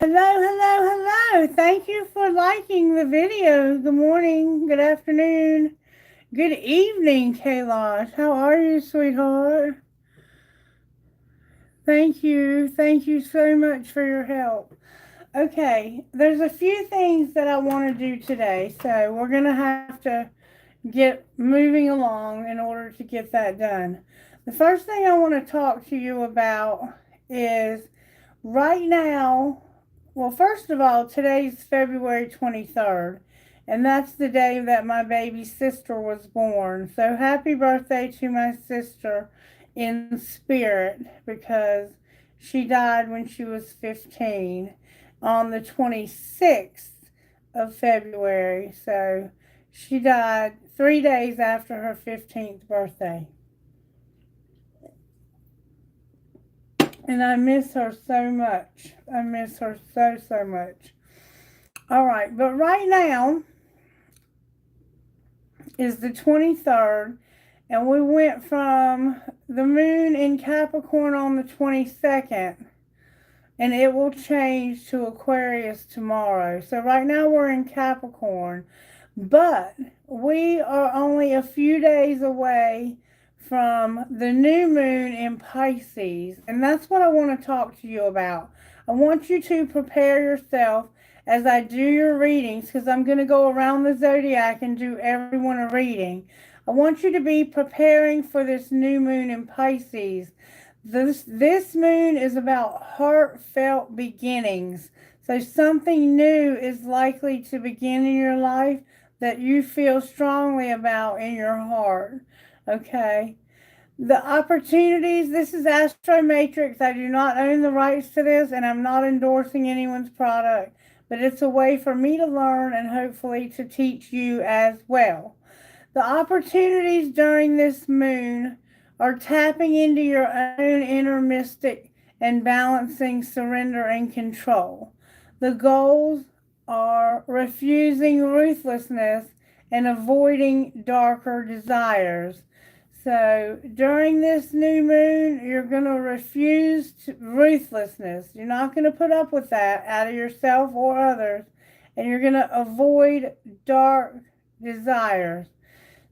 Hello, hello, hello. Thank you for liking the video. Good morning, good afternoon, good evening, Kayla. How are you, sweetheart? Thank you. Thank you so much for your help. Okay, there's a few things that I want to do today, so we're going to have to get moving along in order to get that done. The first thing I want to talk to you about is right now. Well, first of all, today's February 23rd, and that's the day that my baby sister was born. So happy birthday to my sister in spirit, because she died when she was 15 on the 26th of February. So she died 3 days after her 15th birthday. And I miss her so much. I miss her so, so much. All right, but right now is the 23rd, and we went from the moon in Capricorn on the 22nd, and it will change to Aquarius tomorrow. So right now we're in Capricorn, but we are only a few days away from the new moon in Pisces, and that's what I want to talk to you about. I want you to prepare yourself as I do your readings, because I'm going to go around the zodiac and do everyone a reading. I want you to be preparing for this new moon in Pisces. This moon is about heartfelt beginnings. So something new is likely to begin in your life that you feel strongly about in your heart. Okay? The opportunities, this is Astro Matrix. I do not own the rights to this, and I'm not endorsing anyone's product, but it's a way for me to learn and hopefully to teach you as well. The opportunities during this moon are tapping into your own inner mystic and balancing surrender and control. The goals are refusing ruthlessness and avoiding darker desires. So during this new moon, you're going to refuse ruthlessness. You're not going to put up with that out of yourself or others. And you're going to avoid dark desires.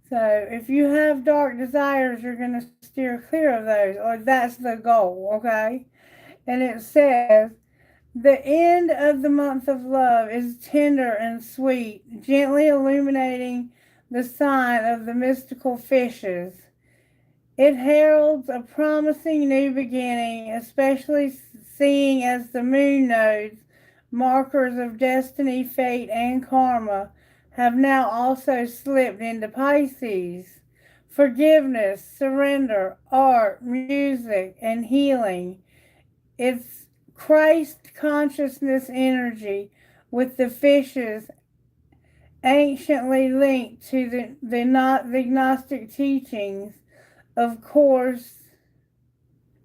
So if you have dark desires, you're going to steer clear of those, or that's the goal, okay? And it says, the end of the month of love is tender and sweet, gently illuminating the sign of the mystical fishes. It heralds a promising new beginning, especially seeing as the moon nodes, markers of destiny, fate, and karma, have now also slipped into Pisces. Forgiveness, surrender, art, music, and healing. It's Christ consciousness energy, with the fishes anciently linked to the Gnostic teachings, of course,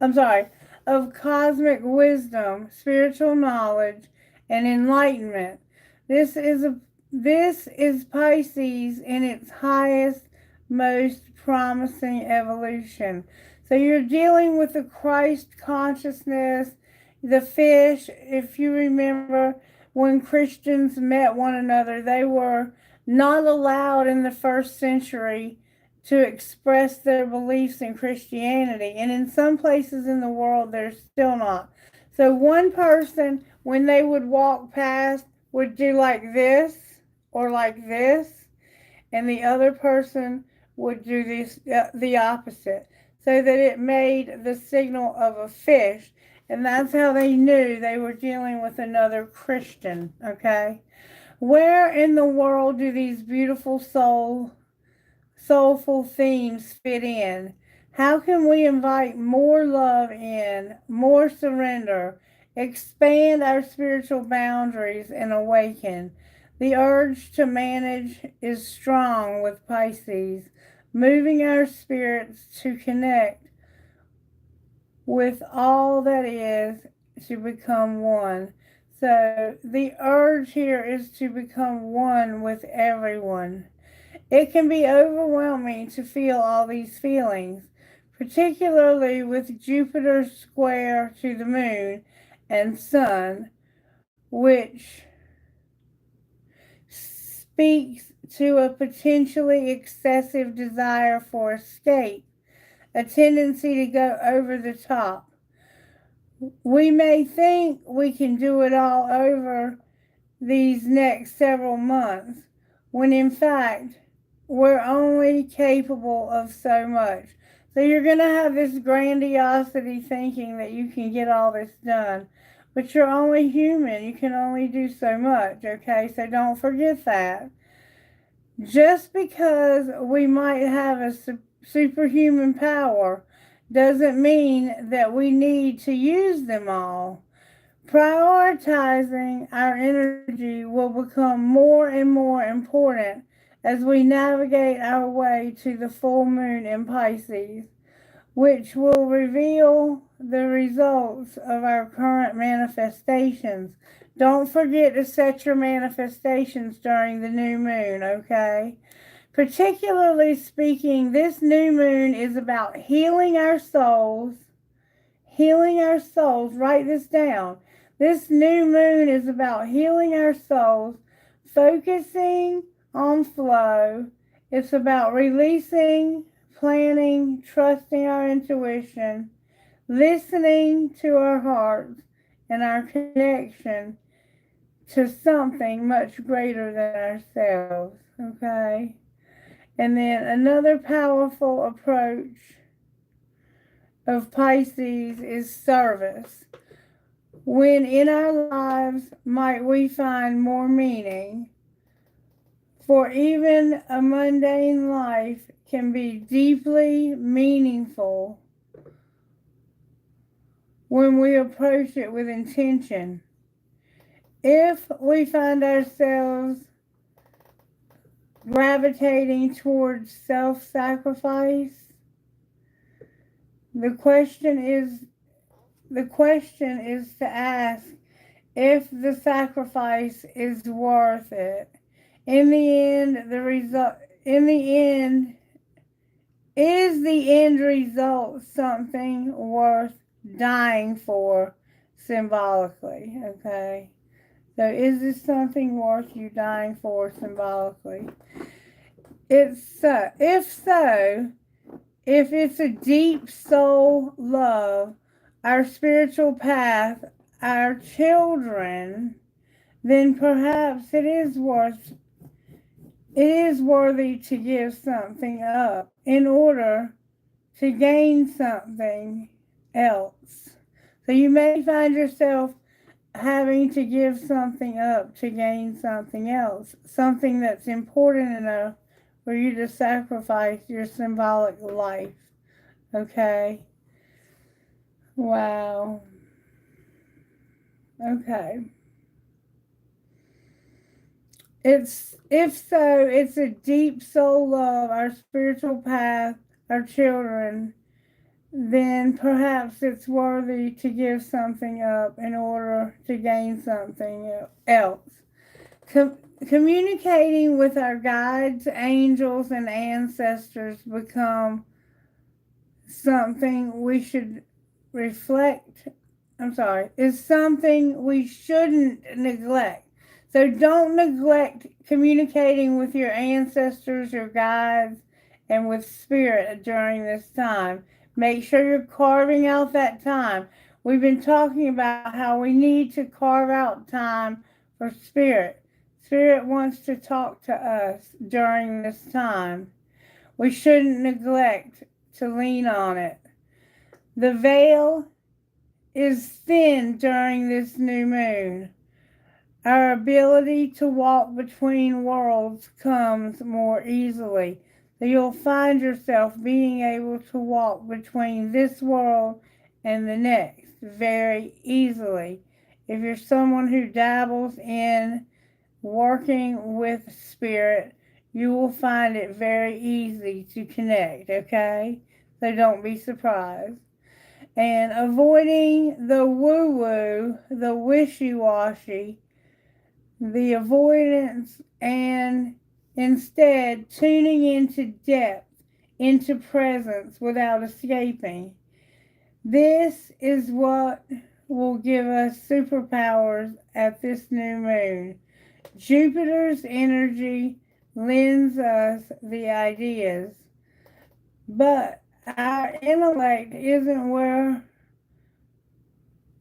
of cosmic wisdom, spiritual knowledge, and enlightenment. This is Pisces in its highest, most promising evolution. So you're dealing with the Christ consciousness, the fish. If you remember, when Christians met one another, they were not allowed in the first century to express their beliefs in Christianity. And in some places in the world, they're still not. So one person, when they would walk past, would do like this or like this, and the other person would do this, the opposite, so that it made the signal of a fish. And that's how they knew they were dealing with another Christian, okay? Where in the world do these beautiful soulful themes fit in? How can we invite more love in, more surrender, expand our spiritual boundaries, and awaken? The urge to manage is strong with Pisces, moving our spirits to connect with all that is, to become one. So the urge here is to become one with everyone. It can be overwhelming to feel all these feelings, particularly with Jupiter square to the moon and sun, which speaks to a potentially excessive desire for escape, a tendency to go over the top. We may think we can do it all over these next several months, when in fact, we're only capable of so much. So you're going to have this grandiosity thinking that you can get all this done, but you're only human. You can only do so much, okay? So don't forget that. Just because we might have a superhuman power doesn't mean that we need to use them all. Prioritizing our energy will become more and more important as we navigate our way to the full moon in Pisces, which will reveal the results of our current manifestations. Don't forget to set your manifestations during the new moon, okay? Particularly speaking, this new moon is about healing our souls. Healing our souls. Write this down. This new moon is about healing our souls, focusing on flow. It's about releasing, planning, trusting our intuition, listening to our hearts and our connection to something much greater than ourselves, okay? And then another powerful approach of Pisces is service. When in our lives might we find more meaning? For even a mundane life can be deeply meaningful when we approach it with intention. If we find ourselves gravitating towards self-sacrifice, the question is to ask if the sacrifice is worth it. In the end, is the end result something worth dying for symbolically, okay? So is this something worth you dying for symbolically? If it's a deep soul love, our spiritual path, our children, then perhaps it is worthy to give something up in order to gain something else. So you may find yourself having to give something up to gain something else, something that's important enough for you to sacrifice your symbolic life. Okay? Wow. Okay. If so, it's a deep soul love, our spiritual path, our children, then perhaps it's worthy to give something up in order to gain something else. Communicating with our guides, angels, and ancestors become something we should is something we shouldn't neglect. So don't neglect communicating with your ancestors, your guides, and with spirit during this time. Make sure you're carving out that time. We've been talking about how we need to carve out time for spirit. Spirit wants to talk to us during this time. We shouldn't neglect to lean on it. The veil is thin during this new moon. Our ability to walk between worlds comes more easily. So you'll find yourself being able to walk between this world and the next very easily. If you're someone who dabbles in working with spirit, you will find it very easy to connect, okay? So don't be surprised. And avoiding the woo-woo, the wishy-washy, the avoidance, and instead tuning into depth, into presence without escaping. This is what will give us superpowers at this new moon. Jupiter's energy lends us the ideas, but our intellect isn't where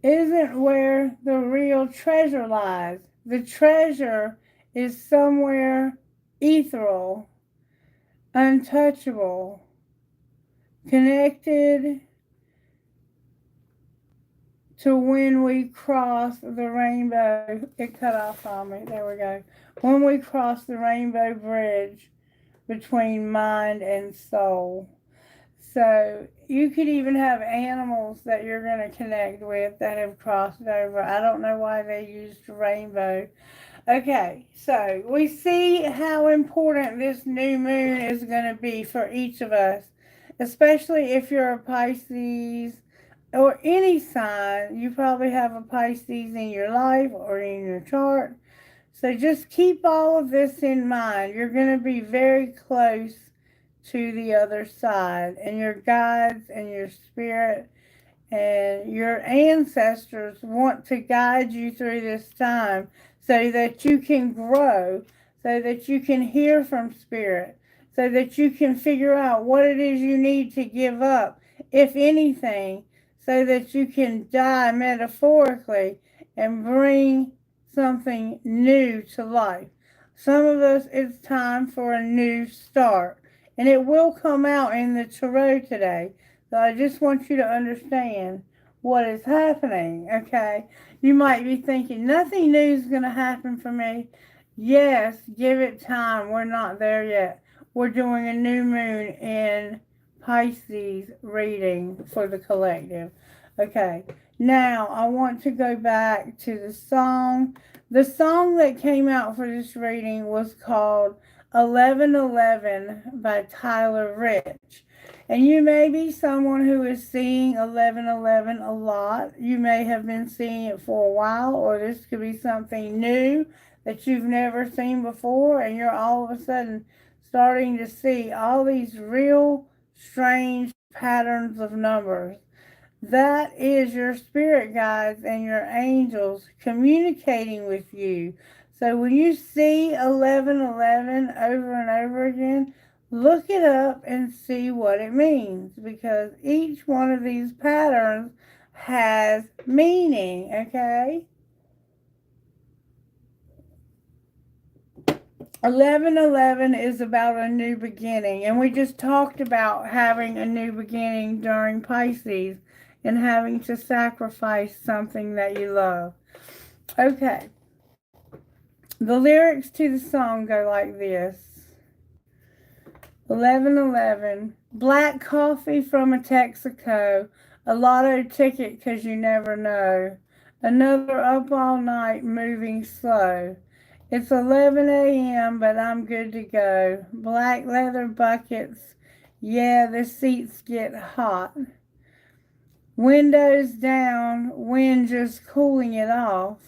the real treasure lies. The treasure is somewhere ethereal, untouchable, connected to when we cross the rainbow. It cut off on me. There we go. When we cross the rainbow bridge between mind and soul. So you could even have animals that you're going to connect with that have crossed over. I don't know why they used rainbow. Okay, so we see how important this new moon is going to be for each of us, especially if you're a Pisces or any sign. You probably have a Pisces in your life or in your chart. So just keep all of this in mind. You're going to be very close to the other side, and your guides and your spirit and your ancestors want to guide you through this time so that you can grow, so that you can hear from spirit, so that you can figure out what it is you need to give up, if anything, so that you can die metaphorically and bring something new to life. Some of us, it's time for a new start, and it will come out in the tarot today. So I just want you to understand what is happening, okay? You might be thinking, nothing new is going to happen for me. Yes, give it time. We're not there yet. We're doing a new moon in Pisces reading for the collective. Okay, now I want to go back to the song. The song that came out for this reading was called 1111 by Tyler Rich. And you may be someone who is seeing 1111 a lot. You may have been seeing it for a while, or this could be something new that you've never seen before, and you're all of a sudden starting to see all these real strange patterns of numbers. That is your spirit guides and your angels communicating with you. So when you see 1111 over and over again, look it up and see what it means, because each one of these patterns has meaning, okay? 1111 is about a new beginning, and we just talked about having a new beginning during Pisces and having to sacrifice something that you love. Okay. The lyrics to the song go like this. 1111, black coffee from a Texaco, a lotto ticket 'cause you never know, another up all night moving slow. It's 11 a.m. but I'm good to go. Black leather buckets, yeah, the seats get hot. Windows down, wind just cooling it off.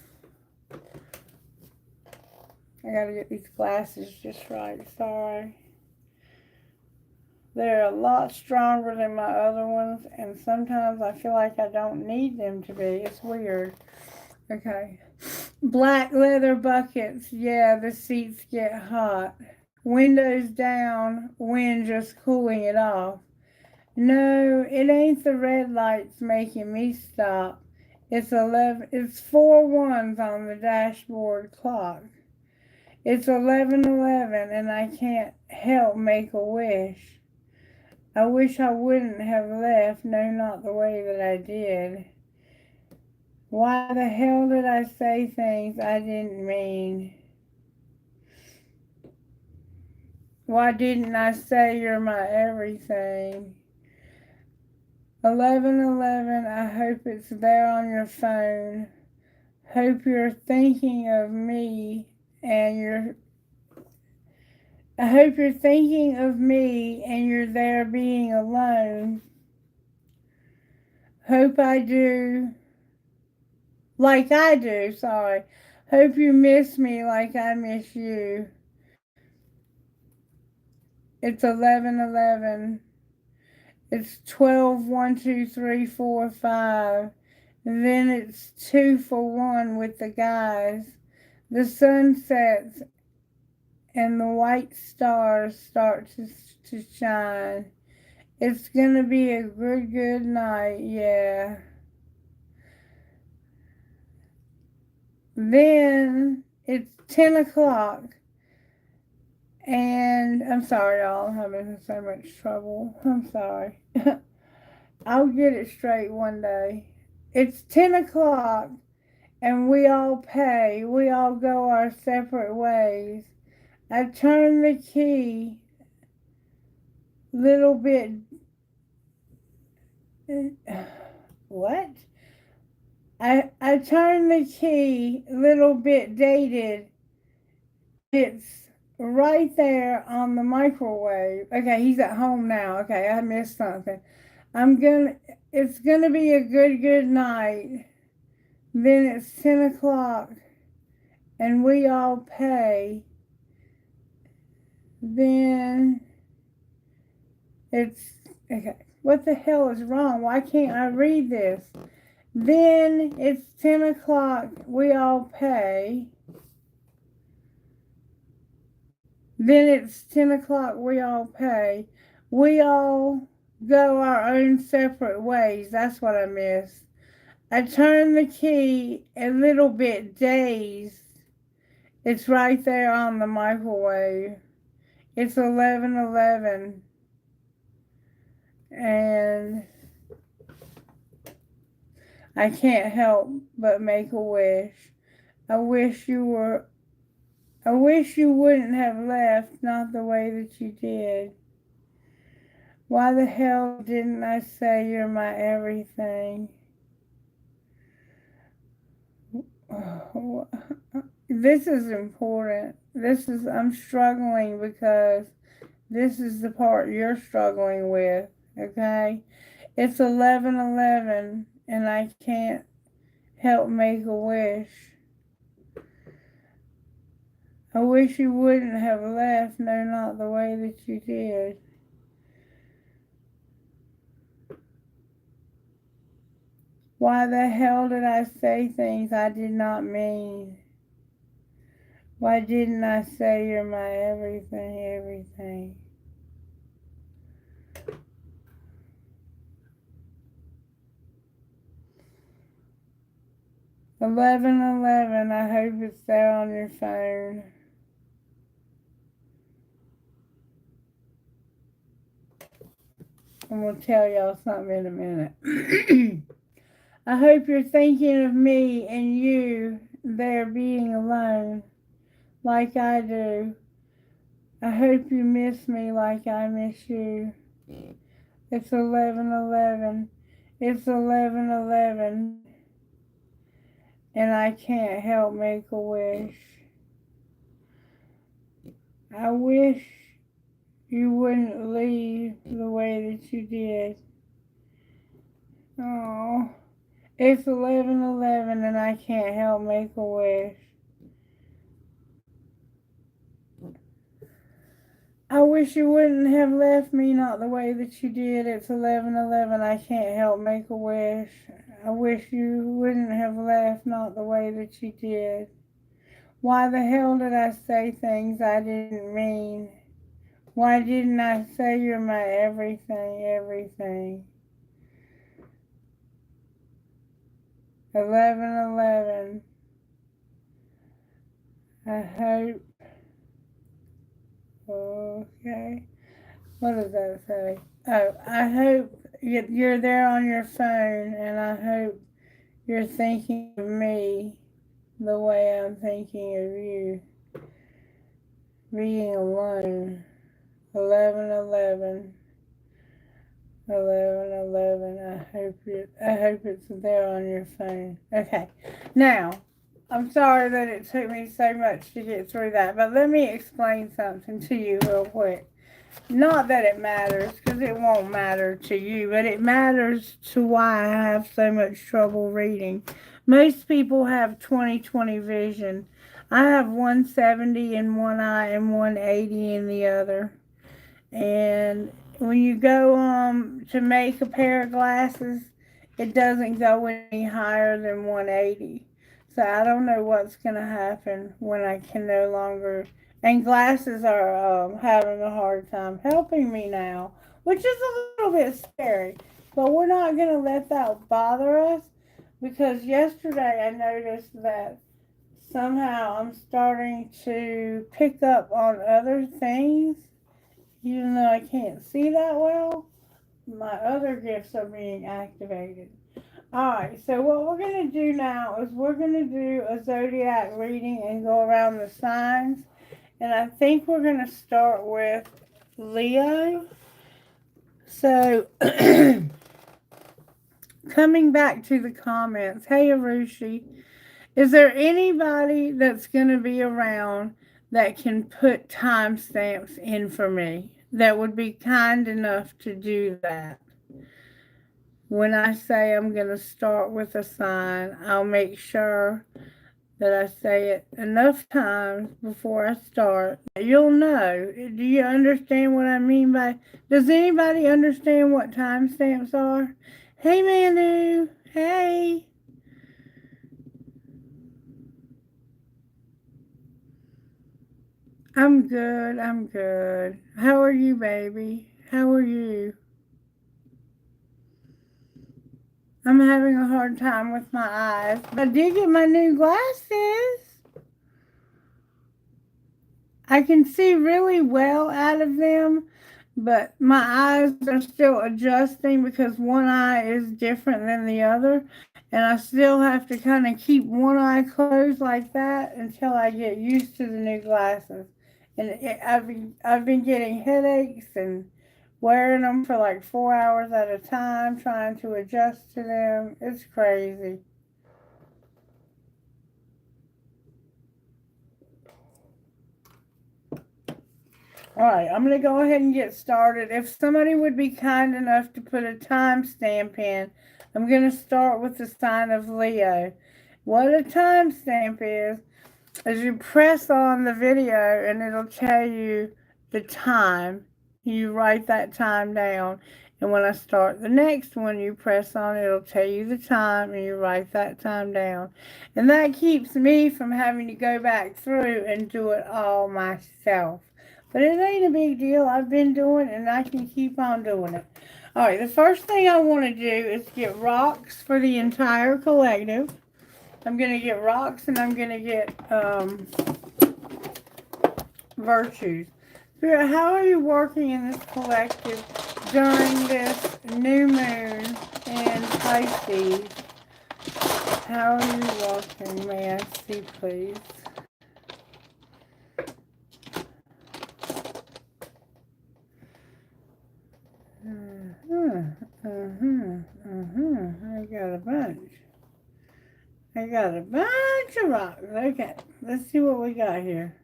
I gotta get these glasses just right, sorry. They're a lot stronger than my other ones, and sometimes I feel like I don't need them to be. It's weird. Okay. Black leather buckets, yeah, the seats get hot. Windows down, wind just cooling it off. No, it ain't the red lights making me stop. It's 4 ones on the dashboard clock. It's 11:11 and I can't help make a wish. I wish I wouldn't have left, no, not the way that I did. Why the hell did I say things I didn't mean? Why didn't I say you're my everything? 11:11, I hope it's there on your phone. Hope you're thinking of me and I hope you're thinking of me and you're there being alone. Hope I do, like I do, sorry. Hope you miss me like I miss you. It's 11:11. It's 12, 1, 2, 3, 4, 5. And then it's 2-for-1 with the guys. The sun sets and the white stars start to shine. It's gonna be a good night, yeah. Then it's 10 o'clock, and I'm sorry, y'all, I'm having so much trouble. I'm sorry. I'll get it straight one day. It's 10 o'clock, and we all pay. We all go our separate ways. I turn the key little bit. What? I turn the key little bit dated. It's right there on the microwave. Okay, he's at home now. Okay, I missed something. It's gonna be a good night. Then it's 10 o'clock and we all pay. Then it's, okay, what the hell is wrong? Why can't I read this? Then it's 10 o'clock, we all pay. Then it's 10 o'clock, we all pay. We all go our own separate ways. That's what I missed. I turn the key a little bit dazed. It's right there on the microwave. It's 11:11. And I can't help but make a wish. I wish you wouldn't have left, not the way that you did. Why the hell didn't I say you're my everything? This is important. I'm struggling because this is the part you're struggling with, okay? It's 11:11 and I can't help make a wish. I wish you wouldn't have left, no, not the way that you did. Why the hell did I say things I did not mean? Why didn't I say you're my everything? 11:11, I hope it's there on your phone. And we'll tell y'all something in a minute. I hope you're thinking of me and you there being alone like I do. I hope you miss me like I miss you. It's 11:11. It's 11:11. And I can't help make a wish. I wish you wouldn't leave the way that you did. Oh, it's 11:11 and I can't help make a wish. I wish you wouldn't have left me not the way that you did. It's 11:11. I can't help make a wish. I wish you wouldn't have left not the way that you did. Why the hell did I say things I didn't mean? Why didn't I say you're my everything? 11:11. I hope. Okay. What does that say? Oh, I hope you're there on your phone, and I hope you're thinking of me the way I'm thinking of you. Being alone. 11:11. 11:11. I hope it's there on your phone. Okay. Now, I'm sorry that it took me so much to get through that, but let me explain something to you real quick. Not that it matters, because it won't matter to you, but it matters to why I have so much trouble reading. Most people have 20/20 vision. I have 170 in one eye and 180 in the other. And when you go to make a pair of glasses, it doesn't go any higher than 180. So I don't know what's going to happen when I can no longer. And glasses are having a hard time helping me now, which is a little bit scary. But we're not going to let that bother us, because yesterday I noticed that somehow I'm starting to pick up on other things, even though I can't see that well. My other gifts are being activated. Alright, so what we're going to do now is we're going to do a zodiac reading and go around the signs. And I think we're going to start with Leo. So, coming back to the comments, hey Arushi, is there anybody that's going to be around that can put timestamps in for me, that would be kind enough to do that? When I say I'm going to start with a sign, I'll make sure that I say it enough times before I start. You'll know. Do you understand what I mean by... Does anybody understand what timestamps are? Hey, Manu. Hey. I'm good. I'm good. How are you, baby? How are you? I'm having a hard time with my eyes. I did get my new glasses. I can see really well out of them, but my eyes are still adjusting because one eye is different than the other. And I still have to kind of keep one eye closed like that until I get used to the new glasses. And I've been getting headaches and wearing them for like 4 hours at a time, trying to adjust to them. It's crazy. Alright, I'm going to go ahead and get started. If somebody would be kind enough to put a timestamp in, I'm going to start with the sign of Leo. What a timestamp is you press on the video and it'll tell you the time. You write that time down. And when I start the next one, you press on it, it'll tell you the time and you write that time down. And that keeps me from having to go back through and do it all myself. But it ain't a big deal. I've been doing it and I can keep on doing it. Alright, the first thing I want to do is get rocks for the entire collective. I'm going to get rocks and I'm going to get virtues. Spirit, how are you working in this collective during this new moon in Pisces? How are you working? May I see, please? I got a bunch. I got a bunch of rocks. Okay, let's see what we got here.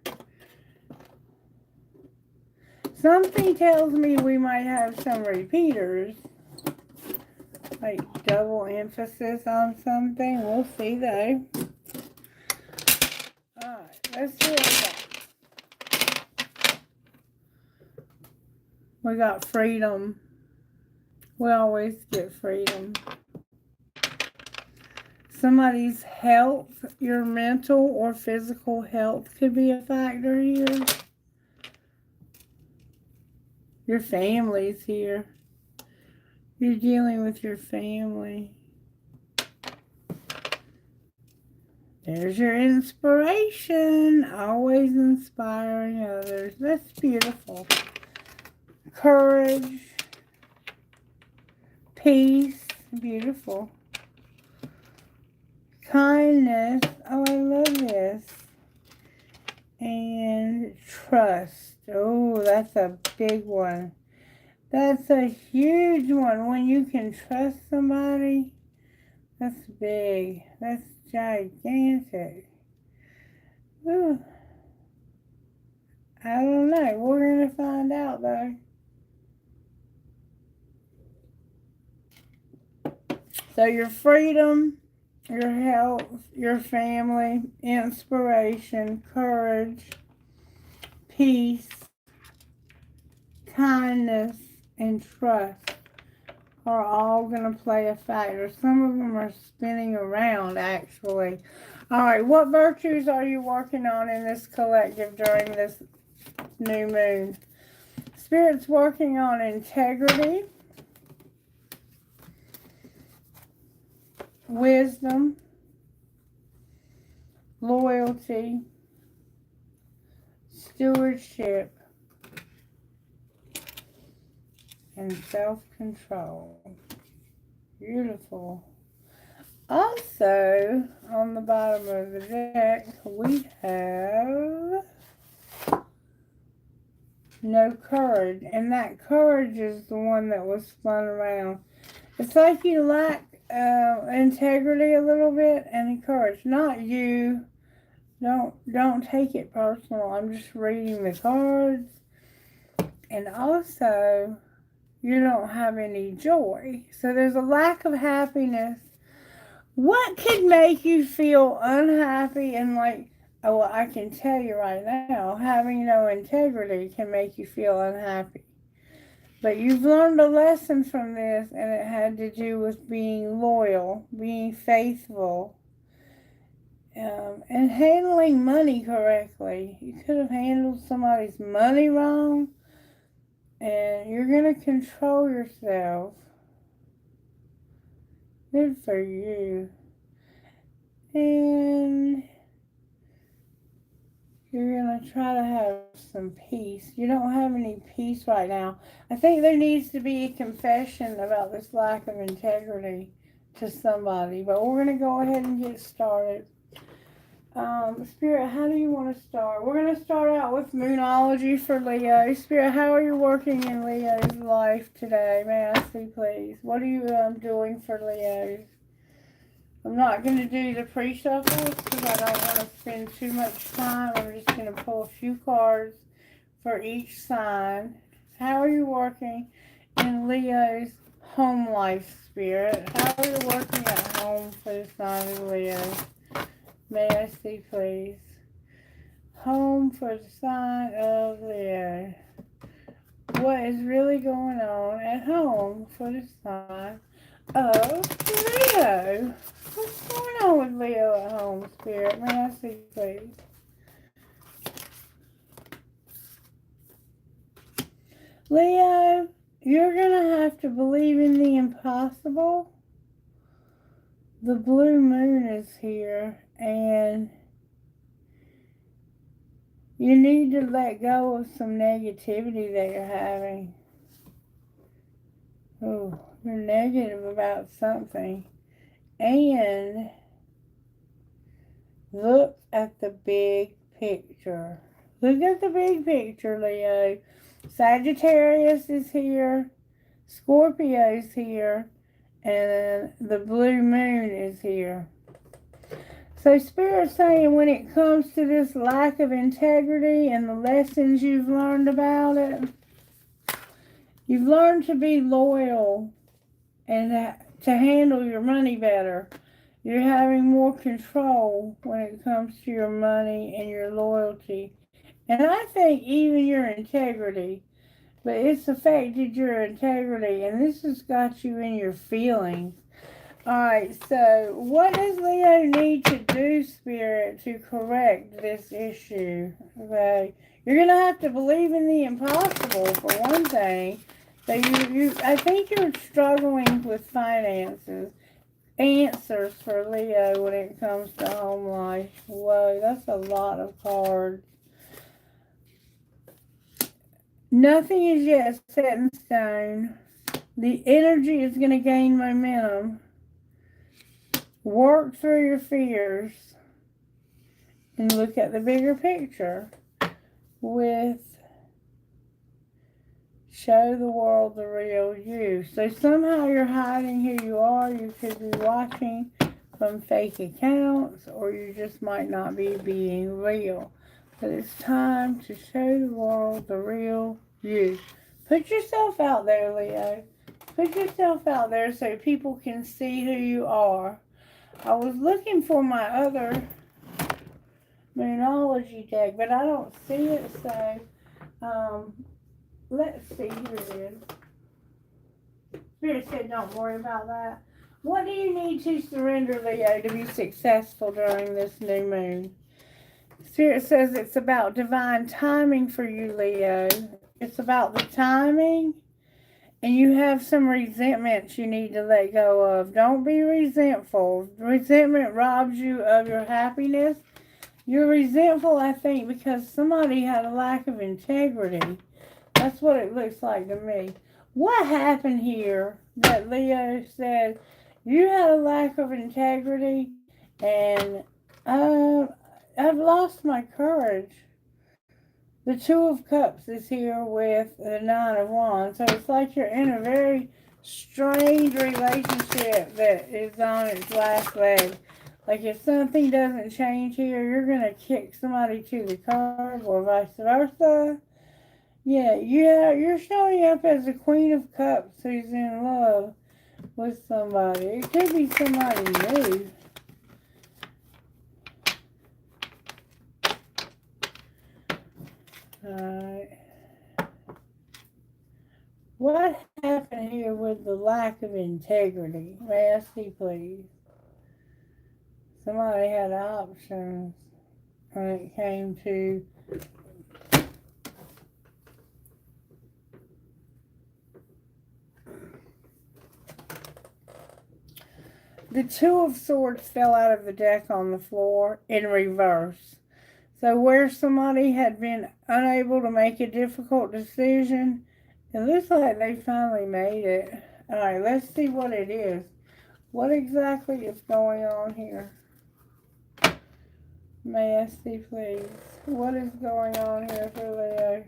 Something tells me we might have some repeaters. Like double emphasis on something. We'll see though. Alright, let's see what we got. We got freedom. We always get freedom. Somebody's health, your mental or physical health could be a factor here. Your family's here. You're dealing with your family. There's your inspiration. Always inspiring others. That's beautiful. Courage. Peace. Beautiful. Kindness. Oh, I love this. And trust. Oh, that's a big one. That's a huge one. When you can trust somebody, that's big. That's gigantic. Ooh. I don't know. We're going to find out, though. So your freedom, your health, your family, inspiration, courage, peace, kindness, and trust are all going to play a factor. Some of them are spinning around, actually. All right, what virtues are you working on in this collective during this new moon? Spirit's working on integrity, wisdom, loyalty, stewardship, and self-control. Beautiful. Also, on the bottom of the deck, we have no courage. And that courage is the one that was spun around. It's like you lack integrity a little bit and courage. Not you. Don't take it personal. I'm just reading the cards. And also, you don't have any joy. So there's a lack of happiness. What could make you feel unhappy and like, oh, well, I can tell you right now, having no integrity can make you feel unhappy. But you've learned a lesson from this, and it had to do with being loyal, being faithful, and handling money correctly. You could have handled somebody's money wrong, and you're going to control yourself. Good for you. And you're going to try to have some peace. You don't have any peace right now. I think there needs to be a confession about this lack of integrity to somebody. But we're going to go ahead and get started. Spirit, how do you want to start? We're going to start out with Moonology for Leo. Spirit, how are you working in Leo's life today? May I see, please? What are you doing for Leo's? I'm not going to do the pre-shuffles because I don't want to spend too much time. I'm just going to pull a few cards for each sign. How are you working in Leo's home life, Spirit? How are you working at home for the sign of Leo? May I see, please? Home for the sign of Leo. What is really going on at home for the sign of Leo? What's going on with Leo at home, Spirit? May I see, please? Leo, you're going to have to believe in the impossible. The blue moon is here, and you need to let go of some negativity that you're having. Oh, you're negative about something. And look at the big picture. Look at the big picture, Leo. Sagittarius is here. Scorpio's here. And the blue moon is here. So Spirit's saying when it comes to this lack of integrity and the lessons you've learned about it, you've learned to be loyal and to handle your money better. You're having more control when it comes to your money and your loyalty. And I think even your integrity. But it's affected your integrity, and this has got you in your feelings. Alright, so what does Leo need to do, Spirit, to correct this issue? Okay, you're going to have to believe in the impossible, for one thing. So I think you're struggling with finances. Answers for Leo when it comes to home life. Whoa, that's a lot of cards. Nothing is yet set in stone. The energy is going to gain momentum. Work through your fears and look at the bigger picture with show the world the real you. So somehow you're hiding who you are. You could be watching from fake accounts, or you just might not be being real. But it's time to show the world the real you. Put yourself out there, Leo. Put yourself out there so people can see who you are. I was looking for my other Moonology deck, but I don't see it, so let's see. Here it is. Spirit said don't worry about that. What do you need to surrender, Leo, to be successful during this new moon? Spirit says it's about divine timing for you, Leo. It's about the timing, and you have some resentments you need to let go of. Don't be resentful. Resentment robs you of your happiness. You're resentful, I think, because somebody had a lack of integrity. That's what it looks like to me. What happened here that Leo said you had a lack of integrity, and I've lost my courage. The Two of Cups is here with the Nine of Wands. So it's like you're in a very strange relationship that is on its last leg. Like if something doesn't change here, you're going to kick somebody to the curb or vice versa. Yeah, you're showing up as a Queen of Cups who's in love with somebody. It could be somebody new. Alright. What happened here with the lack of integrity? May I see, please? Somebody had options when it came to the Two of Swords fell out of the deck on the floor in reverse. So where somebody had been unable to make a difficult decision, it looks like they finally made it. Alright, let's see what it is. What exactly is going on here? May I see, please? What is going on here for Leo?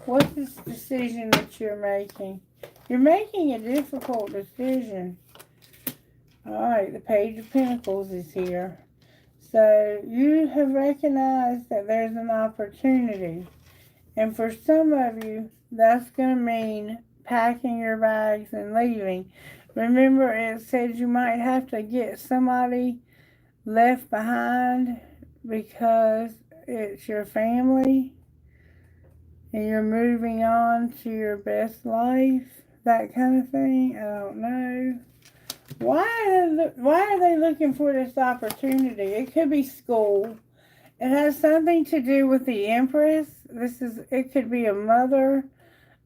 What's this decision that you're making? You're making a difficult decision. Alright, the Page of Pentacles is here. So you have recognized that there's an opportunity. And for some of you, that's going to mean packing your bags and leaving. Remember, it said you might have to get somebody left behind because it's your family and you're moving on to your best life, that kind of thing. I don't know. Why are they looking for this opportunity? It could be school. It has something to do with the Empress. It could be a mother,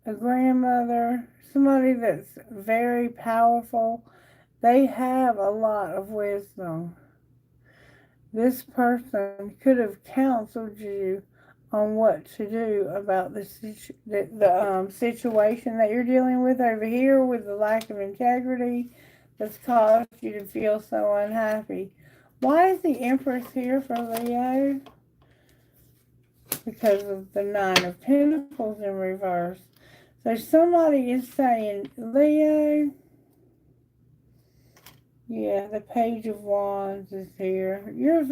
a grandmother, somebody that's very powerful. They have a lot of wisdom. This person could have counseled you on what to do about the situation that you're dealing with over here with the lack of integrity that's caused you to feel so unhappy. Why is the Empress here for Leo? Because of the Nine of Pentacles in reverse. So somebody is saying, Leo, yeah, the Page of Wands is here. You're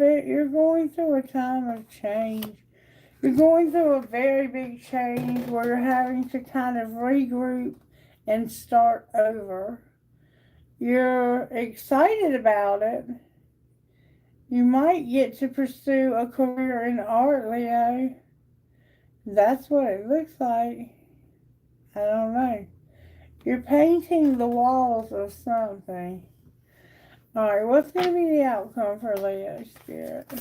going through a time of change. You're going through a very big change where you're having to kind of regroup and start over. You're excited about it. You might get to pursue a career in art, Leo. That's what it looks like. I don't know. You're painting the walls of something. Alright, what's going to be the outcome for Leo, Spirit?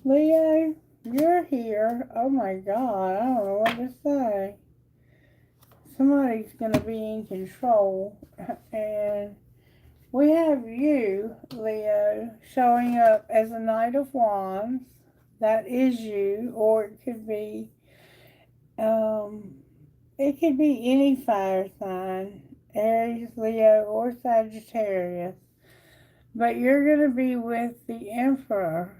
Leo, you're here. Oh my God, I don't know what to say. Somebody's going to be in control. And we have you, Leo, showing up as a Knight of Wands. That is you. Or it could be any fire sign. Aries, Leo, or Sagittarius. But you're going to be with the Emperor.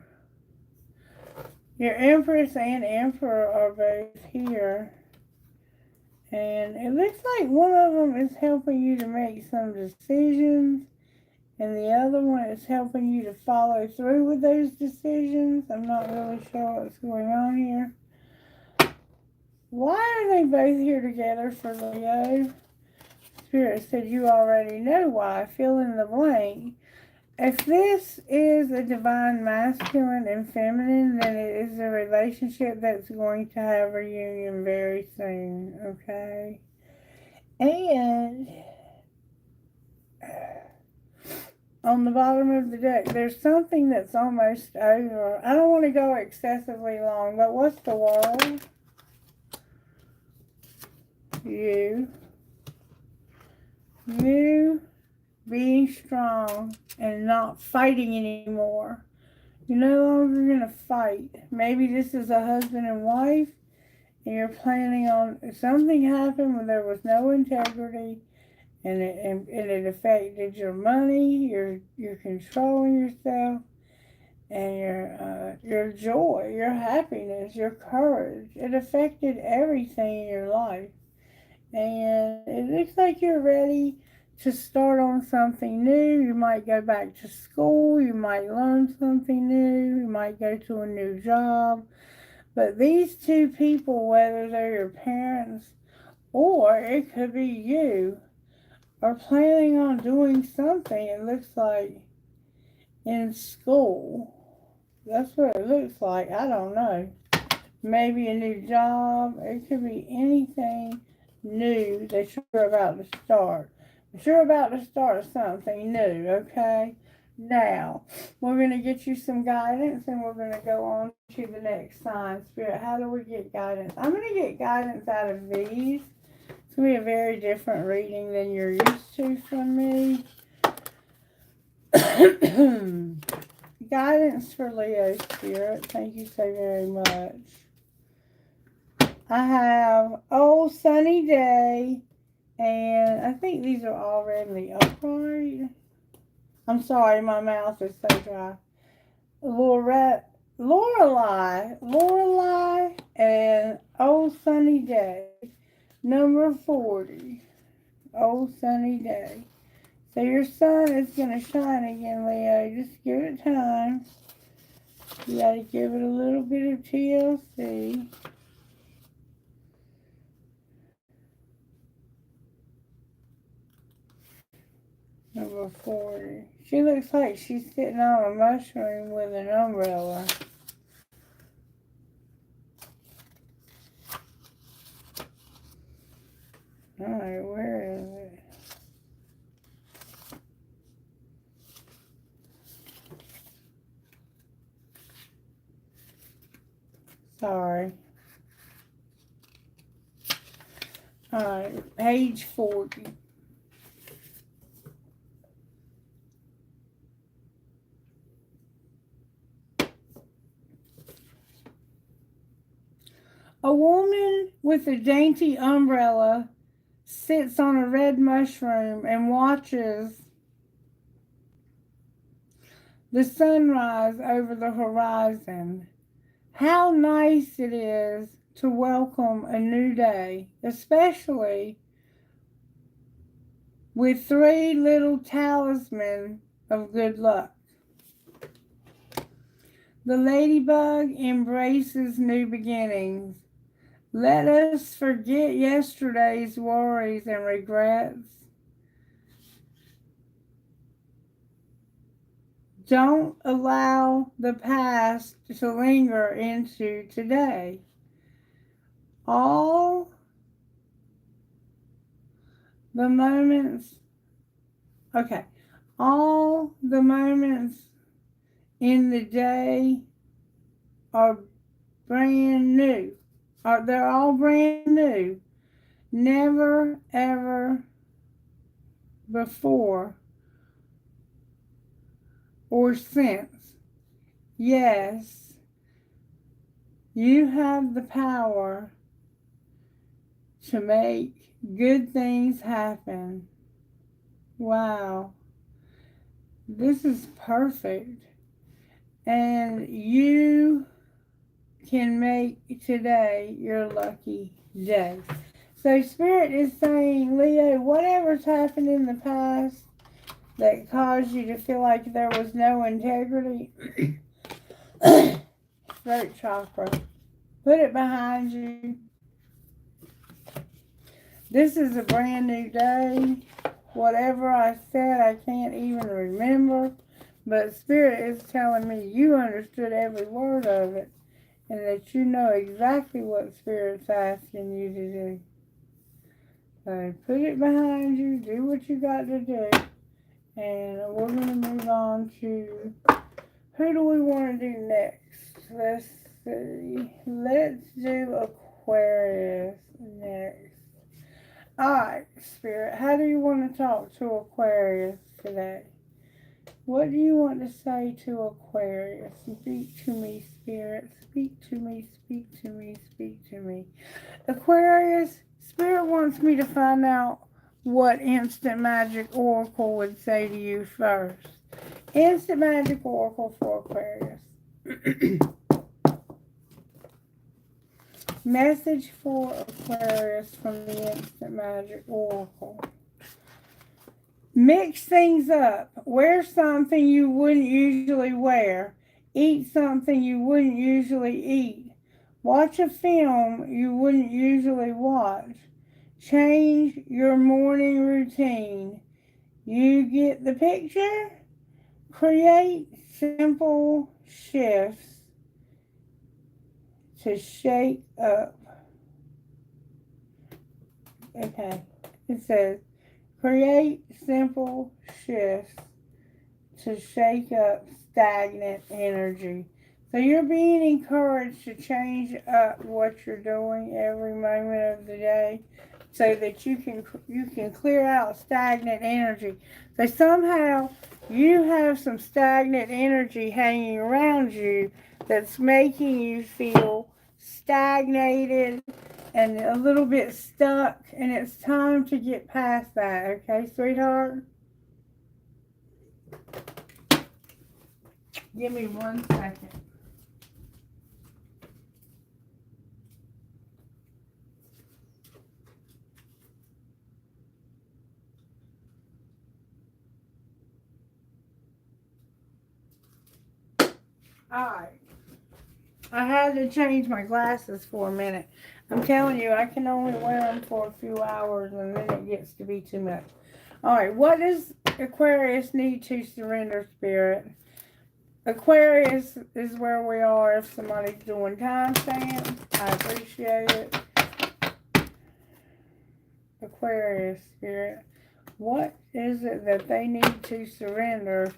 Your Empress and Emperor are both here. And it looks like one of them is helping you to make some decisions. And the other one is helping you to follow through with those decisions. I'm not really sure what's going on here. Why are they both here together for Leo? Spirit said you already know why. Fill in the blank. If this is a divine masculine and feminine, then it is a relationship that's going to have a reunion very soon, okay? And on the bottom of the deck, there's something that's almost over. I don't want to go excessively long, but what's the world? You being strong and not fighting anymore. You're no longer going to fight. Maybe this is a husband and wife, and you're planning on something happened when there was no integrity, and it affected your money, your controlling yourself, and your joy, your happiness, your courage. It affected everything in your life. And it looks like you're ready to start on something new. You might go back to school. You might learn something new. You might go to a new job. But these two people, whether they're your parents or it could be you, are planning on doing something, it looks like, in school. That's what it looks like. I don't know. Maybe a new job. It could be anything new that you're about to start. But you're about to start something new, okay? Now, we're going to get you some guidance and we're going to go on to the next sign. Spirit, how do we get guidance? I'm going to get guidance out of these. It's going to be a very different reading than you're used to from me. Guidance for Leo, Spirit. Thank you so very much. I have Old Sunny Day, and I think these are all read in the upright. I'm sorry, my mouth is so dry. Lorelei, and Old Sunny Day, number 40. Old Sunny Day. So your sun is going to shine again, Leo. Just give it time. You got to give it a little bit of TLC. Number 40. She looks like she's sitting on a mushroom with an umbrella. Alright, where is it? Sorry. Alright, page 40. A woman with a dainty umbrella sits on a red mushroom and watches the sunrise over the horizon. How nice it is to welcome a new day, especially with 3 little talismans of good luck. The ladybug embraces new beginnings. Let us forget yesterday's worries and regrets. Don't allow the past to linger into today. All the moments in the day are brand new. They're all brand new. Never, ever before or since. Yes, you have the power to make good things happen. Wow. This is perfect. And you can make today your lucky day. So Spirit is saying, Leo, whatever's happened in the past that caused you to feel like there was no integrity, throat chakra, put it behind you. This is a brand new day. Whatever I said, I can't even remember. But Spirit is telling me you understood every word of it and that you know exactly what Spirit's asking you to do. So put it behind you, do what you got to do, and we're going to move on to who do we want to do next? Let's see. Let's do Aquarius next. Alright, Spirit, how do you want to talk to Aquarius today? What do you want to say to Aquarius? Speak to me, Spirit. Speak to me, speak to me, speak to me. Aquarius, Spirit wants me to find out what Instant Magic Oracle would say to you first. Instant Magic Oracle for Aquarius. Message for Aquarius from the Instant Magic Oracle. Mix things up. Wear something you wouldn't usually wear. Eat something you wouldn't usually eat. Watch a film you wouldn't usually watch. Change your morning routine. You get the picture? Create simple shifts to shake up. Okay. It says, create simple shifts to shake up stagnant energy. So you're being encouraged to change up what you're doing every moment of the day so that you can clear out stagnant energy. So somehow you have some stagnant energy hanging around you that's making you feel stagnated and a little bit stuck, and it's time to get past that, okay, sweetheart? Give me 1 second. Alright. I had to change my glasses for a minute. I'm telling you, I can only wear them for a few hours and then it gets to be too much. Alright, what does Aquarius need to surrender, Spirit? Aquarius is where we are if somebody's doing timestamps. I appreciate it. Aquarius, Spirit, what is it that they need to surrender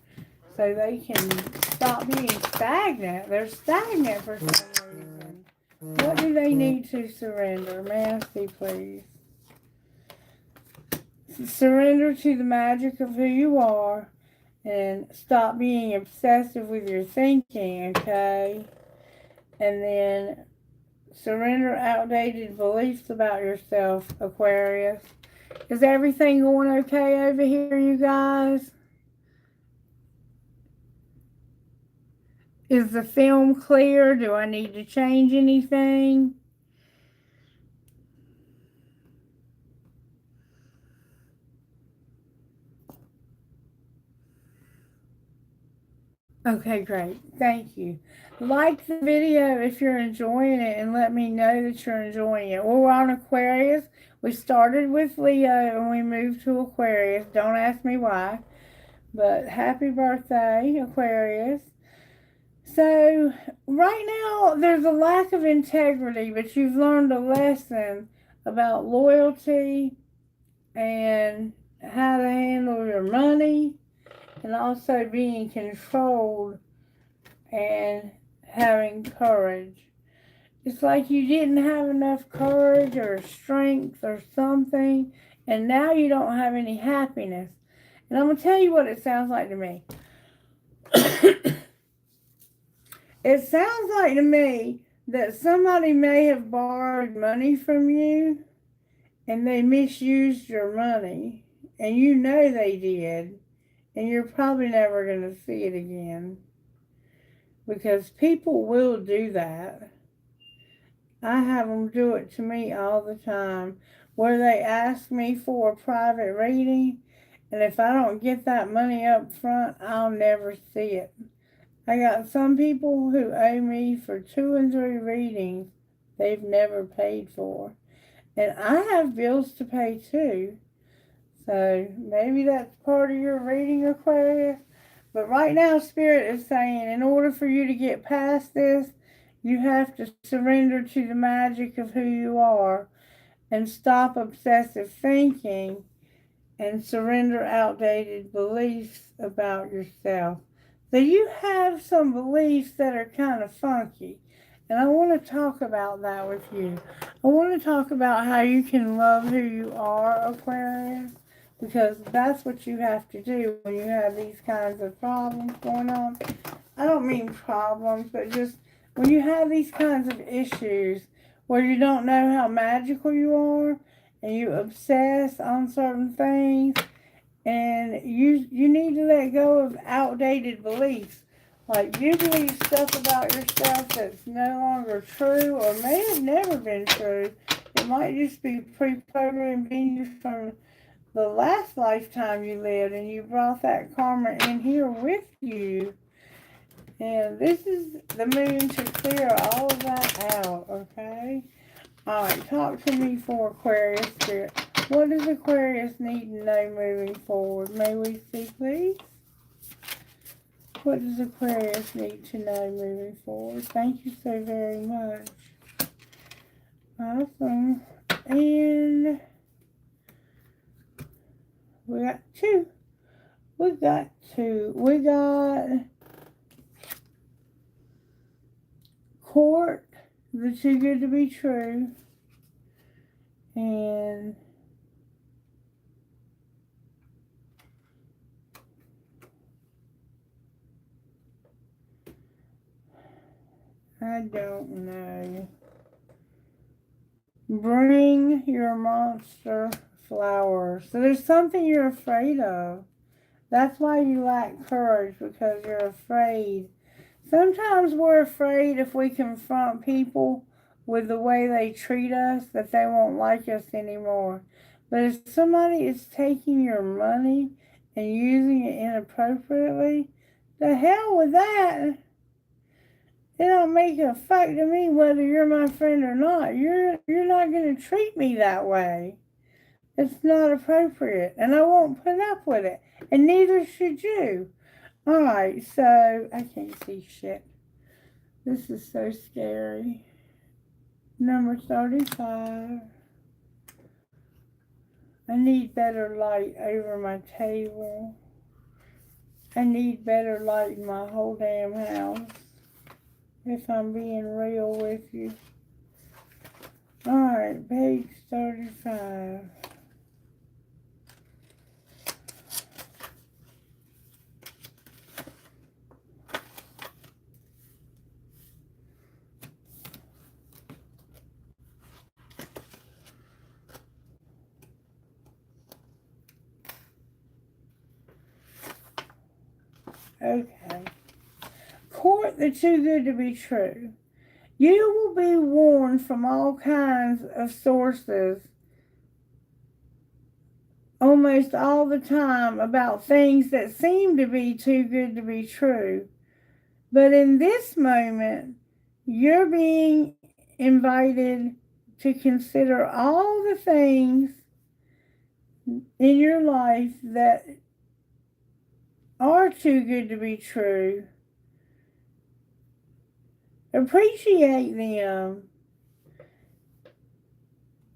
so they can stop being stagnant? They're stagnant for some reason. What do they need to surrender? Mancy, please. Surrender to the magic of who you are and stop being obsessive with your thinking, okay? And then surrender outdated beliefs about yourself, Aquarius. Is everything going okay over here, you guys? Is the film clear? Do I need to change anything? Okay, great. Thank you. Like the video if you're enjoying it and let me know that you're enjoying it. Well, we're on Aquarius. We started with Leo and we moved to Aquarius. Don't ask me why. But happy birthday, Aquarius. So, right now, there's a lack of integrity, but you've learned a lesson about loyalty and how to handle your money and also being controlled and having courage. It's like you didn't have enough courage or strength or something, and now you don't have any happiness. And I'm going to tell you what it sounds like to me. It sounds like to me that somebody may have borrowed money from you and they misused your money, and you know they did, and you're probably never going to see it again because people will do that. I have them do it to me all the time where they ask me for a private reading, and if I don't get that money up front, I'll never see it. I got some people who owe me for 2 and 3 readings they've never paid for. And I have bills to pay too. So maybe that's part of your reading, Aquarius. But right now, Spirit is saying, in order for you to get past this, you have to surrender to the magic of who you are and stop obsessive thinking and surrender outdated beliefs about yourself. So you have some beliefs that are kind of funky, and I want to talk about that with you. I want to talk about how you can love who you are, Aquarius, because that's what you have to do when you have these kinds of problems going on. I don't mean problems, but just when you have these kinds of issues where you don't know how magical you are and you obsess on certain things, and you need to let go of outdated beliefs. Like, you believe stuff about yourself that's no longer true or may have never been true. It might just be pre-programmed in you from the last lifetime you lived, and you brought that karma in here with you. And this is the moon to clear all of that out, okay? Alright, talk to me for Aquarius Spirit. What does Aquarius need to know moving forward? May we see, please? What does Aquarius need to know moving forward? Thank you so very much. Awesome. And we got two. We got Court, the too good to be true. And I don't know. Bring your monster flowers. So there's something you're afraid of. That's why you lack courage, because you're afraid. Sometimes we're afraid if we confront people with the way they treat us that they won't like us anymore. But if somebody is taking your money and using it inappropriately, the hell with that. It don't make a fuck to me whether you're my friend or not. You're not going to treat me that way. It's not appropriate, and I won't put up with it, and neither should you. Alright, so I can't see shit. This is so scary. Number 35. I need better light over my table. I need better light in my whole damn house, if I'm being real with you. Alright, page 35. Okay. Court the too good to be true. You will be warned from all kinds of sources almost all the time about things that seem to be too good to be true. But in this moment, you're being invited to consider all the things in your life that are too good to be true. Appreciate them.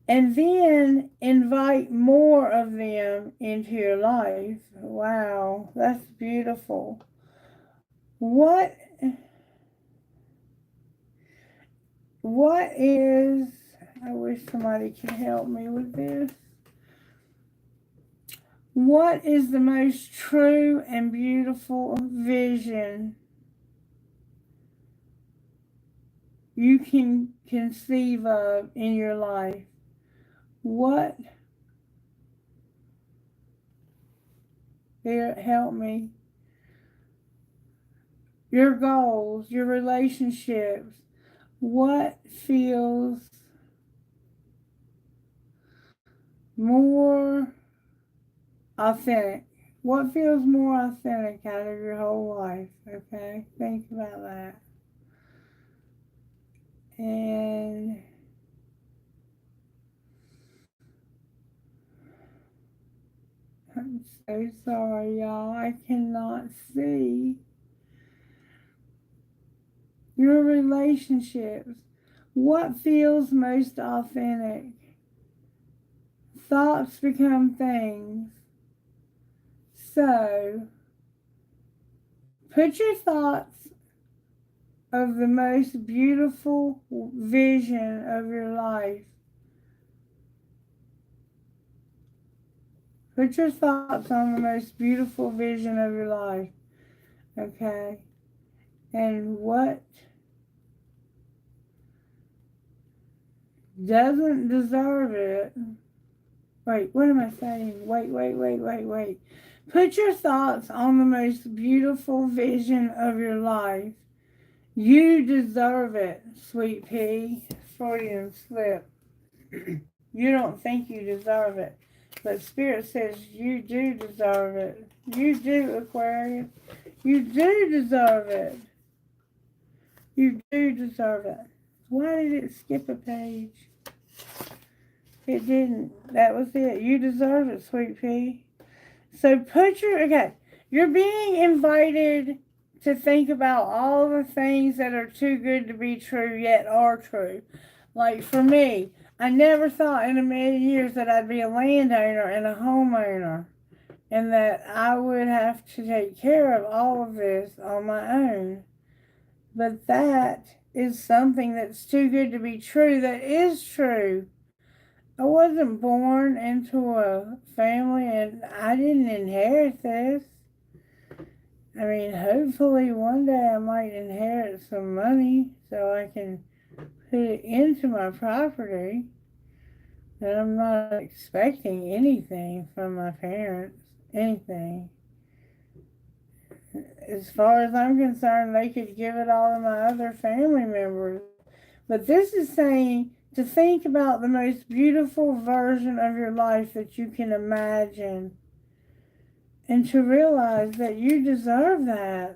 And then invite more of them into your life. Wow, that's beautiful. What is, I wish somebody could help me with this. What is the most true and beautiful vision you can conceive of in your life? What? Here, help me. Your goals, your relationships. What feels more authentic? What feels more authentic out of your whole life? Okay, think about that. And I'm so sorry, y'all. I cannot see. relationships. What feels most authentic? Thoughts become things. So, put your thoughts of the most beautiful vision of your life. Put your thoughts on the most beautiful vision of your life. Okay? And what doesn't deserve it? Wait, what am I saying? Wait. Put your thoughts on the most beautiful vision of your life. You deserve it, sweet pea. Freudian slip. You don't think you deserve it. But Spirit says you do deserve it. You do, Aquarius. You do deserve it. You do deserve it. Why did it skip a page? It didn't. That was it. You deserve it, sweet pea. So you're being invited to think about all the things that are too good to be true yet are true. Like for me, I never thought in a million years that I'd be a landowner and a homeowner and that I would have to take care of all of this on my own. But that is something that's too good to be true that is true. I wasn't born into a family and I didn't inherit this. I mean, hopefully one day I might inherit some money so I can put it into my property. And I'm not expecting anything from my parents, anything. As far as I'm concerned, they could give it all to my other family members. But this is saying to think about the most beautiful version of your life that you can imagine. And to realize that you deserve that.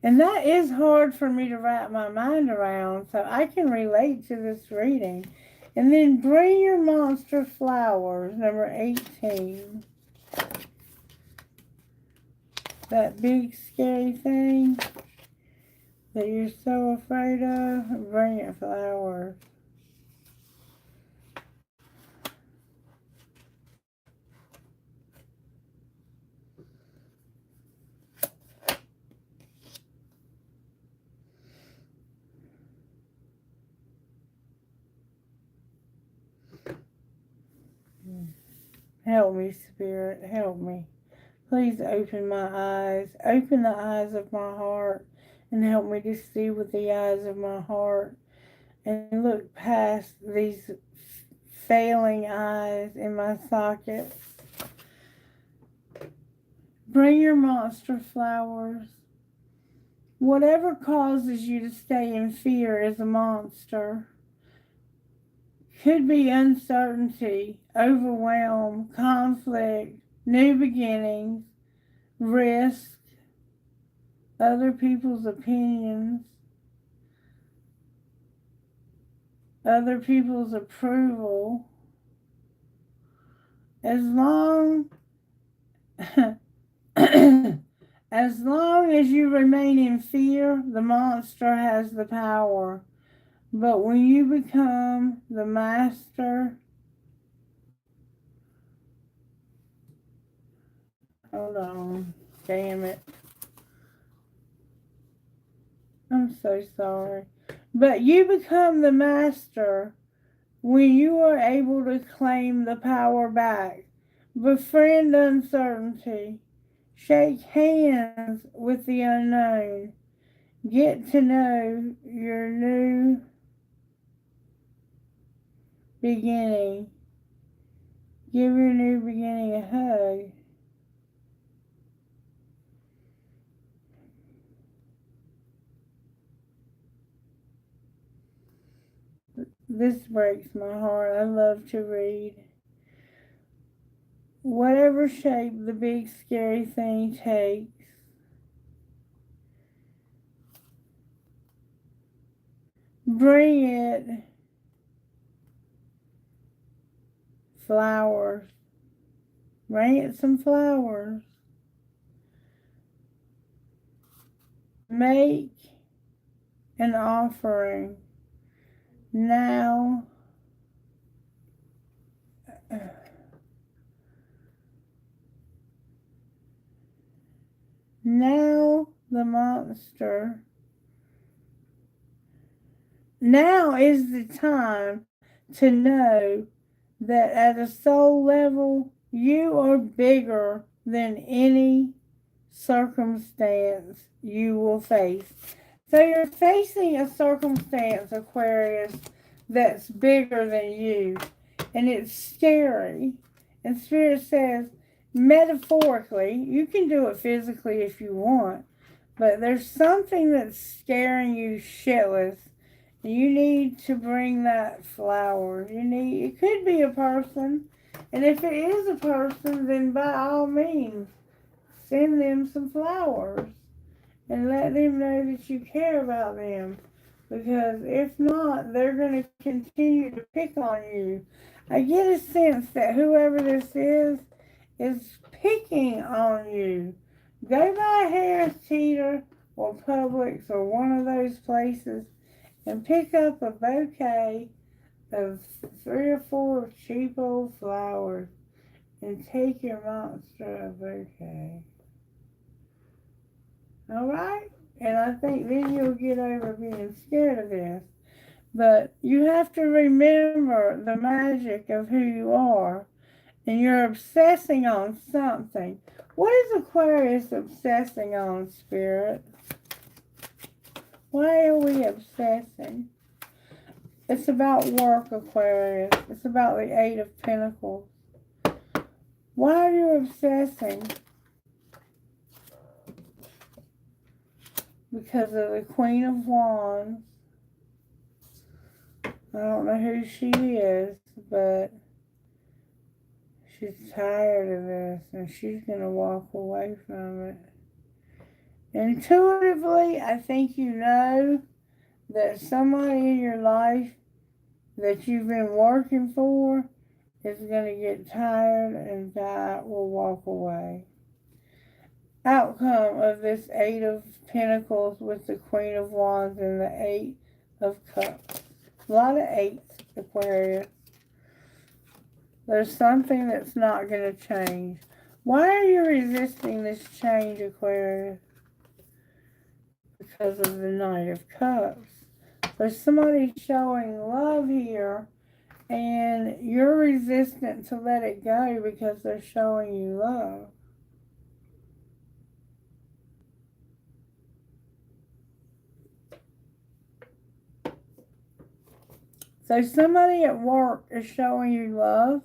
And that is hard for me to wrap my mind around, so I can relate to this reading. And then bring your monster flowers, number 18. That big scary thing that you're so afraid of, bring it flowers. Help me, Spirit, help me. Please open my eyes, open the eyes of my heart, and help me to see with the eyes of my heart and look past these failing eyes in my sockets. Bring your monster flowers. Whatever causes you to stay in fear is a monster. Could be uncertainty, overwhelm, conflict, new beginnings, risk, other people's opinions, other people's approval. As long as you remain in fear, the monster has the power. But when you become the master, hold on, damn it. I'm so sorry. But you become the master when you are able to claim the power back. Befriend uncertainty. Shake hands with the unknown. Get to know your new beginning. Give your new beginning a hug. This breaks my heart. I love to read. Whatever shape the big scary thing takes, bring it flowers. Bring it some flowers. Make an offering. Now, now the monster. Now is the time to know that at a soul level, you are bigger than any circumstance you will face. So you're facing a circumstance, Aquarius, that's bigger than you. And it's scary. And Spirit says, metaphorically, you can do it physically if you want, but there's something that's scaring you shitless. You need to bring that flower. It could be a person. And if it is a person, then by all means, send them some flowers. And let them know that you care about them. Because if not, they're going to continue to pick on you. I get a sense that whoever this is picking on you. Go by Harris Teeter or Publix or one of those places and pick up a bouquet of 3 or 4 cheap old flowers and take your monster a bouquet. Alright? And I think then you'll get over being scared of this. But you have to remember the magic of who you are. And you're obsessing on something. What is Aquarius obsessing on, Spirit? Why are we obsessing? It's about work, Aquarius. It's about the 8 of Pentacles. Why are you obsessing? Because of the Queen of Wands. I don't know who she is, but she's tired of this and she's going to walk away from it. Intuitively, I think you know that somebody in your life that you've been working for is going to get tired and will walk away. Outcome of this 8 of Pentacles with the Queen of Wands and the 8 of Cups. A lot of 8s, Aquarius. There's something that's not going to change. Why are you resisting this change, Aquarius? Because of the Knight of Cups. There's somebody showing love here, and you're resistant to let it go because they're showing you love. So somebody at work is showing you love.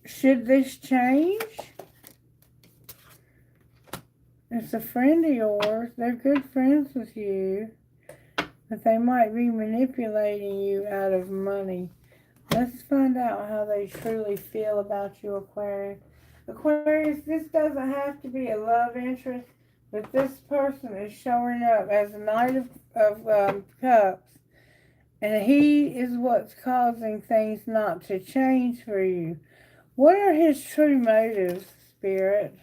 Should this change? It's a friend of yours. They're good friends with you. But they might be manipulating you out of money. Let's find out how they truly feel about you, Aquarius. Aquarius, this doesn't have to be a love interest, but this person is showing up as a Knight of Cups. And he is what's causing things not to change for you. What are his true motives, Spirit?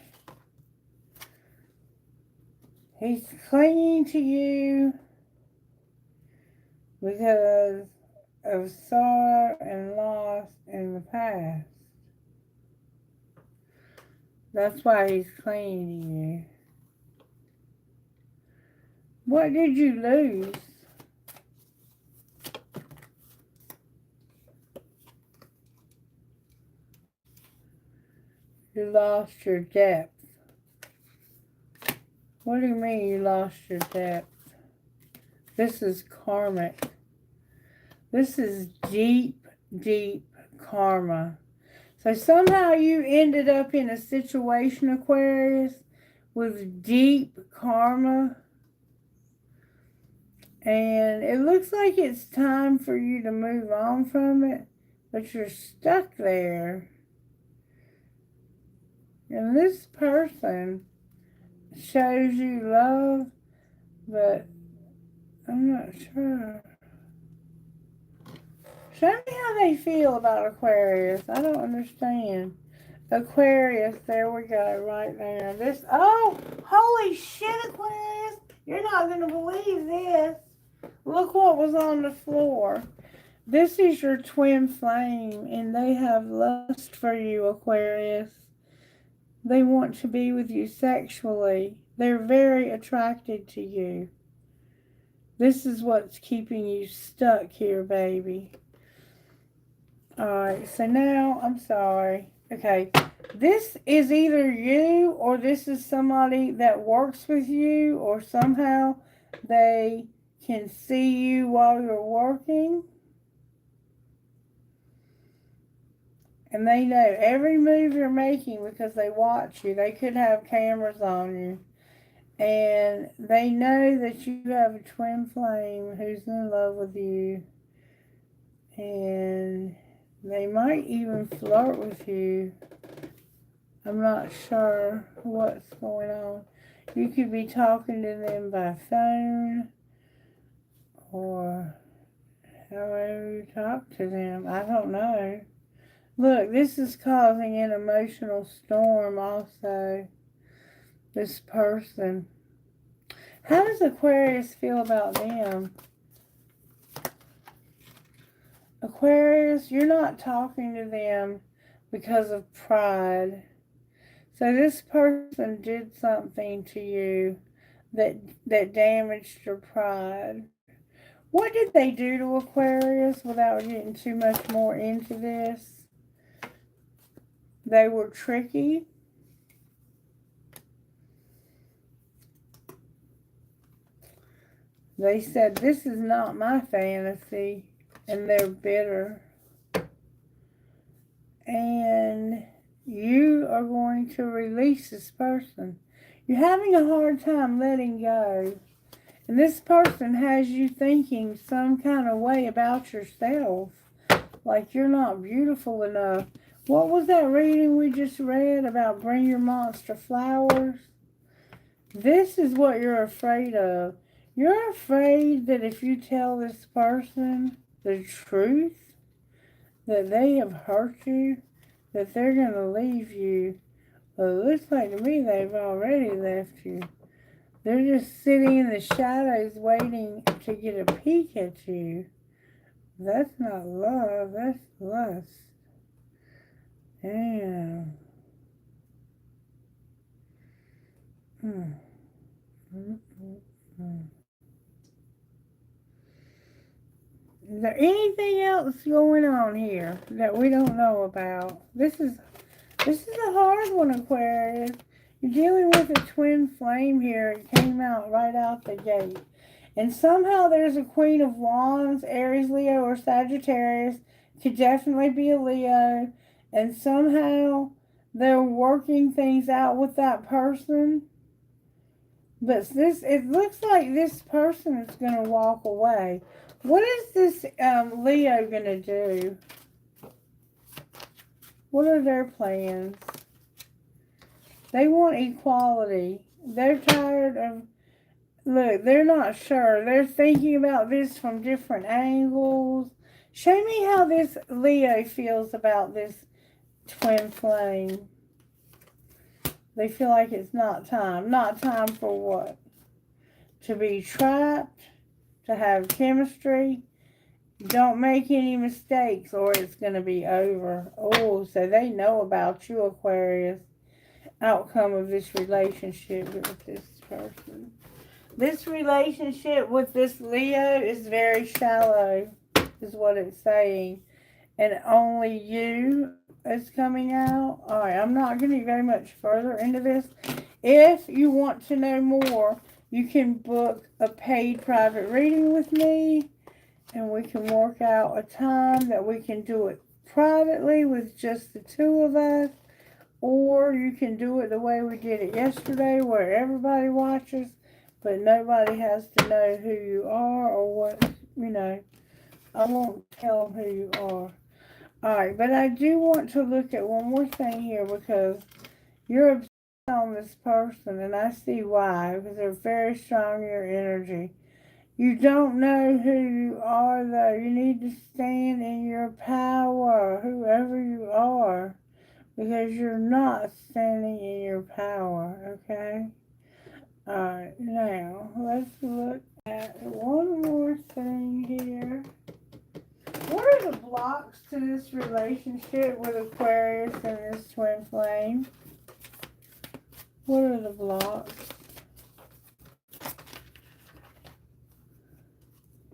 He's clinging to you because of sorrow and loss in the past. That's why he's clinging to you. What did you lose? You lost your depth. What do you mean you lost your depth? This is karmic. This is deep, deep karma. So somehow you ended up in a situation, Aquarius, with deep karma. And it looks like it's time for you to move on from it, but you're stuck there. And this person shows you love, but I'm not sure. Show me how they feel about Aquarius. I don't understand. Aquarius, there we go, right there. Oh, holy shit, Aquarius. You're not going to believe this. Look what was on the floor. This is your twin flame, and they have lust for you, Aquarius. They want to be with you sexually. They're very attracted to you. This is what's keeping you stuck here, baby. Alright, so now, I'm sorry. Okay, this is either you or this is somebody that works with you, or somehow they can see you while you're working. And they know every move you're making because they watch you. They could have cameras on you. And they know that you have a twin flame who's in love with you. And they might even flirt with you. I'm not sure what's going on. You could be talking to them by phone or however you talk to them. I don't know. Look, this is causing an emotional storm also. This person. How does Aquarius feel about them? Aquarius, you're not talking to them because of pride. So this person did something to you that damaged your pride. What did they do to Aquarius without getting too much more into this? They were tricky. They said, this is not my fantasy, and they're bitter. And you are going to release this person. You're having a hard time letting go. And this person has you thinking some kind of way about yourself. Like you're not beautiful enough. What was that reading we just read about bring your monster flowers? This is what you're afraid of. You're afraid that if you tell this person the truth, that they have hurt you, that they're going to leave you. Well, it looks like to me they've already left you. They're just sitting in the shadows waiting to get a peek at you. That's not love, that's lust. Damn. Is there anything else going on here that we don't know about? This is a hard one, Aquarius. You're dealing with a twin flame here. It came out right out the gate. And somehow there's a Queen of Wands, Aries, Leo, or Sagittarius. Could definitely be a Leo. And somehow they're working things out with that person. But it looks like this person is going to walk away. What is this Leo going to do? What are their plans? They want equality. They're tired of... Look, they're not sure. They're thinking about this from different angles. Show me how this Leo feels about this twin flame. They feel like it's not time. Not time for what? To be trapped, to have chemistry. Don't make any mistakes or it's going to be over. Oh, so they know about you, Aquarius. Outcome of this relationship with this person. This relationship with this Leo is very shallow, is what it's saying. And only you is coming out. Alright, I'm not going to go much further into this. If you want to know more, you can book a paid private reading with me. And we can work out a time that we can do it privately with just the two of us. Or you can do it the way we did it yesterday, where everybody watches, but nobody has to know who you are or what, you know. I won't tell them who you are. Alright, but I do want to look at one more thing here, because you're upset on this person, and I see why, because they're very strong in your energy. You don't know who you are, though. You need to stand in your power, whoever you are, because you're not standing in your power, okay? Alright, now let's look at one more thing here. What are the blocks to this relationship with Aquarius and this twin flame? What are the blocks?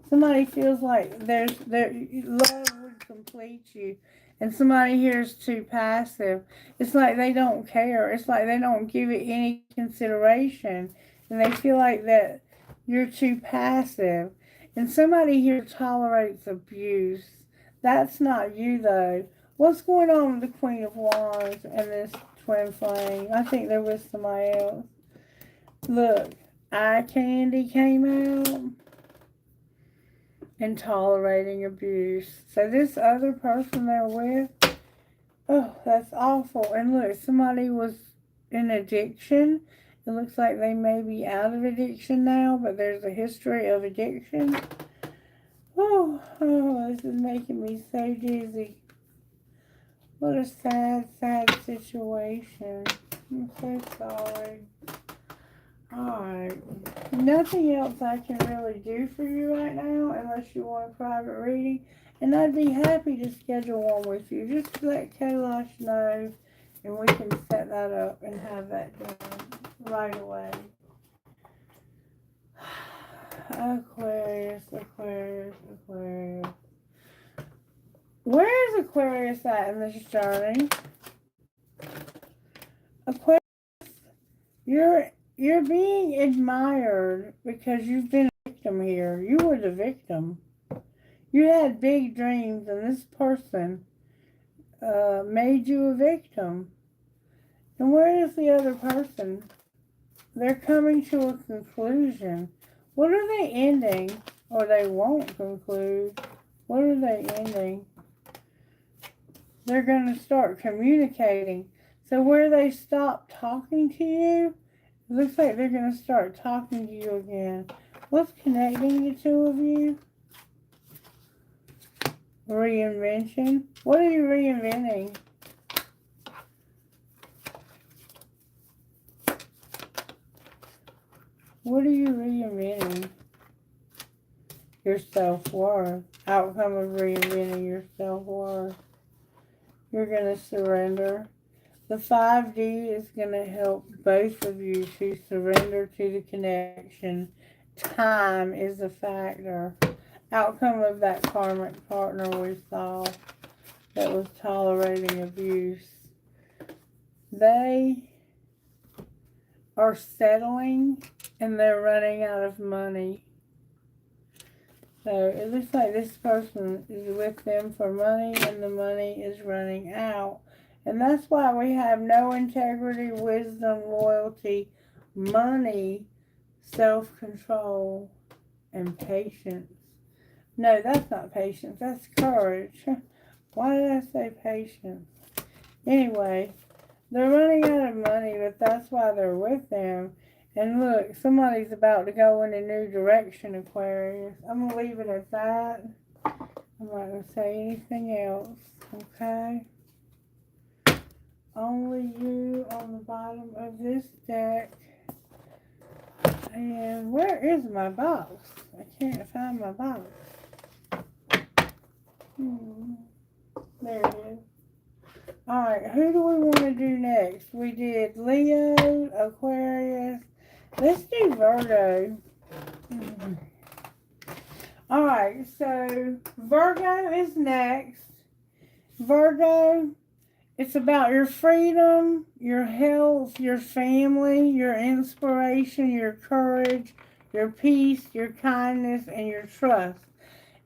Somebody feels like their love would complete you, and somebody here is too passive. It's like they don't care. It's like they don't give it any consideration, and they feel like that you're too passive. And somebody here tolerates abuse. That's not you, though. What's going on with the Queen of Wands and this twin flame? I think they're with somebody else. Look, eye candy came out. And tolerating abuse. So this other person they're with, oh, that's awful. And look, somebody was in addiction. It looks like they may be out of addiction now, but there's a history of addiction. Oh, this is making me so dizzy. What a sad, sad situation. I'm so sorry. Alright, nothing else I can really do for you right now unless you want a private reading. And I'd be happy to schedule one with you. Just let Kailash know and we can set that up and have that done right away. Aquarius, Aquarius, Aquarius. Where is Aquarius at in this journey? Aquarius, you're being admired because you've been a victim here. You were the victim. You had big dreams, and this person made you a victim. And where is the other person? They're coming to a conclusion. What are they ending? Or they won't conclude. What are they ending? They're going to start communicating. So where they stop talking to you, it looks like they're going to start talking to you again. What's connecting the two of you? Reinvention. What are you reinventing? What are you reinventing? Your self-worth. Outcome of reinventing your self-worth. You're going to surrender. The 5D is going to help both of you to surrender to the connection. Time is a factor. Outcome of that karmic partner we saw that was tolerating abuse. They are settling and they're running out of money. So it looks like this person is with them for money and the money is running out. And that's why we have no integrity, wisdom, loyalty, money, self-control, and patience. No, that's not patience. That's courage. Why did I say patience? Anyway, they're running out of money, but that's why they're with them. And look, somebody's about to go in a new direction, Aquarius. I'm going to leave it at that. I'm not going to say anything else. Okay? Only you on the bottom of this deck. And where is my box? I can't find my box. There it is. Alright, who do we want to do next? We did Leo, Aquarius. Let's do Virgo. Alright, so Virgo is next. Virgo, it's about your freedom, your health, your family, your inspiration, your courage, your peace, your kindness, and your trust.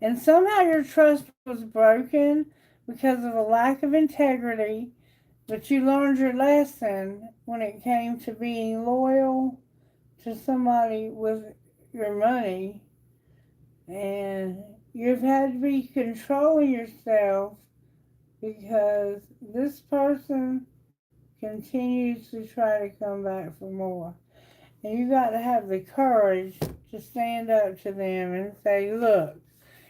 And somehow your trust was broken because of a lack of integrity, but you learned your lesson when it came to being loyal to somebody with your money. And you've had to be controlling yourself because this person continues to try to come back for more. And you got to have the courage to stand up to them and say, look,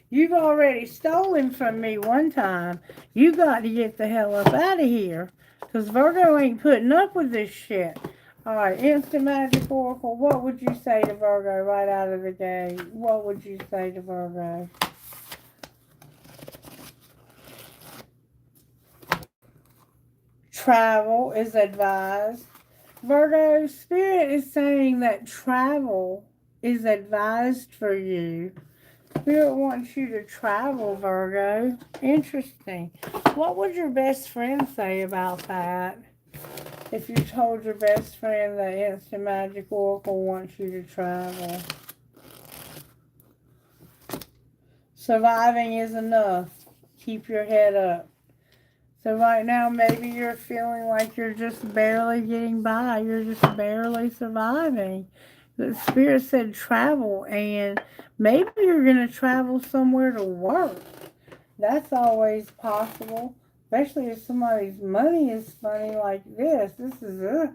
you've already stolen from me one time. You got to get the hell up out of here. Because Virgo ain't putting up with this shit. Alright, instant magic oracle. What would you say to Virgo right out of the gate? What would you say to Virgo? Travel is advised. Virgo, Spirit is saying that travel is advised for you. Spirit wants you to travel, Virgo. Interesting. What would your best friend say about that? If you told your best friend that Instant Magic Oracle wants you to travel. Surviving is enough. Keep your head up. So right now, maybe you're feeling like you're just barely getting by. You're just barely surviving. The Spirit said travel, and maybe you're going to travel somewhere to work. That's always possible, especially if somebody's money is funny like this. This is it.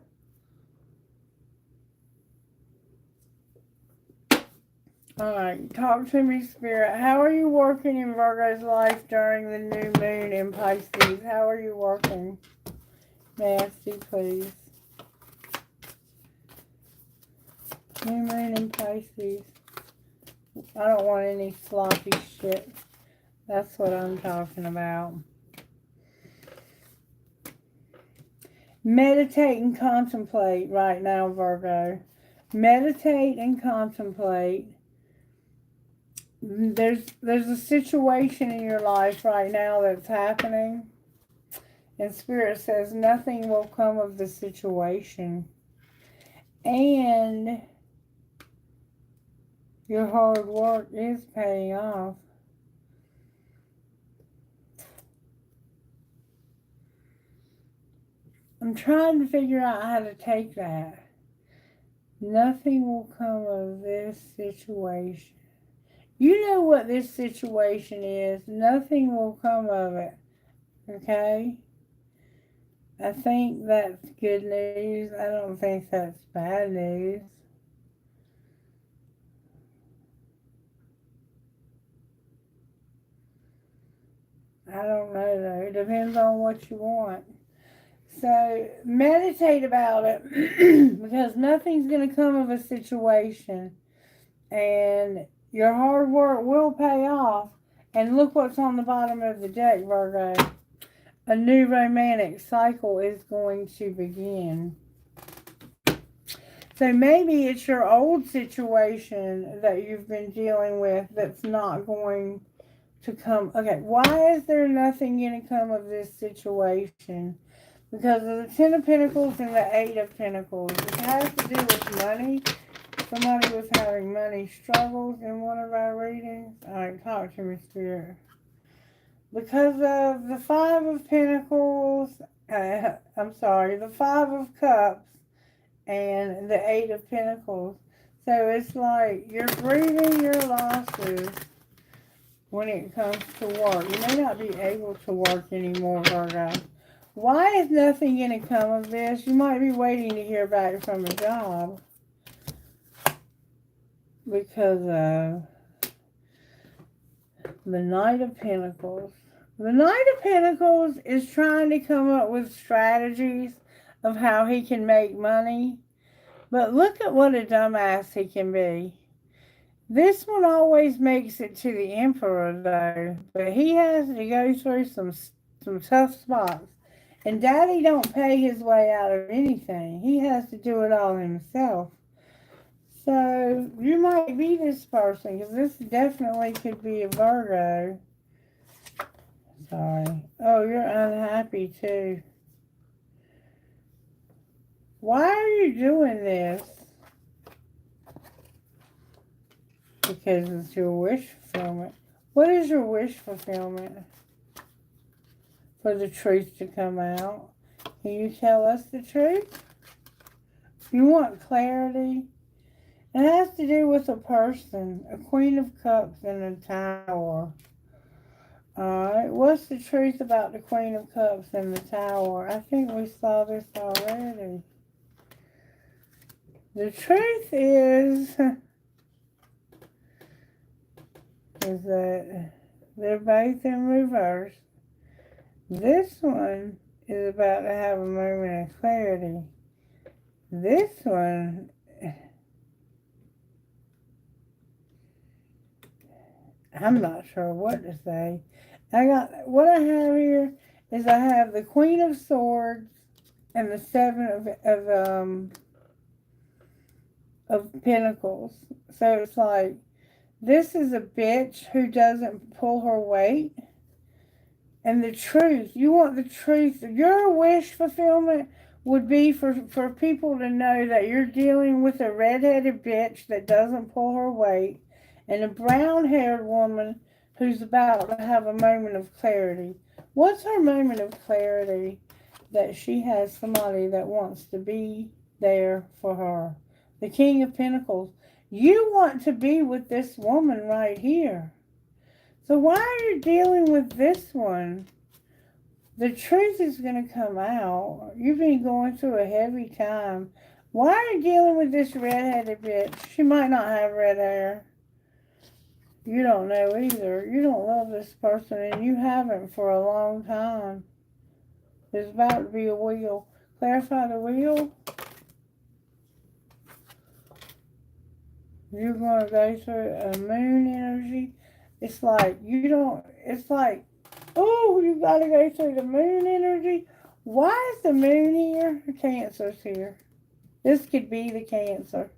Alright, talk to me, Spirit. How are you working in Virgo's life during the new moon in Pisces? How are you working? Nasty, please. New moon in Pisces. I don't want any sloppy shit. That's what I'm talking about. Meditate and contemplate right now, Virgo. Meditate and contemplate. There's a situation in your life right now that's happening. And Spirit says nothing will come of the situation. And your hard work is paying off. I'm trying to figure out how to take that. Nothing will come of this situation. You know what this situation is. Nothing will come of it. Okay? I think that's good news. I don't think that's bad news. I don't know though. It depends on what you want. So meditate about it because nothing's going to come of a situation. And your hard work will pay off. And look what's on the bottom of the deck, Virgo. A new romantic cycle is going to begin. So maybe it's your old situation that you've been dealing with that's not going to come. Okay, why is there nothing going to come of this situation? Because of the Ten of Pentacles and the Eight of Pentacles. It has to do with money. Somebody was having money struggles in one of our readings. Alright, talk to me, Spirit. Because of the Five of Pentacles, the Five of Cups and the Eight of Pentacles. So it's like you're grieving your losses when it comes to work. You may not be able to work anymore, Virgo. Why is nothing going to come of this? You might be waiting to hear back from a job. Because of the Knight of Pentacles. The Knight of Pentacles is trying to come up with strategies of how he can make money. But look at what a dumbass he can be. This one always makes it to the Emperor, though. But he has to go through some tough spots. And Daddy don't pay his way out of anything. He has to do it all himself. So, you might be this person, because this definitely could be a Virgo. Sorry. Oh, you're unhappy, too. Why are you doing this? Because it's your wish fulfillment. What is your wish fulfillment? For the truth to come out. Can you tell us the truth? You want clarity? It has to do with a person. A Queen of Cups and a Tower. Alright, what's the truth about the Queen of Cups and the Tower? I think we saw this already. The truth is that they're both in reverse. This one is about to have a moment of clarity. This one, I'm not sure what to say. What I have here is I have the Queen of Swords and the Seven of Pentacles. So it's like, this is a bitch who doesn't pull her weight. And the truth, you want the truth. Your wish fulfillment would be for people to know that you're dealing with a redheaded bitch that doesn't pull her weight and a brown-haired woman who's about to have a moment of clarity. What's her moment of clarity? That she has somebody that wants to be there for her. The King of Pentacles. You want to be with this woman right here. So why are you dealing with this one? The truth is going to come out. You've been going through a heavy time. Why are you dealing with this redheaded bitch? She might not have red hair. You don't know either. You don't love this person, and you haven't for a long time. There's about to be a wheel. Clarify the wheel. You're going to go through a moon energy. It's like, oh, you got to go through the moon energy. Why is the moon here? Cancer's here. This could be the Cancer.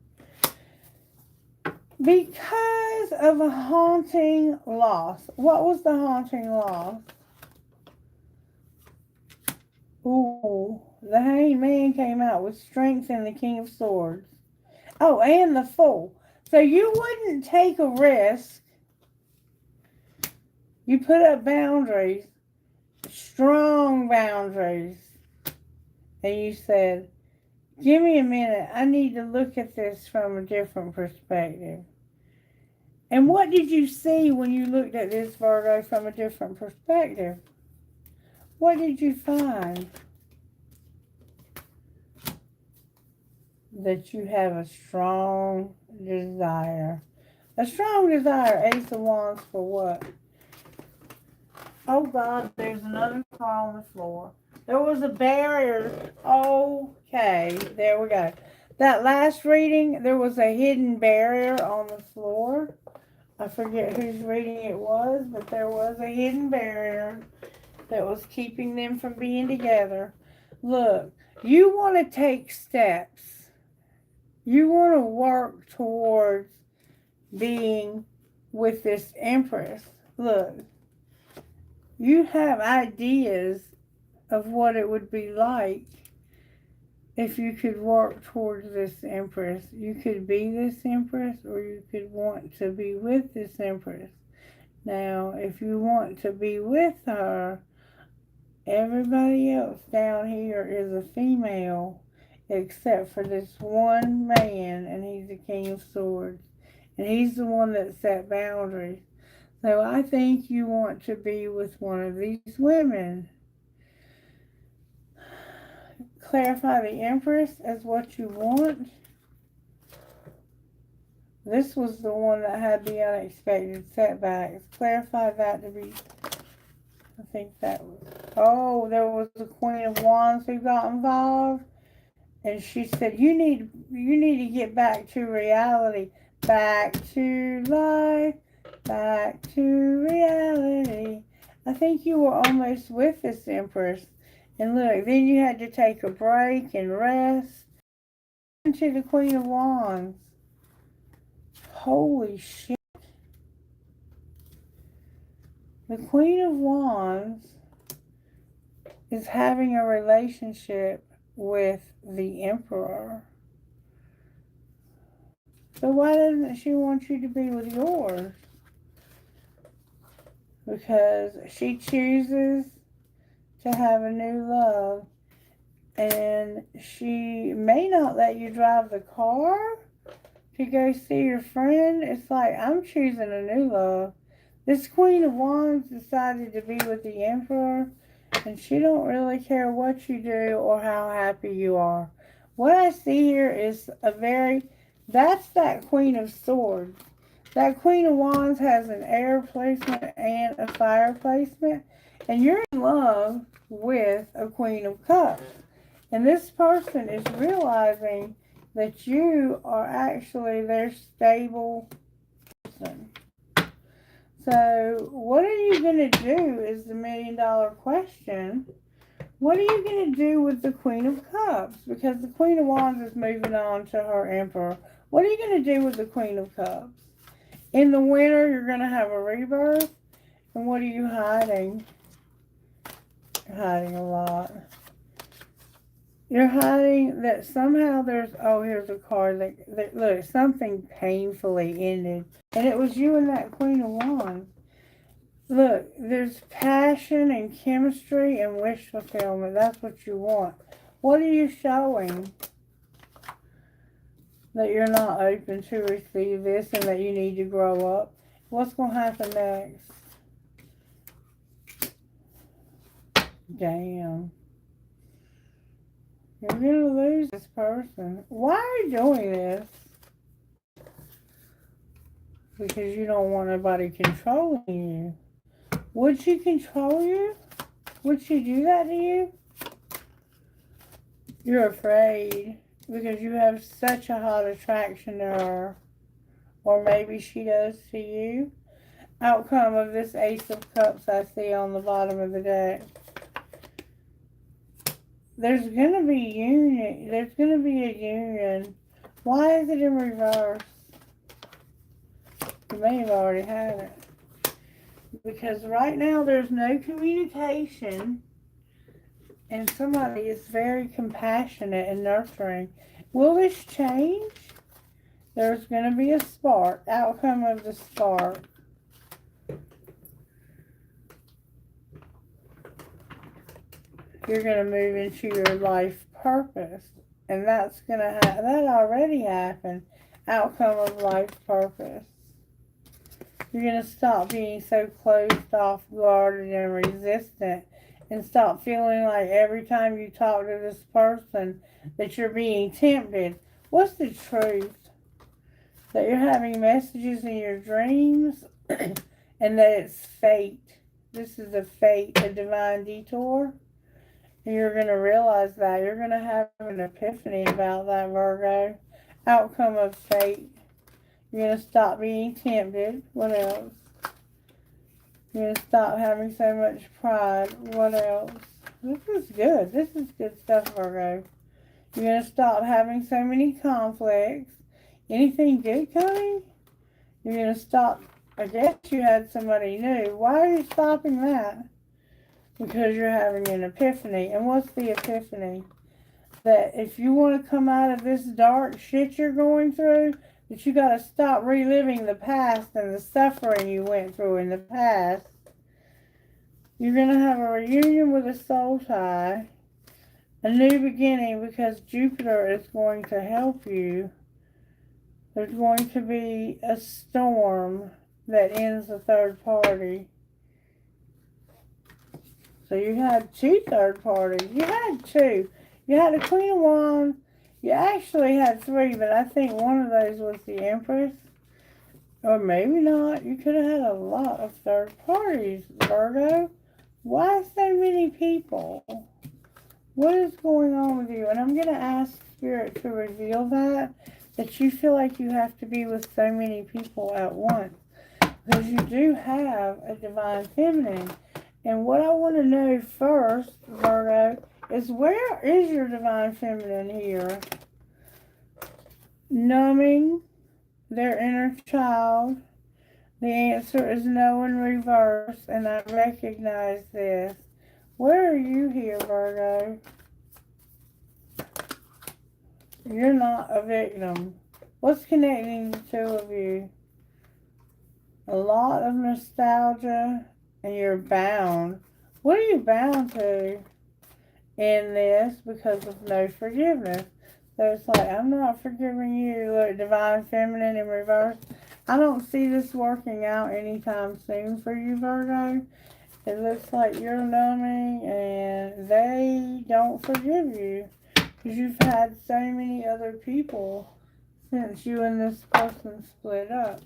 Because of a haunting loss. What was the haunting loss? Ooh, the Hanged Man came out with strength and the King of Swords. Oh, and the Fool. So you wouldn't take a risk. You put up boundaries, strong boundaries, and you said, give me a minute, I need to look at this from a different perspective. And what did you see when you looked at this, Virgo, from a different perspective? What did you find? That you have a strong desire. A strong desire, Ace of Wands, for what? Oh God, there's another car on the floor. There was a barrier. Okay, there we go. That last reading, there was a hidden barrier on the floor. I forget whose reading it was, but there was a hidden barrier that was keeping them from being together. Look, you want to take steps. You want to work towards being with this Empress. Look. You have ideas of what it would be like if you could work towards this Empress. You could be this Empress, or you could want to be with this Empress. Now, if you want to be with her, everybody else down here is a female, except for this one man, and he's the King of Swords. And he's the one that set boundaries. So I think you want to be with one of these women. Clarify the Empress as what you want. This was the one that had the unexpected setbacks. Clarify that to be, I think that was, oh, there was the Queen of Wands who got involved. And she said, you need to get back to reality. Back to life. Back to reality. I think you were almost with this Empress. And look, then you had to take a break and rest. To the Queen of Wands. Holy shit. The Queen of Wands is having a relationship with the Emperor. So why doesn't she want you to be with yours? Because she chooses to have a new love, and she may not let you drive the car to go see your friend. It's like, I'm choosing a new love. This Queen of Wands decided to be with the Emperor, and she don't really care what you do or how happy you are. What I see here is that's that Queen of Swords. That Queen of Wands has an air placement and a fire placement. And you're in love with a Queen of Cups. And this person is realizing that you are actually their stable person. So what are you going to do is the $1 million question. What are you going to do with the Queen of Cups? Because the Queen of Wands is moving on to her Emperor. What are you going to do with the Queen of Cups? In the winter, you're going to have a rebirth. And what are you hiding? You're hiding a lot. You're hiding that somehow there's, oh, here's a card that look, something painfully ended. And it was you and that Queen of Wands. Look, there's passion and chemistry and wish fulfillment. That's what you want. What are you showing? That you're not open to receive this and that you need to grow up. What's going to happen next? Damn. You're going to lose this person. Why are you doing this? Because you don't want nobody controlling you. Would she control you? Would she do that to you? You're afraid because you have such a hot attraction to her. Or maybe she does to you. Outcome of this Ace of Cups I see on the bottom of the deck. There's going to be union. There's going to be a union. Why is it in reverse? You may have already had it. Because right now there's no communication. And somebody is very compassionate and nurturing. Will this change? There's going to be a spark. Outcome of the spark. You're going to move into your life purpose. And that's going to happen. That already happened. Outcome of life purpose. You're going to stop being so closed off, guarded, and resistant. And stop feeling like every time you talk to this person that you're being tempted. What's the truth? That you're having messages in your dreams and that it's fate. This is a fate, a divine detour. And you're going to realize that. You're going to have an epiphany about that, Virgo. Outcome of fate. You're going to stop being tempted. What else? You're going to stop having so much pride. What else? This is good. This is good stuff, Virgo. You're going to stop having so many conflicts. Anything good coming? You're going to stop. I guess you had somebody new. Why are you stopping that? Because you're having an epiphany. And what's the epiphany? That if you want to come out of this dark shit you're going through, that you got to stop reliving the past and the suffering you went through in the past. You're going to have a reunion with a soul tie. A new beginning because Jupiter is going to help you. There's going to be a storm that ends the third party. So you had two third parties. You had two. You had a Queen of Wands. You actually had three, but I think one of those was the Empress. Or maybe not. You could have had a lot of third parties, Virgo. Why so many people? What is going on with you? And I'm going to ask Spirit to reveal that you feel like you have to be with so many people at once. Because you do have a divine feminine. And what I want to know first, Virgo, is where is your divine feminine here? Numbing their inner child. The answer is no in reverse, and I recognize this. Where are you here, Virgo? You're not a victim. What's connecting the two of you? A lot of nostalgia, and you're bound. What are you bound to in this because of no forgiveness? So it's like, I'm not forgiving you. Look, divine feminine in reverse. I don't see this working out anytime soon for you, Virgo. It looks like you're numbing and they don't forgive you. Because you've had so many other people since you and this person split up.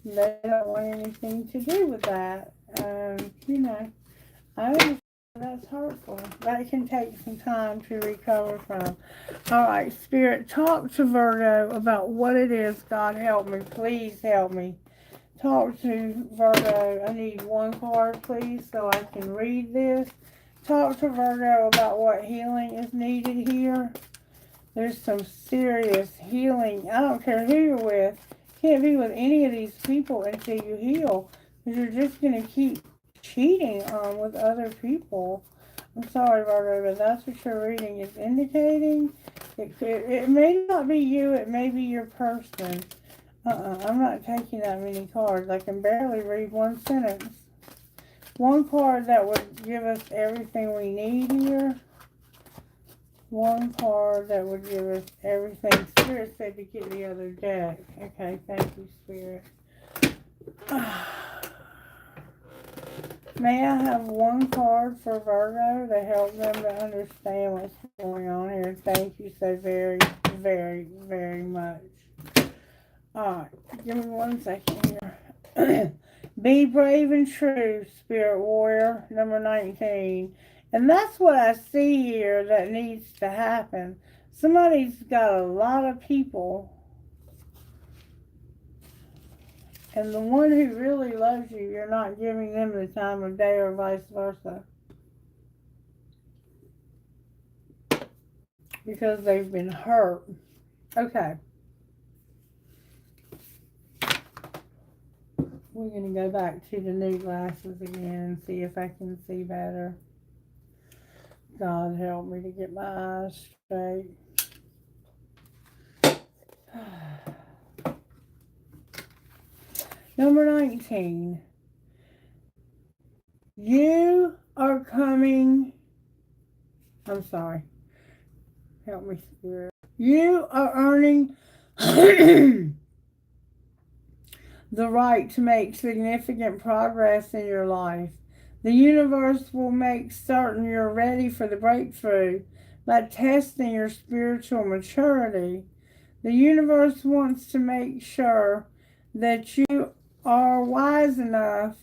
They don't want anything to do with that. You know, I understand That's hurtful. That can take some time to recover from. All right, Spirit, talk to Virgo about what it is. God help me. Please help me. Talk to Virgo. I need one card, please, so I can read this. Talk to Virgo about what healing is needed here. There's some serious healing. I don't care who you're with. You can't be with any of these people until you heal, because you're just going to keep cheating with other people. I'm sorry, Virgo, but that's what your reading is indicating. It may not be you. It may be your person. I'm not taking that many cards. I can barely read one sentence. One card that would give us everything we need here. One card that would give us everything. Spirit said to get the other deck. Okay, thank you, Spirit. May I have one card for Virgo to help them to understand what's going on here? Thank you so very, very, very much. Alright, give me 1 second here. Be brave and true, Spirit Warrior, number 19. And that's what I see here that needs to happen. Somebody's got a lot of people, and the one who really loves you, you're not giving them the time of day, or vice versa. Because they've been hurt. Okay. We're going to go back to the new glasses again and see if I can see better. God help me to get my eyes straight. Number 19. You are coming. I'm sorry. Help me, Spirit. You are earning the right to make significant progress in your life. The universe will make certain you're ready for the breakthrough by testing your spiritual maturity. The universe wants to make sure that you are wise enough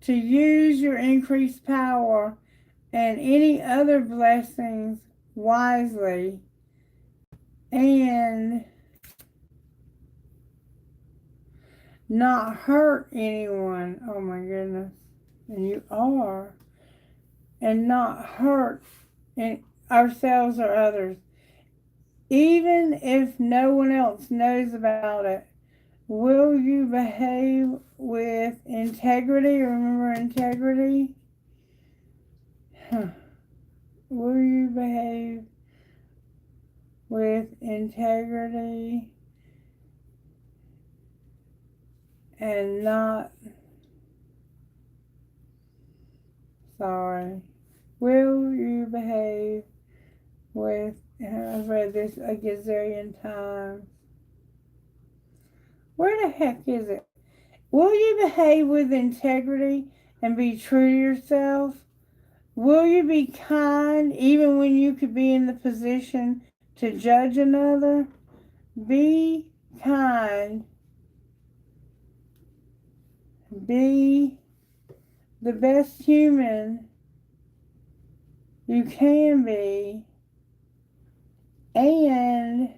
to use your increased power and any other blessings wisely, and not hurt anyone. Oh my goodness. And you are. And not hurt ourselves or others. Even if no one else knows about it, will you behave with integrity? Remember integrity? Will you behave with integrity and not, sorry, will you behave with, I've read this a gazillion times. Where the heck is it? Will you behave with integrity and be true to yourself? Will you be kind even when you could be in the position to judge another? Be kind. Be the best human you can be, and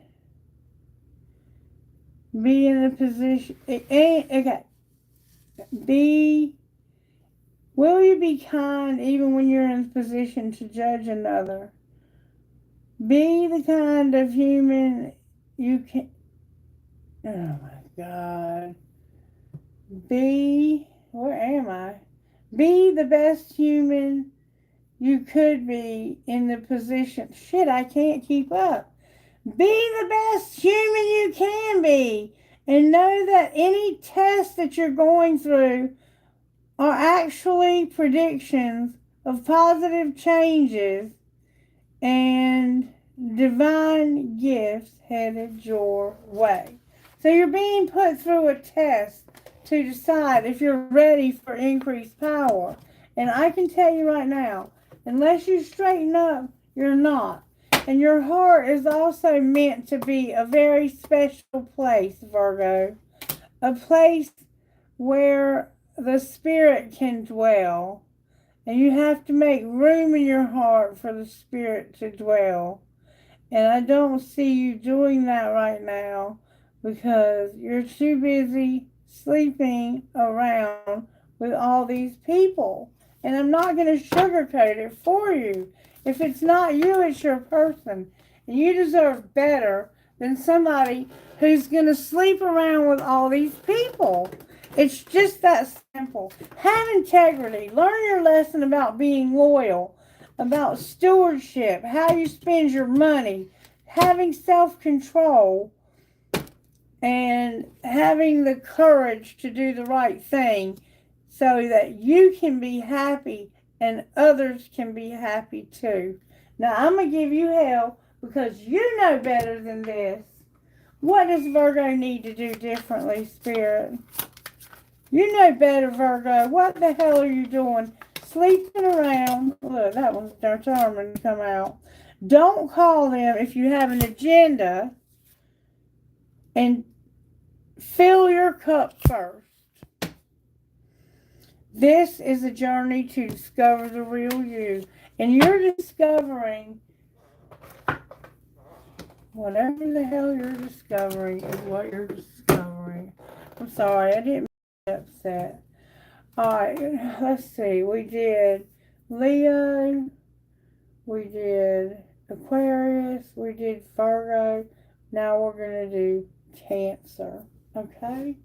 be in a position, okay, will you be kind even when you're in a position to judge another? Be the kind of human you can, oh my God. Where am I? Be the best human you could be in the position. Shit, I can't keep up. Be the best human you can be. And know that any test that you're going through are actually predictions of positive changes and divine gifts headed your way. So you're being put through a test to decide if you're ready for increased power. And I can tell you right now, unless you straighten up, you're not. And your heart is also meant to be a very special place, Virgo. A place where the Spirit can dwell. And you have to make room in your heart for the Spirit to dwell. And I don't see you doing that right now because you're too busy sleeping around with all these people. And I'm not going to sugarcoat it for you. If it's not you, it's your person. And you deserve better than somebody who's going to sleep around with all these people. It's just that simple. Have integrity. Learn your lesson about being loyal, about stewardship, how you spend your money, having self-control, and having the courage to do the right thing so that you can be happy and others can be happy too. Now, I'm going to give you hell because you know better than this. What does Virgo need to do differently, Spirit? You know better, Virgo. What the hell are you doing? Sleeping around. Look, that one's determined to come out. Don't call them if you have an agenda, and fill your cup first. This is a journey to discover the real you. And you're discovering whatever the hell you're discovering is what you're discovering. I'm sorry, I didn't get upset. Alright, let's see. We did Leo. We did Aquarius. We did Virgo. Now we're going to do Cancer. Okay?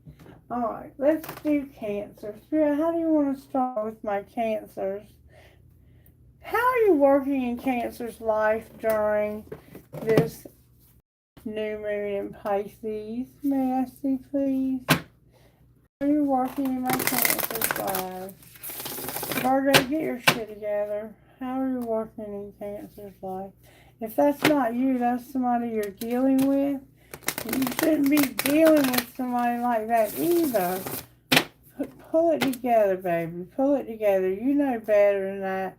Alright, let's do Cancer. Spirit, how do you want to start with my Cancers? How are you working in Cancer's life during this new moon in Pisces? May I see, please? How are you working in my Cancer's life? Virgo, get your shit together. How are you working in Cancer's life? If that's not you, that's somebody you're dealing with. You shouldn't be dealing with somebody like that either. Pull it together, baby. Pull it together. You know better than that.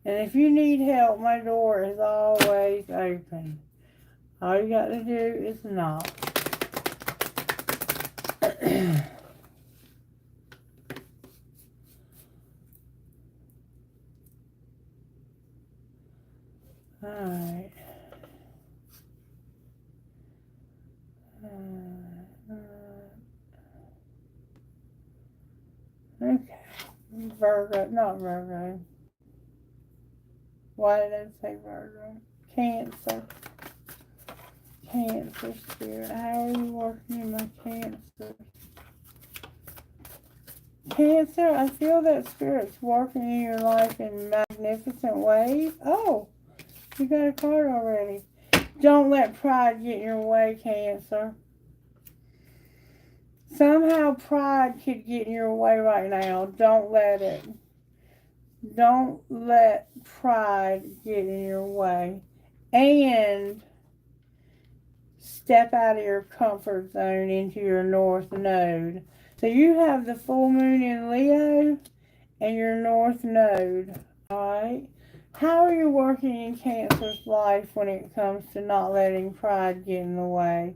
And if you need help, my door is always open. All you got to do is knock. Alright. Okay. Virgo, not Virgo. Why did I say Virgo? Cancer. Cancer, Spirit. How are you working in my Cancer? Cancer, I feel that Spirit's working in your life in magnificent ways. Oh, you got a card already. Don't let pride get in your way, Cancer. Somehow pride could get in your way right now. Don't let it. Don't let pride get in your way. And step out of your comfort zone into your North Node. So you have the full moon in Leo and your North Node. Alright? How are you working in Cancer's life when it comes to not letting pride get in the way?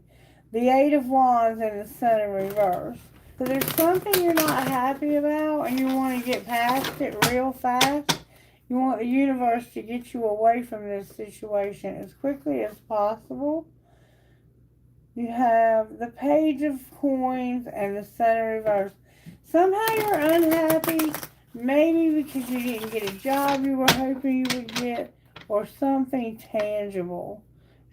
The Eight of Wands and the Sun in reverse. So there's something you're not happy about and you want to get past it real fast. You want the universe to get you away from this situation as quickly as possible. You have the Page of Coins and the Sun in reverse. Somehow you're unhappy, maybe because you didn't get a job you were hoping you would get, or something tangible.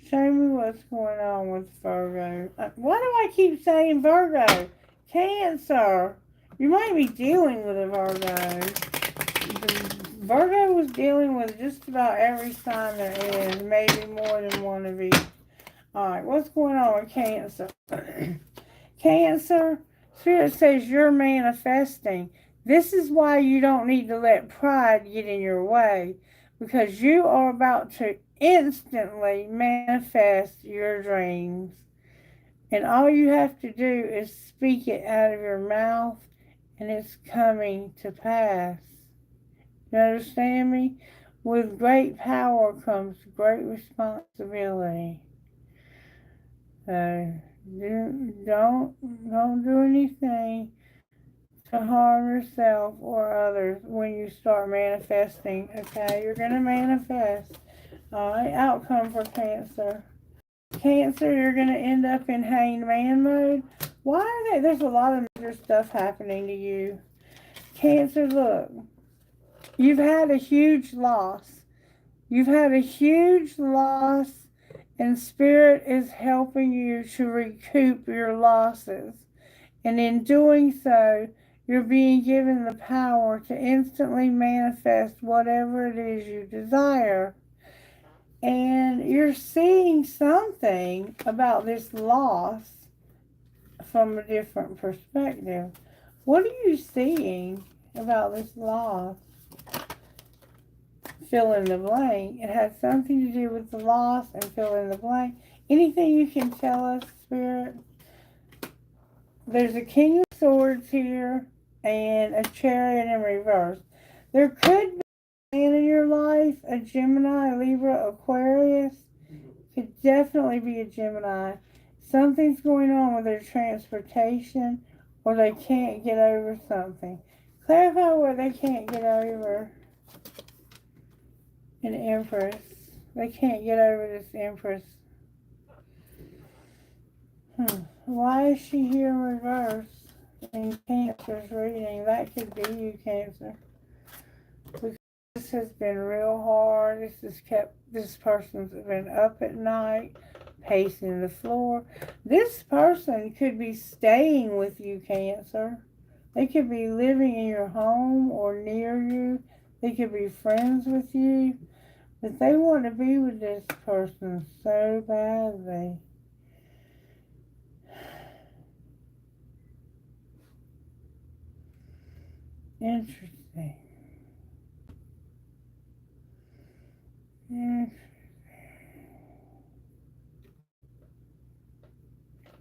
Show me what's going on with Virgo. Why do I keep saying Virgo? Cancer. You might be dealing with a Virgo. Virgo was dealing with just about every sign there is, maybe more than one of each. Alright, what's going on with Cancer? Cancer, Spirit says you're manifesting. This is why you don't need to let pride get in your way, because you are about to instantly manifest your dreams. And all you have to do is speak it out of your mouth, and it's coming to pass. You understand me? With great power comes great responsibility. So don't do anything to harm yourself or others when you start manifesting. Okay, you're going to manifest. Alright, outcome for Cancer. Cancer, you're going to end up in hanged man mode. Why are they? There's a lot of major stuff happening to you. Cancer, look. You've had a huge loss. You've had a huge loss, and Spirit is helping you to recoup your losses. And in doing so, you're being given the power to instantly manifest whatever it is you desire. And you're seeing something about this loss from a different perspective. What are you seeing about this loss? Fill in the blank. It has something to do with the loss and fill in the blank. Anything you can tell us, Spirit? There's a King of Swords here and a Chariot in reverse. There could be a man in your life, a Gemini, Libra, Aquarius. Could definitely be a Gemini. Something's going on with their transportation, or they can't get over something. Clarify what they can't get over. An Empress. They can't get over this Empress. Why is she here in reverse in Cancer's reading? That could be you, Cancer. Because this has been real hard. This person's been up at night, pacing the floor. This person could be staying with you, Cancer. They could be living in your home or near you. They could be friends with you. But they want to be with this person so badly. Interesting.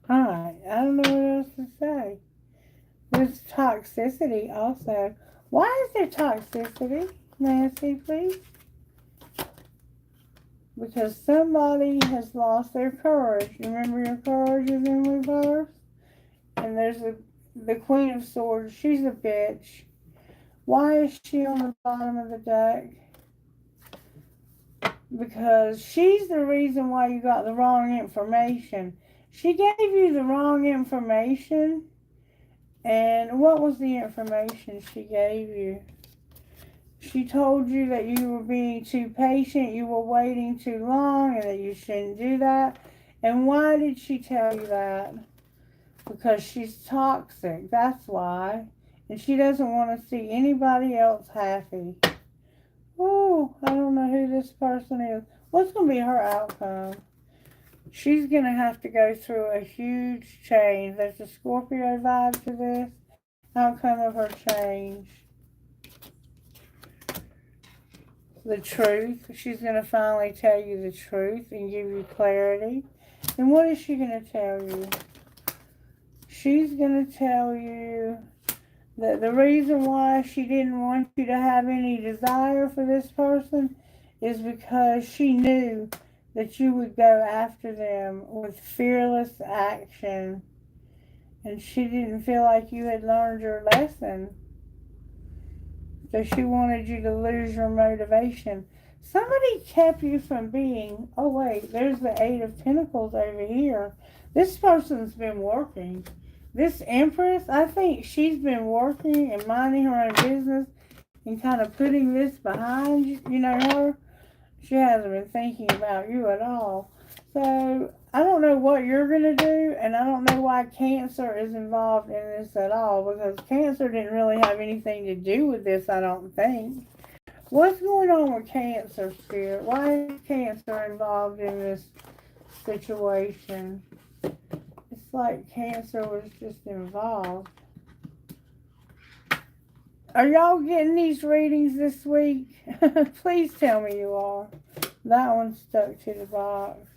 Alright, I don't know what else to say. There's toxicity also. Why is there toxicity, Nancy, please? Because somebody has lost their courage. You remember your courage is in reverse? And there's the Queen of Swords. She's a bitch. Why is she on the bottom of the deck? Because she's the reason why you got the wrong information. She gave you the wrong information. And what was the information she gave you? She told you that you were being too patient, you were waiting too long, and that you shouldn't do that. And why did she tell you that? Because she's toxic, that's why. And she doesn't want to see anybody else happy. Oh, I don't know who this person is. What's going to be her outcome? She's going to have to go through a huge change. There's a Scorpio vibe to this. Outcome of her change. The truth. She's going to finally tell you the truth and give you clarity. And what is she going to tell you? She's going to tell you that the reason why she didn't want you to have any desire for this person is because she knew that you would go after them with fearless action. And she didn't feel like you had learned your lesson. So she wanted you to lose your motivation. Somebody kept you from being, oh wait, there's the Eight of Pentacles over here. This person's been working. This Empress, I think she's been working and minding her own business and kind of putting this behind you. You know her? She hasn't been thinking about you at all. So I don't know what you're going to do, and I don't know why Cancer is involved in this at all, because Cancer didn't really have anything to do with this, I don't think. What's going on with Cancer, Spirit? Why is Cancer involved in this situation? It's like Cancer was just involved. Are y'all getting these readings this week? Please tell me you are. That one stuck to the box.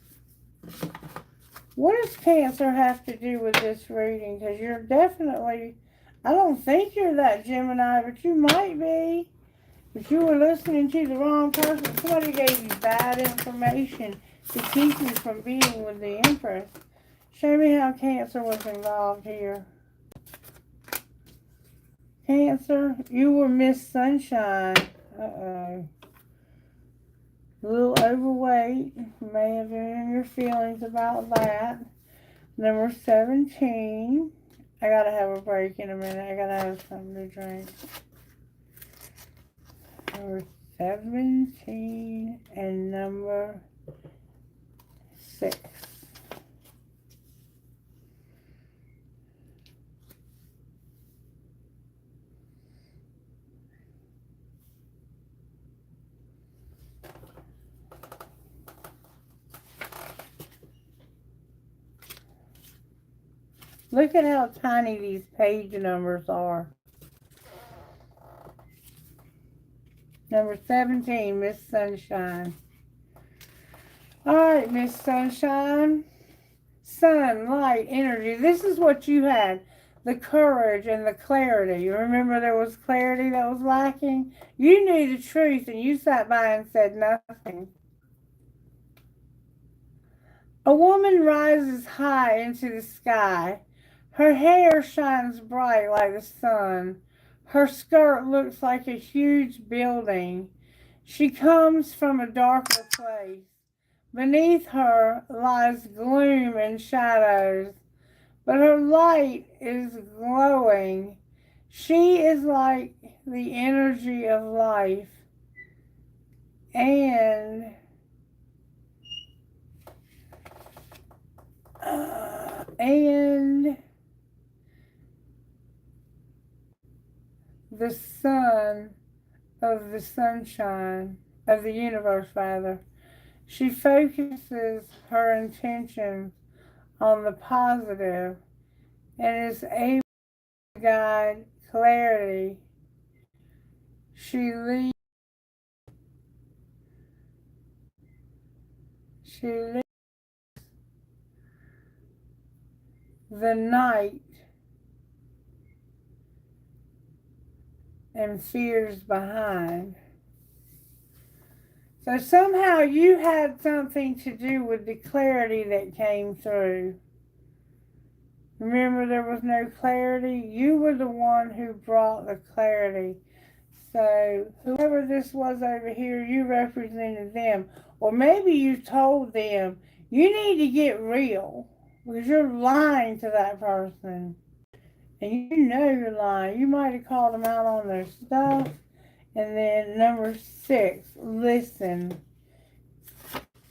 What does Cancer have to do with this reading? Because you're definitely, I don't think you're that Gemini, but you might be. But you were listening to the wrong person. Somebody gave you bad information to keep you from being with the Empress. Show me how Cancer was involved here. Cancer, you were Miss Sunshine. Uh-oh. A little overweight. May have been in your feelings about that. Number 17. I gotta have a break in a minute. I gotta have something to drink. Number 17 and number 6. Look at how tiny these page numbers are. Number 17, Miss Sunshine. Alright, Miss Sunshine. Sun, light, energy. This is what you had. The courage and the clarity. You remember there was clarity that was lacking? You knew the truth and you sat by and said nothing. A woman rises high into the sky. Her hair shines bright like the sun. Her skirt looks like a huge building. She comes from a darker place. Beneath her lies gloom and shadows, but her light is glowing. She is like the energy of life. And the sun of the sunshine, of the universe rather. She focuses her intentions on the positive and is able to guide clarity. She leads the night and fears behind. So somehow you had something to do with the clarity that came through. Remember, there was no clarity. You were the one who brought the clarity. So whoever this was over here, you represented them. Or maybe you told them, you need to get real. Because you're lying to that person. And you know you're lying. You might have called them out on their stuff. And then number 6, listen.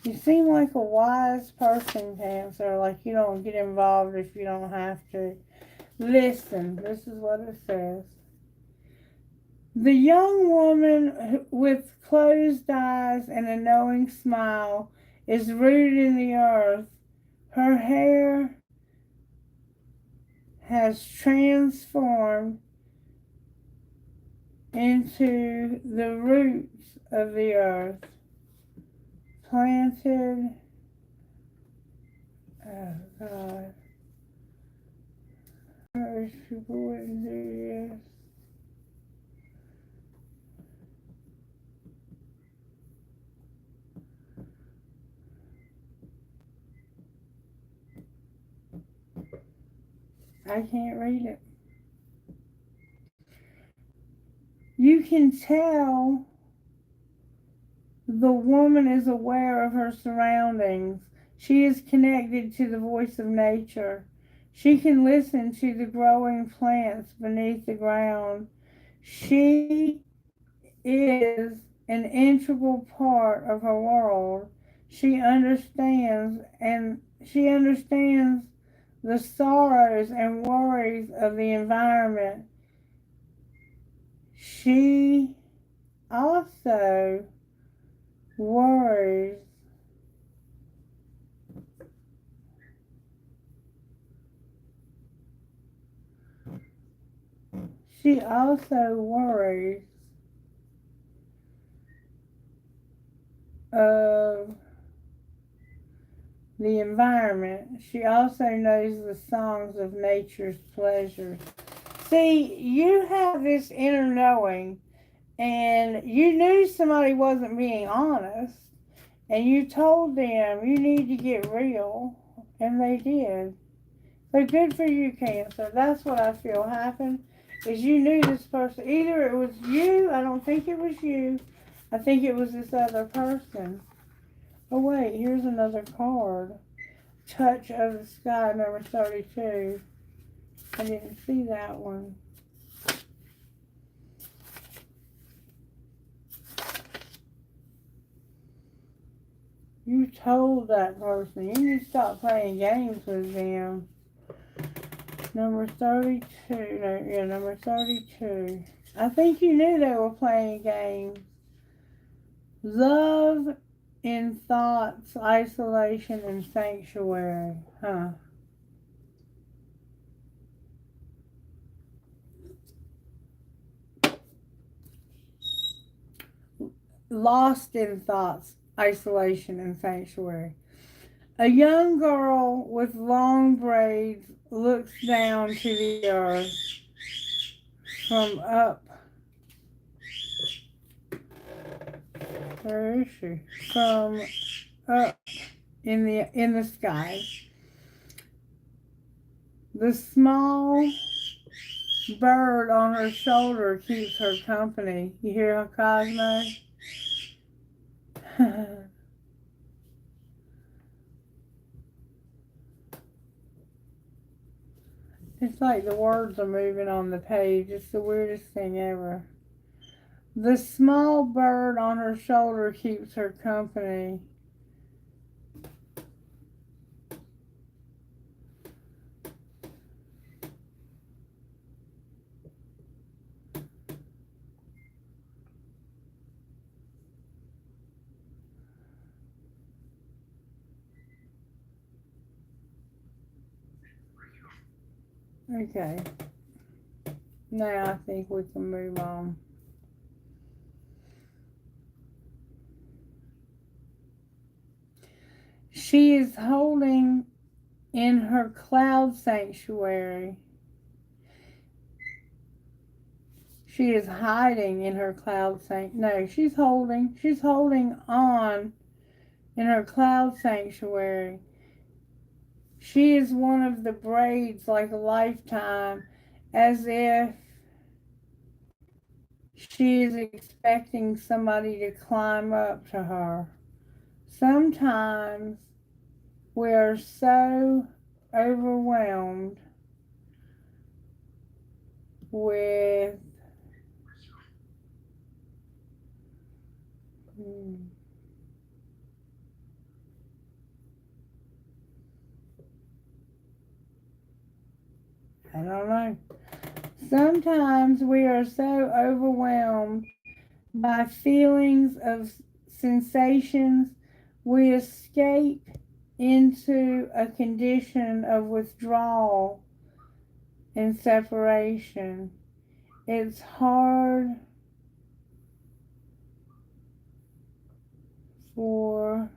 You seem like a wise person, Cancer. Like you don't get involved if you don't have to. Listen. This is what it says. The young woman with closed eyes and a knowing smile is rooted in the earth. Her hair has transformed into the roots of the earth, planted. Oh God, I wish people wouldn't do this. I can't read it. You can tell the woman is aware of her surroundings. She is connected to the voice of nature. She can listen to the growing plants beneath the ground. She is an integral part of her world. She understands the sorrows and worries of the environment. She also worries of the environment. She also knows the songs of nature's pleasures. See, you have this inner knowing, and you knew somebody wasn't being honest, and you told them you need to get real, and they did. So good for you, Cancer. That's what I feel happened. is you knew this person. Either it was you, I don't think it was you. I think it was this other person. Oh wait, here's another card. Touch of the Sky, number 32. I didn't see that one. You told that person. You need to stop playing games with them. Number 32. No, yeah, number 32. I think you knew they were playing games. Love in thoughts, isolation, and sanctuary. Huh. Lost in thoughts, isolation, and sanctuary. A young girl with long braids looks down to the earth from up. Where is she? From up in the sky. The small bird on her shoulder keeps her company. You hear her, Cosmo? It's like the words are moving on the page. It's the weirdest thing ever. The small bird on her shoulder keeps her company. Okay. Now I think we can move on. She is holding in her cloud sanctuary. She is hiding in her cloud sanctuary. No, she's holding on in her cloud sanctuary. She is one of the braids like a lifetime, as if she is expecting somebody to climb up to her. Sometimes we are so overwhelmed with I don't know. Sometimes we are so overwhelmed by feelings of sensations, we escape into a condition of withdrawal and separation. It's hard for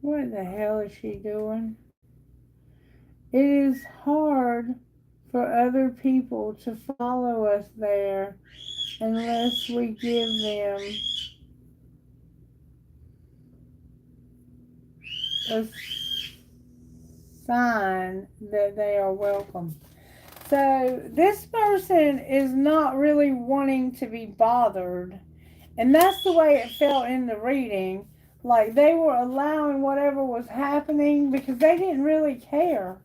what the hell is she doing? It is hard for other people to follow us there unless we give them a sign that they are welcome. So this person is not really wanting to be bothered, and that's the way it felt in the reading. Like they were allowing whatever was happening because they didn't really care.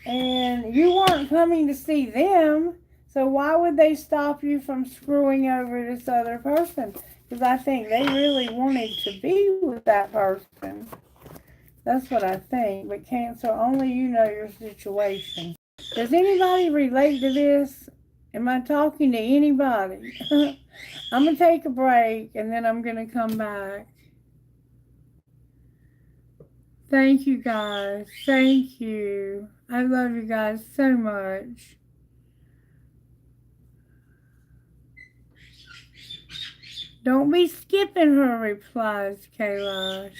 And you weren't coming to see them, so why would they stop you from screwing over this other person? Because I think they really wanted to be with that person. That's what I think. But Cancer, only you know your situation. Does anybody relate to this? Am I talking to anybody? I'm going to take a break and then I'm going to come back. Thank you guys. Thank you. I love you guys so much. Don't be skipping her replies, Kayla.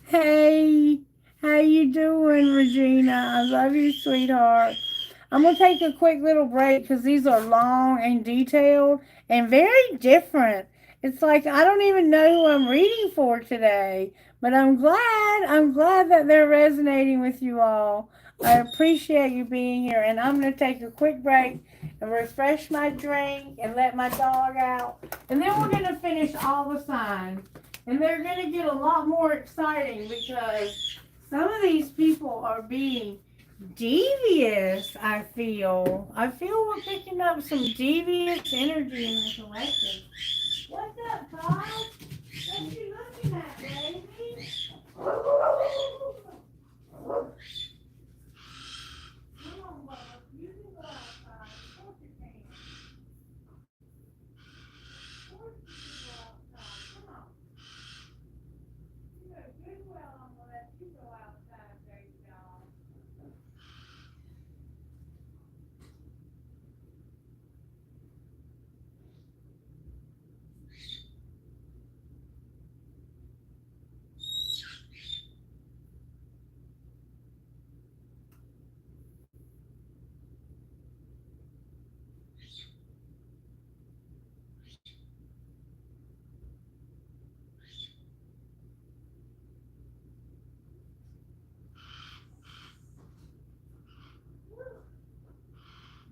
Hey, how you doing, Regina? I love you, sweetheart. I'm going to take a quick little break because these are long and detailed and very different. It's like I don't even know who I'm reading for today, but I'm glad. I'm glad that they're resonating with you all. I appreciate you being here, and I'm going to take a quick break and refresh my drink and let my dog out, and then we're going to finish all the signs. And they're going to get a lot more exciting because some of these people are being devious. I feel we're picking up some devious energy in the collective. What's up, Todd? What you looking at, baby? Come on, Bubba. You can go outside. Of course you can. Of course you can go outside. Come on. You know good well I'm gonna let you go outside, baby doll.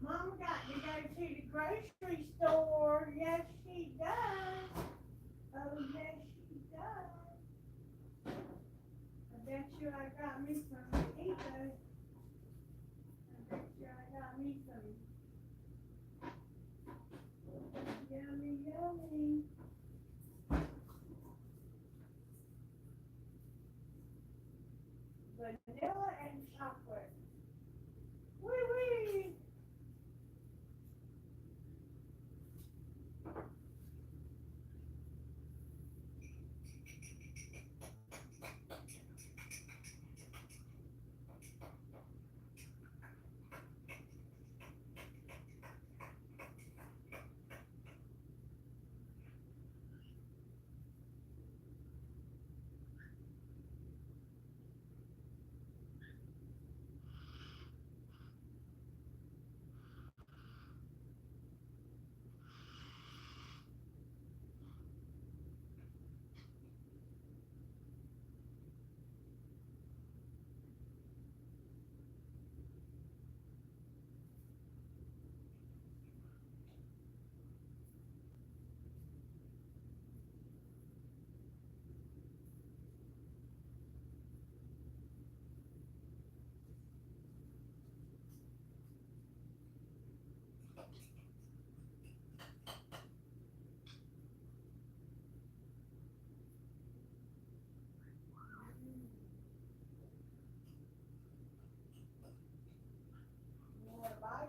Mama got to go to the grocery store. Yes, she does. Oh, yes, she does. I bet you I got me some taquitos. I bet you I got me some yummy, yummy. Vanilla and chocolate. Wee wee. You want a bite?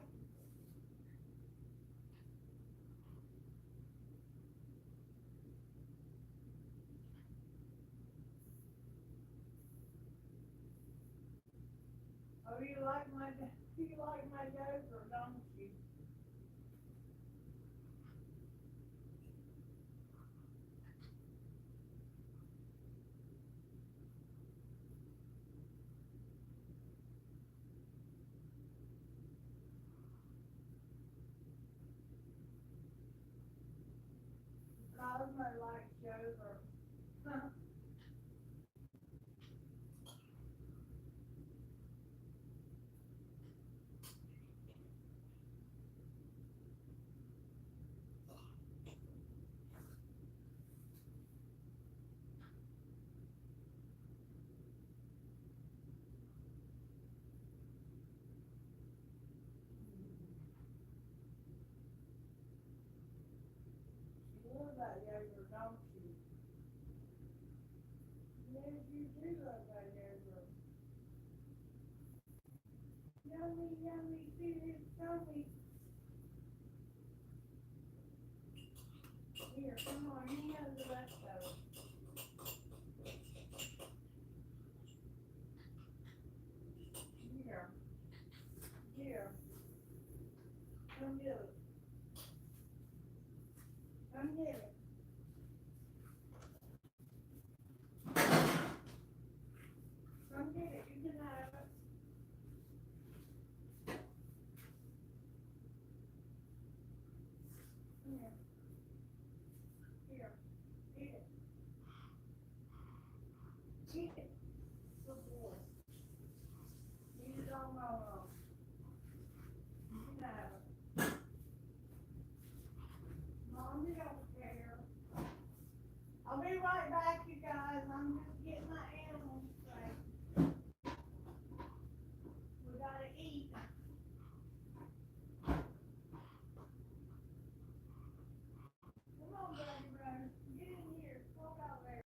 Oh, you like my yogurt, don't you? Cosmo likes yogurt. You love that yogurt, don't you? Yes, you do love that yogurt. Yummy, yummy, food, yummy. Here, come on, you have the rest of it. Here, here. Come get it. Come get it. Come get it. You can have it. right back, you guys. I'm just getting my animals straight. We gotta eat. Come on, buddy, bro. Get in here. Go out there.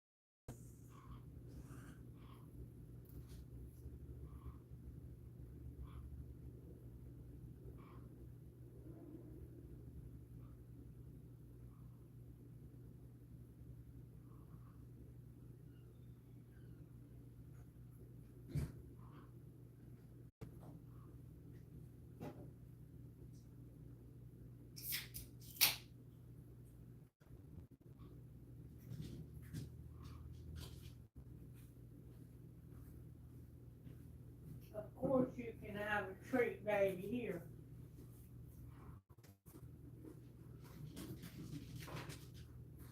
Of course you can have a treat, baby. Here.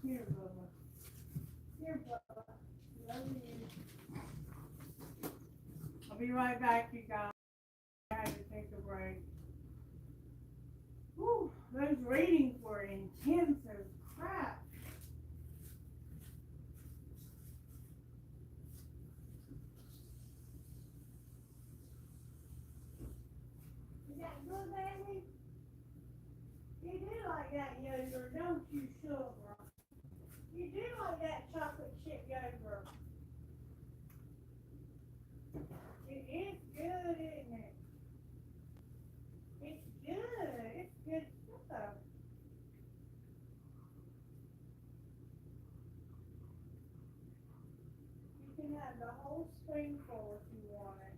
Here, Bubba. Here, Bubba. Love you. I'll be right back, you guys. I had to take a break. Whew, those readings were intense as crap. Is that good, baby? You do like that yogurt, don't you, sugar? You do like that chocolate chip yogurt. It is good, isn't it? It's good. It's good stuff. You can have the whole spoonful if you want it.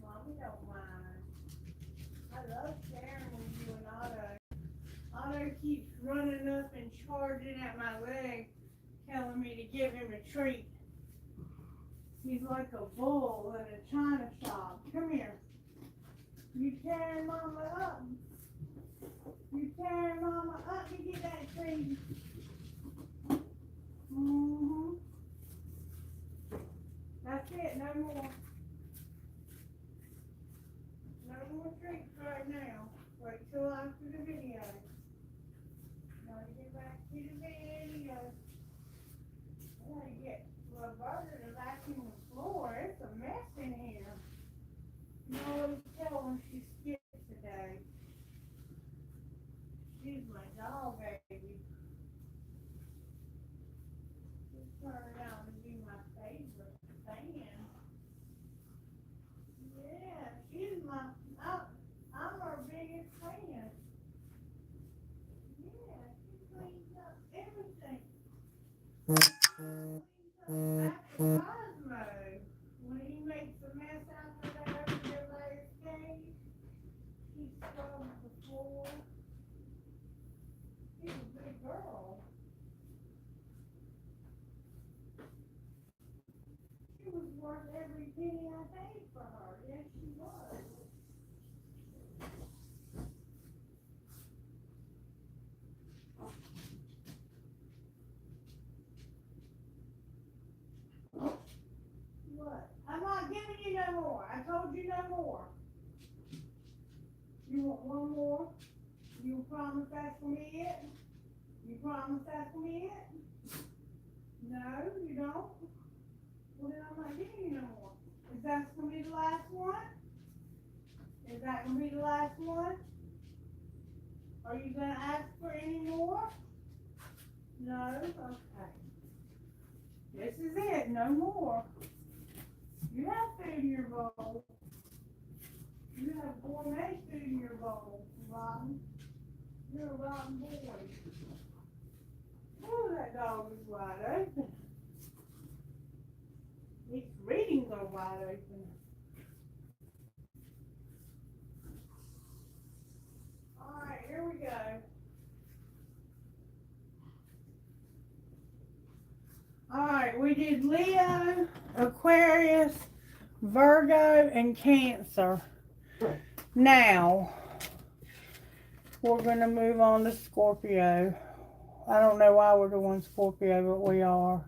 Mommy don't mind. I love sharing with you and Otto. Otto keeps running up and charging at my leg, telling me to give him a treat. He's like a bull in a china shop. Come here. You tearing Mama up. You tearing Mama up to get that treat. Mm-hmm. That's it. No more. No more treats right now. Wait till after the video. Gotta get back to the video. I gotta get Roberta to vacuum the floor. It's a mess in here. You always tell when she skips today. She's my dog, baby. She's turned out to be my favorite fan. Yeah, she's I'm her biggest fan. Yeah, she cleans up everything. After Cosmo, when he makes a mess after that over their last cage, he scrubs the floor. She's a big girl. She was worth every penny I paid for her. Yes, she was. What? I'm not giving you no more. I told you no more. You want one more? You promise that's gonna be it? You promise that's gonna be it? No, you don't? Well, then I'm not giving you no more. Is that gonna be the last one? Is that gonna be the last one? Are you gonna ask for any more? No? Okay. This is it. No more. You have food in your bowl. You have gourmet food in your bowl, Robin. You're a rotten boy. Oh, that dog is wide open. These readings are wide open. Alright, here we go. Alright, we did Leo, Aquarius, Virgo, and Cancer. Now, we're going to move on to Scorpio. I don't know why we're doing Scorpio, but we are.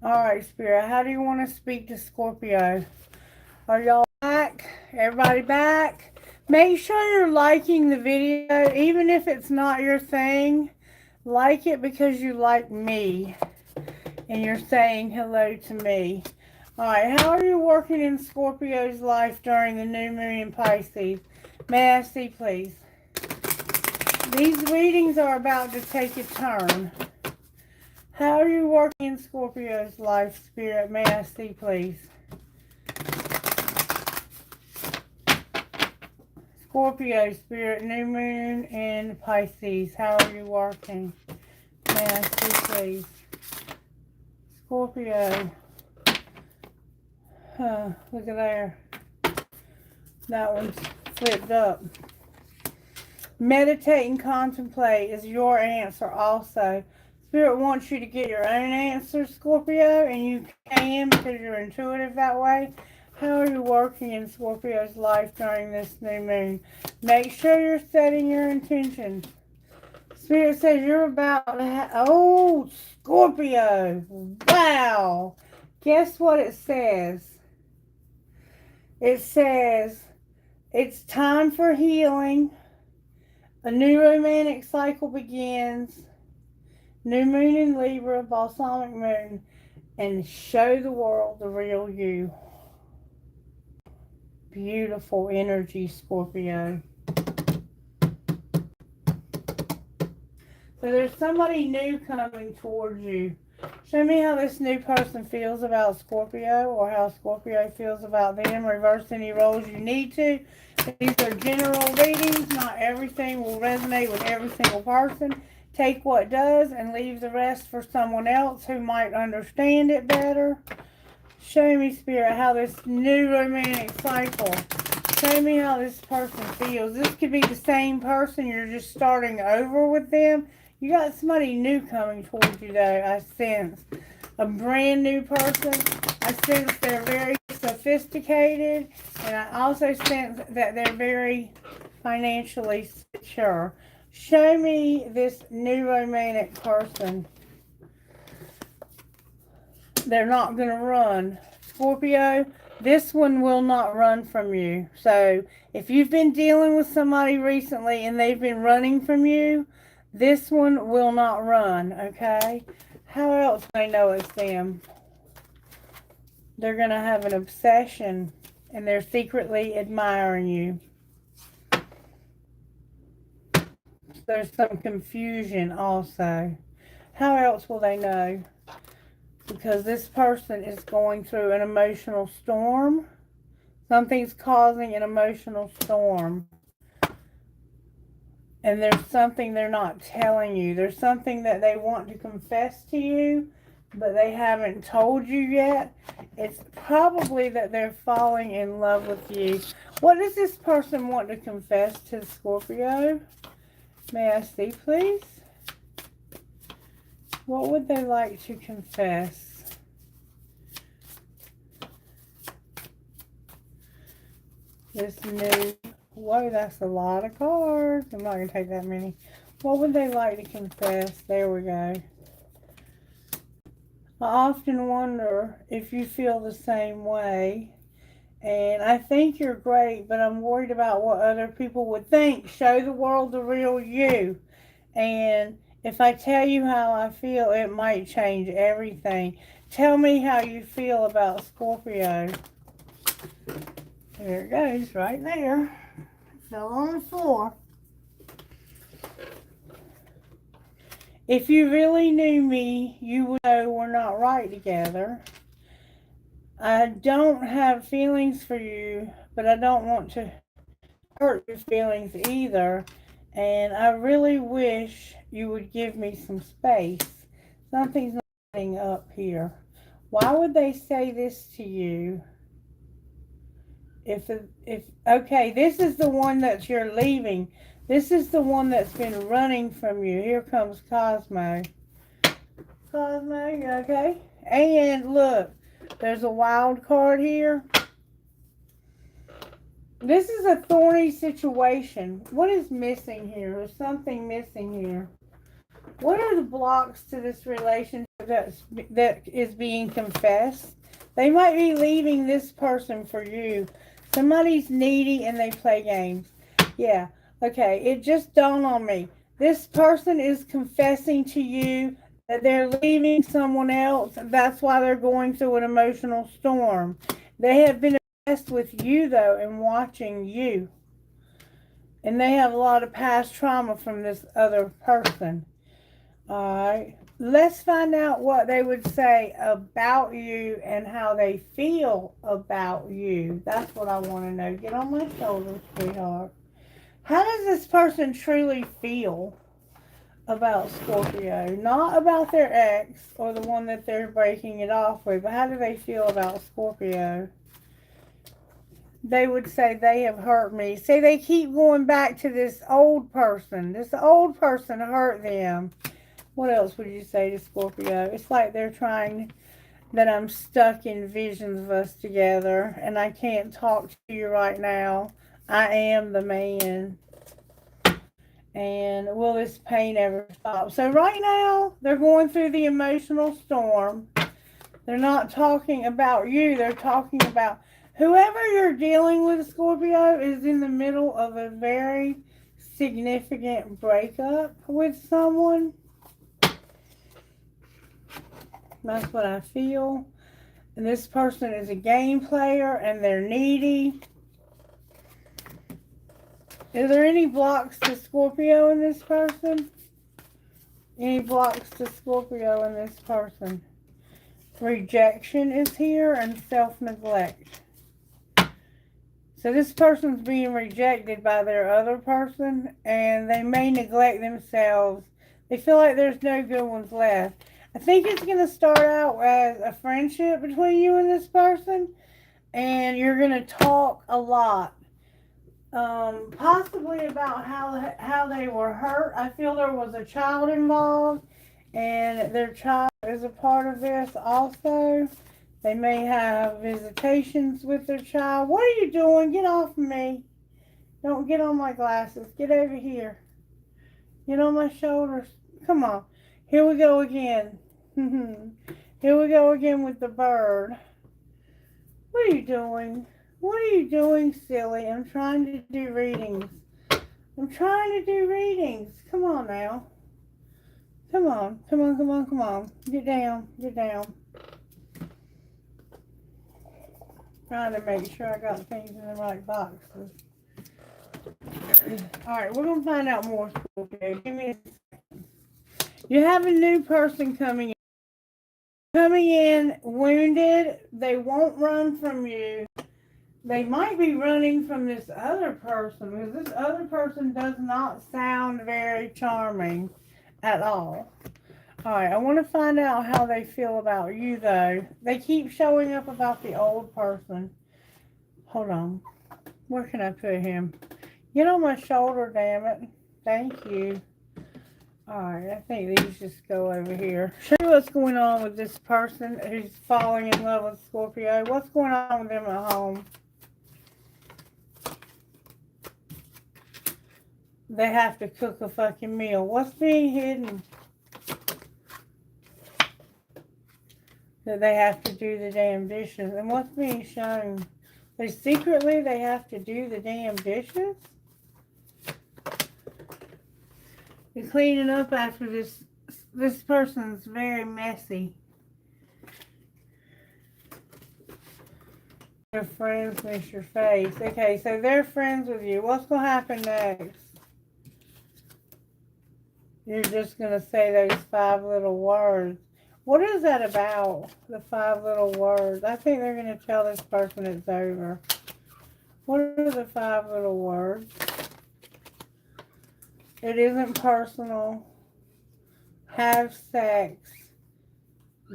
Alright, Spirit, how do you want to speak to Scorpio? Are y'all back? Everybody back? Make sure you're liking the video, even if it's not your thing. Like it because you like me. And you're saying hello to me. Alright, how are you working in Scorpio's life during the new moon in Pisces? May I see, please? These readings are about to take a turn. How are you working in Scorpio's life, Spirit? May I see, please? Scorpio, Spirit, new moon in Pisces. How are you working? May I see, please? Scorpio. Look at there. That one's flipped up. Meditate and contemplate is your answer also. Spirit wants you to get your own answer, Scorpio, and you can because you're intuitive that way. How are you working in Scorpio's life during this new moon? Make sure you're setting your intentions. Spirit says you're about to have... Oh, Scorpio. Wow. Guess what it says? It says it's time for healing. A new romantic cycle begins. New moon in Libra, balsamic moon. And show the world the real you. Beautiful energy, Scorpio. So there's somebody new coming towards you. Show me how this new person feels about Scorpio, or how Scorpio feels about them. Reverse any roles you need to. These are general readings. Not everything will resonate with every single person. Take what does and leave the rest for someone else who might understand it better. Show me, Spirit, how this new romantic cycle. Show me how this person feels. This could be the same person. You're just starting over with them. You got somebody new coming towards you, though. I sense a brand new person. I sense they're very sophisticated. And I also sense that they're very financially secure. Show me this new romantic person. They're not going to run. Scorpio, this one will not run from you. So if you've been dealing with somebody recently and they've been running from you, this one will not run, okay? How else do I know it's them? They're going to have an obsession and they're secretly admiring you. There's some confusion also. How else will they know? Because this person is going through an emotional storm. Something's causing an emotional storm. And there's something they're not telling you. There's something that they want to confess to you, but they haven't told you yet. It's probably that they're falling in love with you. What does this person want to confess to Scorpio? May I see, please? What would they like to confess? This new... Whoa, that's a lot of cards. I'm not going to take that many. What would they like to confess? There we go. I often wonder if you feel the same way. And I think you're great, but I'm worried about what other people would think. Show the world the real you. And if I tell you how I feel, it might change everything. Tell me how you feel about Scorpio. There it goes, right there. It fell on the floor. If you really knew me, you would know we're not right together. I don't have feelings for you, but I don't want to hurt your feelings either. And I really wish you would give me some space. Something's not adding up here. Why would they say this to you? Okay, this is the one that you're leaving. This is the one that's been running from you. Here comes Cosmo. Cosmo, you okay? And look, there's a wild card here. This is a thorny situation. What is missing here? There's something missing here. What are the blocks to this relationship that is being confessed? They might be leaving this person for you. Somebody's needy and they play games. Yeah, okay, it just dawned on me. This person is confessing to you that they're leaving someone else. That's why they're going through an emotional storm. They have been obsessed with you, though, and watching you. And they have a lot of past trauma from this other person. Alright. Let's find out what they would say about you and how they feel about you. That's what I want to know. Get on my shoulder, sweetheart. How does this person truly feel about Scorpio? Not about their ex or the one that they're breaking it off with, but how do they feel about Scorpio? They would say, they have hurt me. See, they keep going back to this old person. This old person hurt them. What else would you say to Scorpio? It's like they're trying, that I'm stuck in visions of us together and I can't talk to you right now. I am the man. And will this pain ever stop? So right now, they're going through the emotional storm. They're not talking about you. They're talking about whoever you're dealing with, Scorpio, is in the middle of a very significant breakup with someone. That's what I feel. And this person is a game player and they're needy. Is there any blocks to Scorpio in this person? Any blocks to Scorpio in this person? Rejection is here and self-neglect. So this person's being rejected by their other person and they may neglect themselves. They feel like there's no good ones left. I think it's going to start out as a friendship between you and this person. And you're going to talk a lot. Possibly about how they were hurt. I feel there was a child involved. And their child is a part of this also. They may have visitations with their child. What are you doing? Get off of me. Don't get on my glasses. Get over here. Get on my shoulders. Come on. Here we go again. Here we go again with the bird. What are you doing? What are you doing, silly? I'm trying to do readings. I'm trying to do readings. Come on now. Come on. Come on, come on, come on. Get down. Get down. Trying to make sure I got things in the right boxes. Alright, we're going to find out more. Okay, give me a second. You have a new person coming in. Coming in wounded. They won't run from you. They might be running from this other person because this other person does not sound very charming at all. Alright, I want to find out how they feel about you though. They keep showing up about the old person. Hold on. Where can I put him? Get on my shoulder, damn it. Thank you. Alright, I think these just go over here. Show me what's going on with this person who's falling in love with Scorpio. What's going on with them at home? They have to cook a fucking meal. What's being hidden? That they have to do the damn dishes. And what's being shown? They secretly they have to do the damn dishes? You're cleaning up after this person's very messy. Your friends miss your face. Okay, so they're friends with you. What's going to happen next? You're just going to say those 5 little words. What is that about, the 5 little words? I think they're going to tell this person it's over. What are the 5 little words? It isn't personal. Have sex.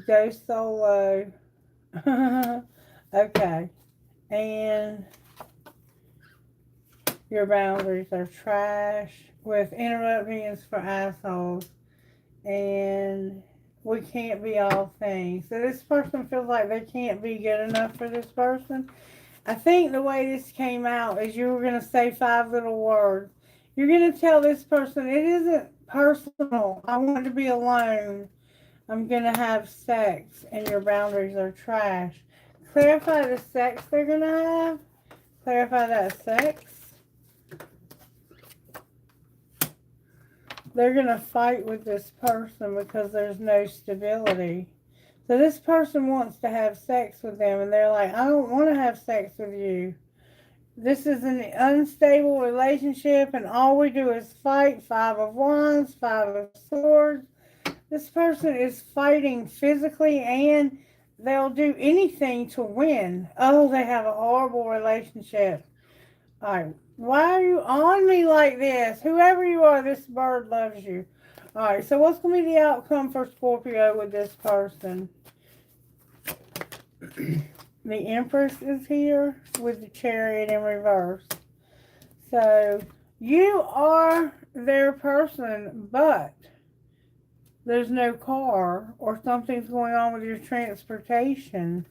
Go solo. Okay. And your boundaries are trash. With interrupting is for assholes. And we can't be all things. So this person feels like they can't be good enough for this person. I think the way this came out is you were going to say 5 little words. You're going to tell this person, it isn't personal. I want to be alone. I'm going to have sex. And your boundaries are trash. Clarify the sex they're going to have. Clarify that sex. They're going to fight with this person because there's no stability. So this person wants to have sex with them, and they're like, I don't want to have sex with you. This is an unstable relationship, and all we do is fight. 5 of Wands, 5 of Swords. This person is fighting physically, and they'll do anything to win. Oh, they have a horrible relationship. All right. Why are you on me like this? Whoever you are, this bird loves you. All right. So what's going to be the outcome for Scorpio with this person? The Empress is here with the Chariot in reverse. So you are their person, but there's no car or something's going on with your transportation.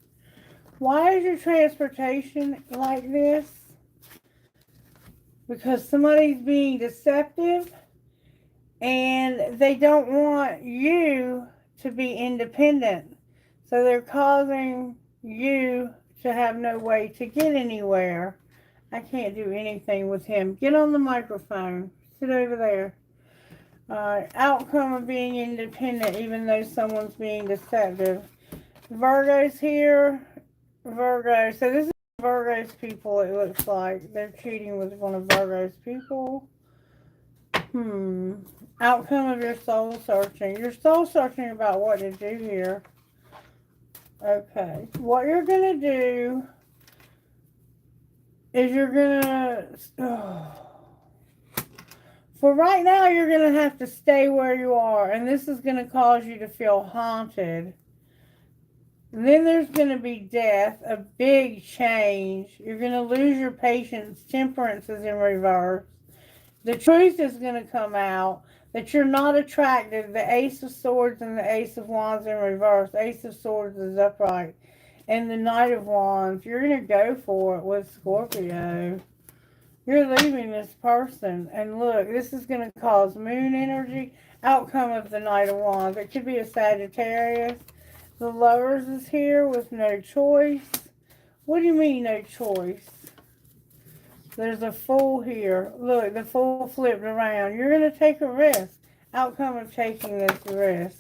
Why is your transportation like this? Because somebody's being deceptive and they don't want you to be independent. So they're causing you to have no way to get anywhere. I can't do anything with him. Get on the microphone. Sit over there. Outcome of being independent even though someone's being deceptive. Virgo's here. Virgo. So this is Virgo's people, it looks like. They're cheating with one of Virgo's people. Outcome of your soul searching. You're soul searching about what to do here. Okay. What you're going to do is you're going to... For right now, you're going to have to stay where you are. And this is going to cause you to feel haunted. And then there's going to be death, a big change. You're going to lose your patience. Temperance is in reverse. The truth is going to come out that you're not attractive. The Ace of Swords and the Ace of Wands in reverse. Ace of Swords is upright. And the Knight of Wands, you're going to go for it with Scorpio. You're leaving this person. And look, this is going to cause moon energy. Outcome of the Knight of Wands. It could be a Sagittarius. The Lovers is here with no choice. What do you mean no choice? There's a Fool here. Look, the Fool flipped around. You're going to take a risk. Outcome of taking this risk.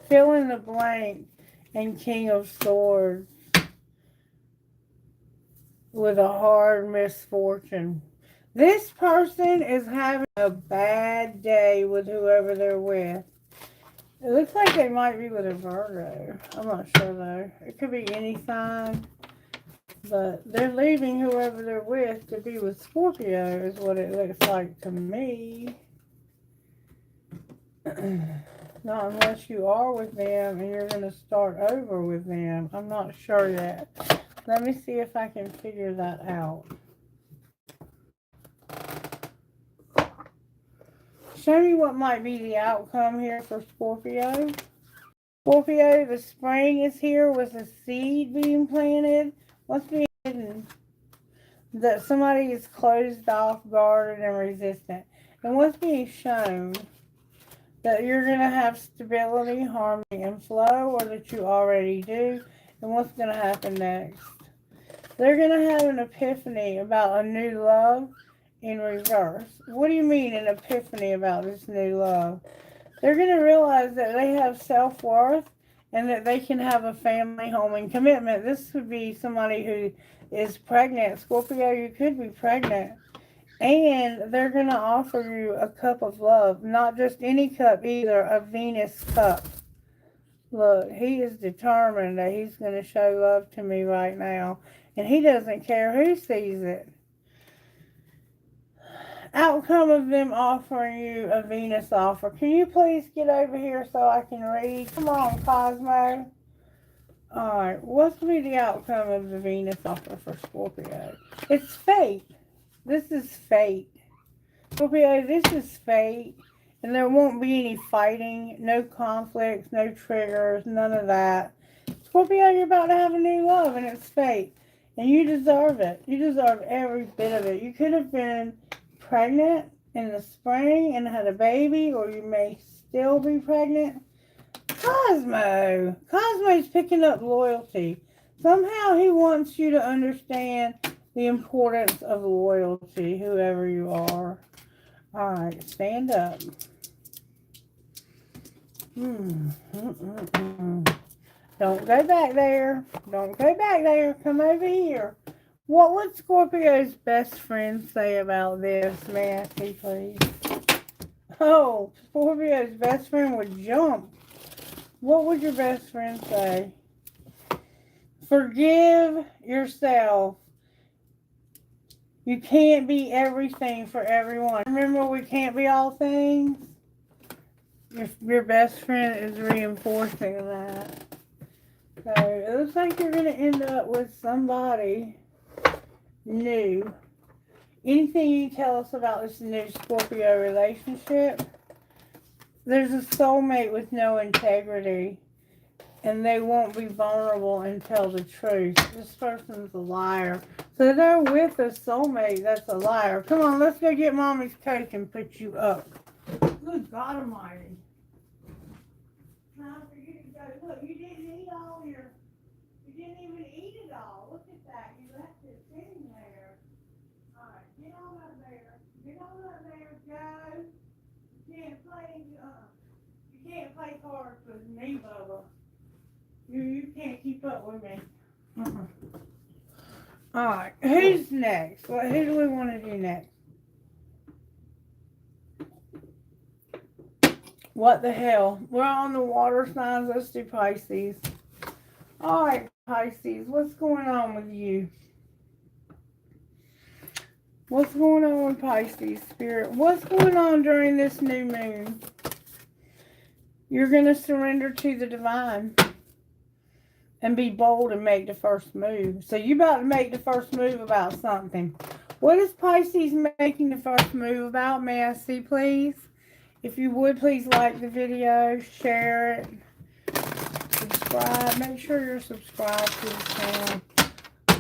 Fill in the blank. And King of Swords. With a hard misfortune. This person is having a bad day with whoever they're with. It looks like they might be with a Virgo. I'm not sure though. It could be any sign. But they're leaving whoever they're with to be with Scorpio is what it looks like to me. Not unless you are with them and you're going to start over with them. I'm not sure yet. Let me see if I can figure that out. Show me what might be the outcome here for Scorpio. Scorpio, the spring is here with a seed being planted. What's being hidden? That somebody is closed off, guarded, and resistant. And what's being shown? That you're going to have stability, harmony, and flow, or that you already do. And what's going to happen next? They're going to have an epiphany about a new love. In reverse. What do you mean an epiphany about this new love? They're going to realize that they have self-worth and that they can have a family, home, and commitment. This would be somebody who is pregnant. Scorpio, you could be pregnant. And they're going to offer you a cup of love. Not just any cup either, a Venus cup. Look, he is determined that he's going to show love to me right now. And he doesn't care who sees it. Outcome of them offering you a Venus offer. Can you please get over here so I can read? Come on, Cosmo. Alright, what's going to be the outcome of the Venus offer for Scorpio? It's fate. This is fate. Scorpio, this is fate. And there won't be any fighting, no conflicts, no triggers, none of that. Scorpio, you're about to have a new love and it's fate. And you deserve it. You deserve every bit of it. You could have been pregnant in the spring and had a baby, or you may still be pregnant. Cosmo's picking up loyalty. Somehow he wants you to understand the importance of loyalty, whoever you are. Alright, stand up. Don't go back there. Don't go back there. Come over here. What would Scorpio's best friend say about this? May I see, please? Oh, Scorpio's best friend would jump. What would your best friend say? Forgive yourself. You can't be everything for everyone. Remember, we can't be all things. Your best friend is reinforcing that. So, it looks like you're going to end up with somebody new. Anything you tell us about this new Scorpio relationship? There's a soulmate with no integrity. And they won't be vulnerable and tell the truth. This person's a liar. So they're with a soulmate that's a liar. Come on, let's go get Mommy's Coke and put you up. Good God Almighty. Time for you to go. Look, you didn't eat all your... You didn't even eat it all. Look at that. You left it sitting there. Alright, get on up there. Get on up there. Go. You can't play cards with me, Bubba. You can't keep up with me. Alright, who's next? Who do we want to do next? What the hell? We're on the water signs. Let's do Pisces. Alright, Pisces. What's going on with you? What's going on with Pisces, Spirit? What's going on during this new moon? You're going to surrender to the divine. And be bold and make the first move. So you about to make the first move about something. What is Pisces making the first move about? May I see, please? If you would, please like the video, share it, subscribe. Make sure you're subscribed to the channel.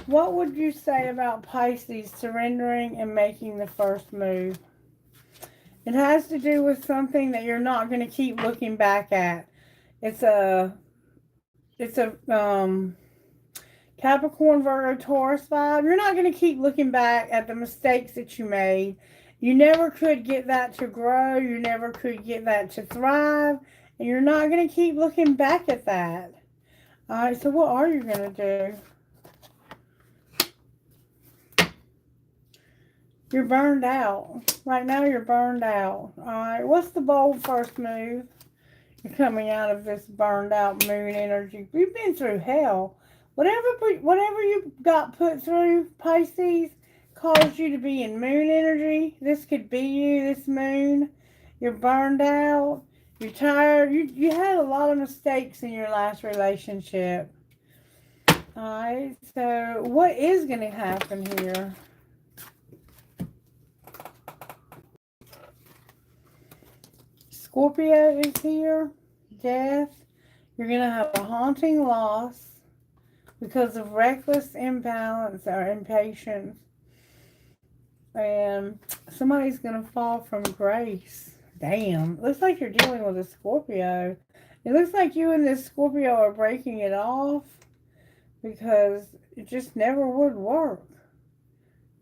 What would you say about Pisces surrendering and making the first move? It has to do with something that you're not going to keep looking back at. It's a Capricorn, Virgo, Taurus vibe. You're not going to keep looking back at the mistakes that you made. You never could get that to grow. You never could get that to thrive. And you're not going to keep looking back at that. All right, so what are you going to do? You're burned out. Right now, you're burned out. All right, what's the bold first move? You're coming out of this burned out moon energy. You've been through hell. Whatever you got put through, Pisces, caused you to be in moon energy. This could be you, this moon. You're burned out. You're tired. You had a lot of mistakes in your last relationship. Alright, so what is going to happen here? Scorpio is here. Death. You're going to have a haunting loss because of reckless imbalance or impatience. And somebody's going to fall from grace. Damn. Looks like you're dealing with a Scorpio. It looks like you and this Scorpio are breaking it off because it just never would work.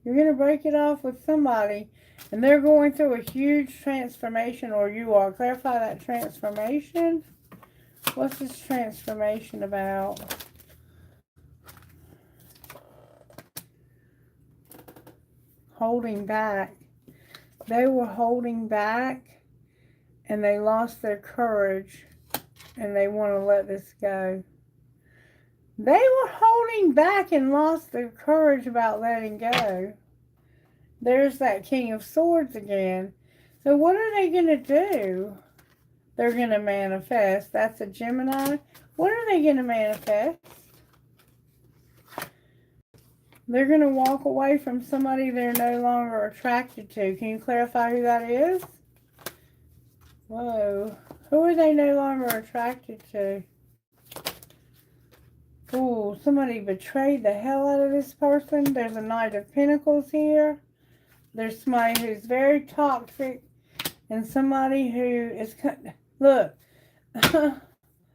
You're going to break it off with somebody. And they're going through a huge transformation, or you are. Clarify that transformation. What's this transformation about? Holding back. They were holding back, and they lost their courage, and they want to let this go. They were holding back and lost their courage about letting go. There's that King of Swords again. So what are they going to do? They're going to manifest. That's a Gemini. What are they going to manifest? They're going to walk away from somebody they're no longer attracted to. Can you clarify who that is? Whoa. Who are they no longer attracted to? Ooh, somebody betrayed the hell out of this person. There's a Knight of Pentacles here. There's somebody who's very toxic and somebody who is... Look,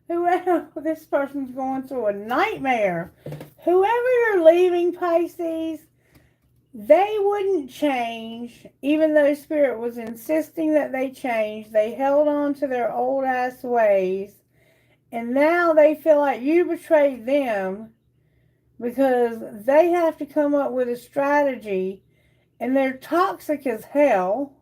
whoever, this person's going through a nightmare. Whoever you're leaving, Pisces, they wouldn't change, even though Spirit was insisting that they change. They held on to their old ass ways, and now they feel like you betrayed them because they have to come up with a strategy, and they're toxic as hell,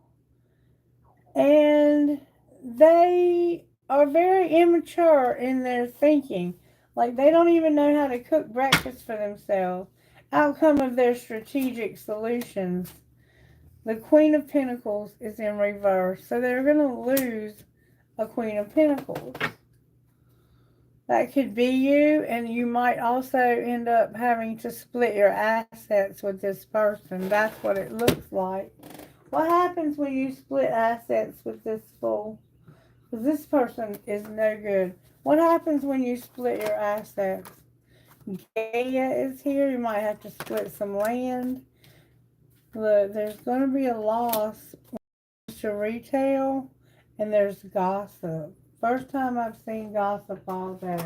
and they are very immature in their thinking. Like, they don't even know how to cook breakfast for themselves. Outcome of their strategic solutions. The Queen of Pentacles is in reverse, so they're going to lose a Queen of Pentacles. That could be you, and you might also end up having to split your assets with this person. That's what it looks like. What happens when you split assets with this fool? Because this person is no good. What happens when you split your assets? Gaia is here. You might have to split some land. Look, there's going to be a loss to retail, and there's gossip. First time I've seen gossip all day.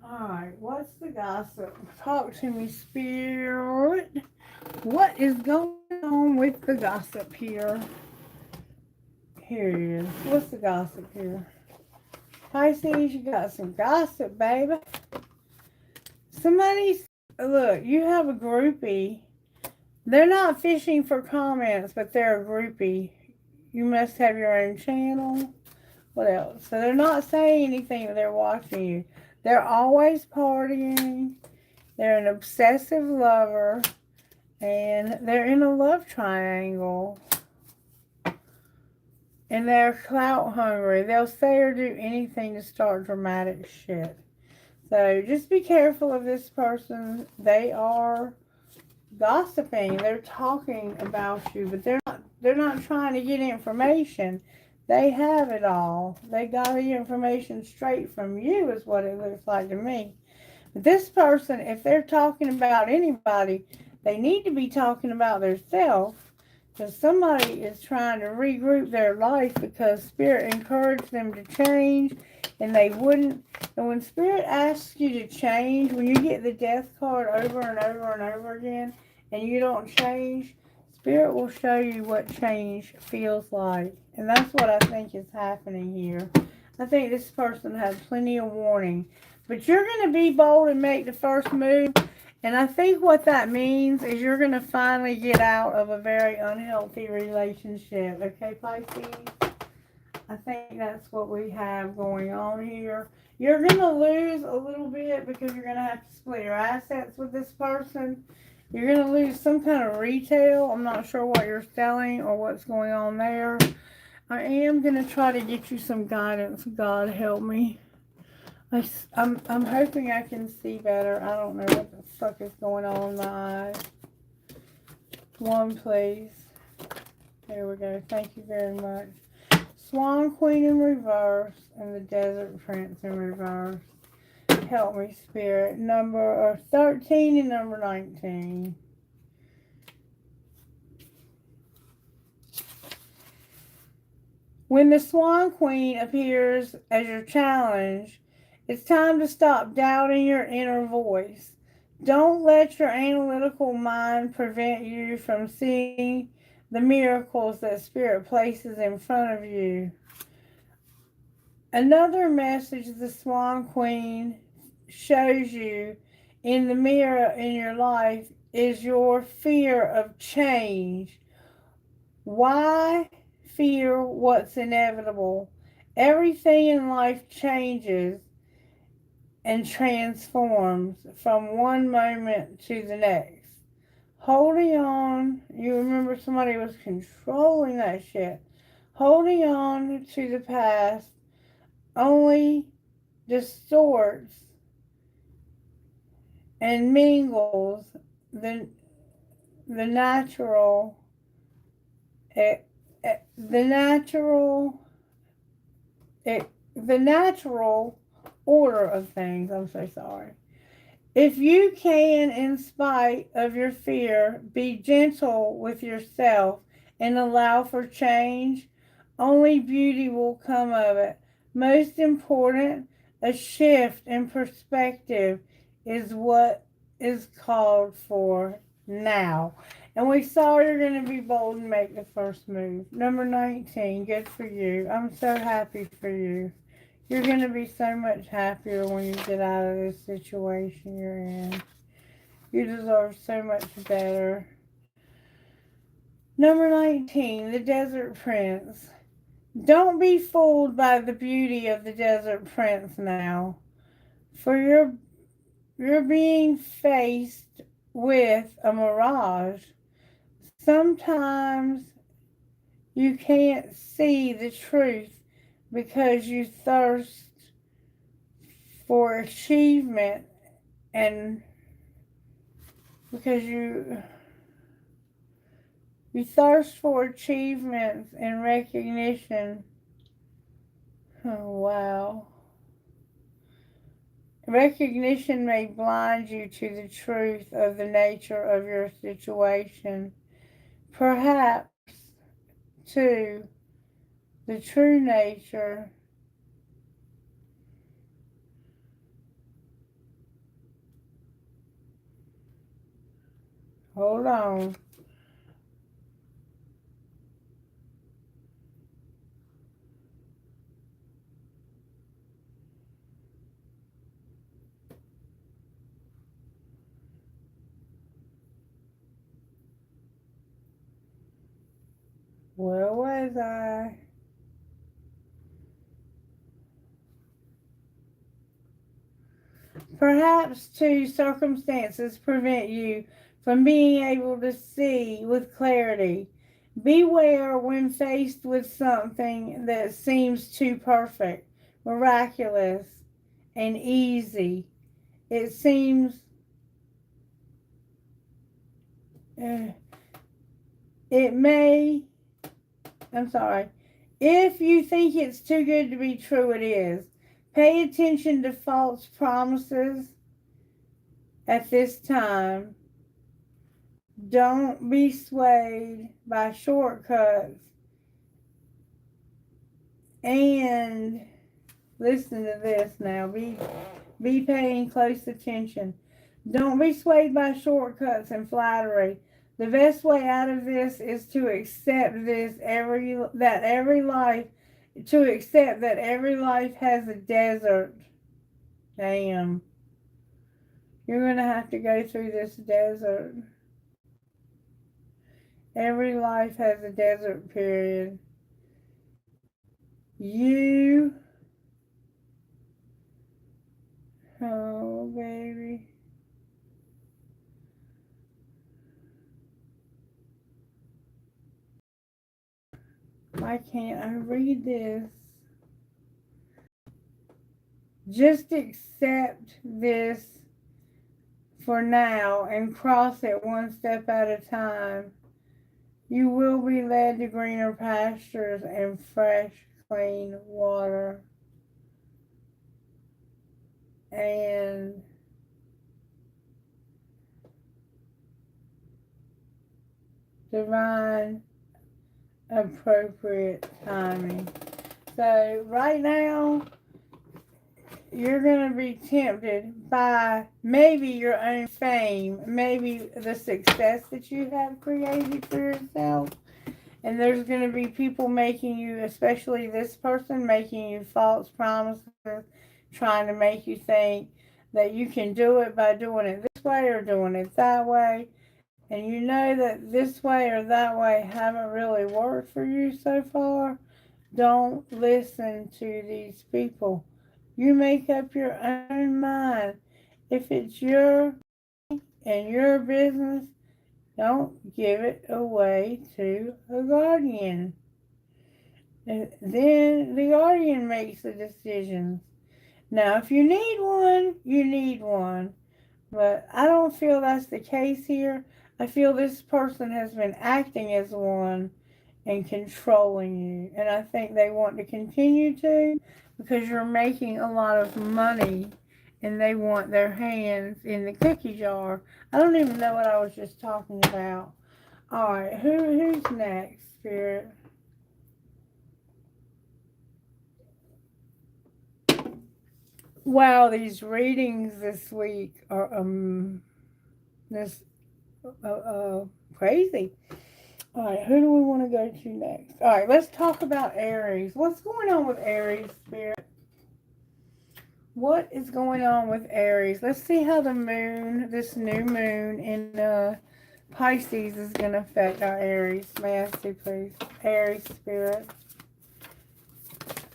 Alright, what's the gossip? Talk to me, Spirit. What is going on with the gossip here? Here it is. What's the gossip here? Pisces, you got some gossip, baby. Somebody's, look, you have a groupie. They're not fishing for comments, but they're a groupie. You must have your own channel. What else? So they're not saying anything, but they're watching you. They're always partying. They're an obsessive lover. And they're in a love triangle. And they're clout hungry. They'll say or do anything to start dramatic shit. So just be careful of this person. They are gossiping. They're talking about you, but they're not trying to get information. They have it all. They got the information straight from you, is what it looks like to me. But this person, if they're talking about anybody, they need to be talking about themselves, because somebody is trying to regroup their life because Spirit encouraged them to change, and they wouldn't. And when Spirit asks you to change, when you get the Death card over and over and over again, and you don't change, Spirit will show you what change feels like. And that's what I think is happening here. I think this person had plenty of warning. But you're going to be bold and make the first move. And I think what that means is you're going to finally get out of a very unhealthy relationship. Okay, Pisces? I think that's what we have going on here. You're going to lose a little bit because you're going to have to split your assets with this person. You're going to lose some kind of retail. I'm not sure what you're selling or what's going on there. I am going to try to get you some guidance. God help me. I'm hoping I can see better. I don't know what the fuck is going on in my eyes. One, please. There we go. Thank you very much. Swan Queen in reverse and the Desert Prince in reverse. Help me, Spirit. Number 13 and number 19. When the Swan Queen appears as your challenge, it's time to stop doubting your inner voice. Don't let your analytical mind prevent you from seeing the miracles that Spirit places in front of you. Another message the Swan Queen shows you in the mirror in your life is your fear of change. Why fear what's inevitable? Everything in life changes and transforms from one moment to the next. Holding on, you remember somebody was controlling that shit. Holding on to the past only distorts and mingles the natural the natural order of things. I'm so sorry. If you can, in spite of your fear, be gentle with yourself and allow for change, only beauty will come of it. Most important, a shift in perspective is what is called for. now. And we saw you're going to be bold and make the first move. Number 19, good for you. I'm so happy for you. You're going to be so much happier when you get out of this situation you're in. You deserve so much better. Number 19, the Desert Prince. Don't be fooled by the beauty of the Desert Prince now. For you're being faced with a mirage. Sometimes you can't see the truth because you thirst for achievement and because you thirst for achievements and recognition. Oh, wow. Recognition may blind you to the truth of the nature of your situation. Perhaps, too, the true nature hold on. Where was I? Perhaps, too, circumstances prevent you from being able to see with clarity. Beware when faced with something that seems too perfect, miraculous, and easy. It seems it may, I'm sorry, if you think it's too good to be true, it is. Pay attention to false promises at this time. Don't be swayed by shortcuts. And listen to this now. Be paying close attention. Don't be swayed by shortcuts and flattery. The best way out of this is to accept that every life has a desert. Damn. You're going to have to go through this desert. Every life has a desert period. Oh, baby. Why can't I read this? Just accept this for now and cross it one step at a time. You will be led to greener pastures and fresh, clean water. And divine appropriate timing. So right now, you're going to be tempted by maybe your own fame, maybe the success that you have created for yourself. And there's going to be people making you, especially this person, making you false promises, trying to make you think that you can do it by doing it this way or doing it that way. And you know that this way or that way haven't really worked for you so far. Don't listen to these people. You make up your own mind. If it's your and your business, don't give it away to a guardian. And then the guardian makes the decisions. Now, if you need one, you need one. But I don't feel that's the case here. I feel this person has been acting as one and controlling you. And I think they want to continue to because you're making a lot of money and they want their hands in the cookie jar. I don't even know what I was just talking about. All right, who's next, Spirit? Wow, these readings this week are this crazy. All right, who do we want to go to next? All right, let's talk about Aries. What's going on with Aries, Spirit? What is going on with Aries? Let's see how the moon, this new moon in Pisces is going to affect our Aries. May I see, please? Aries, Spirit.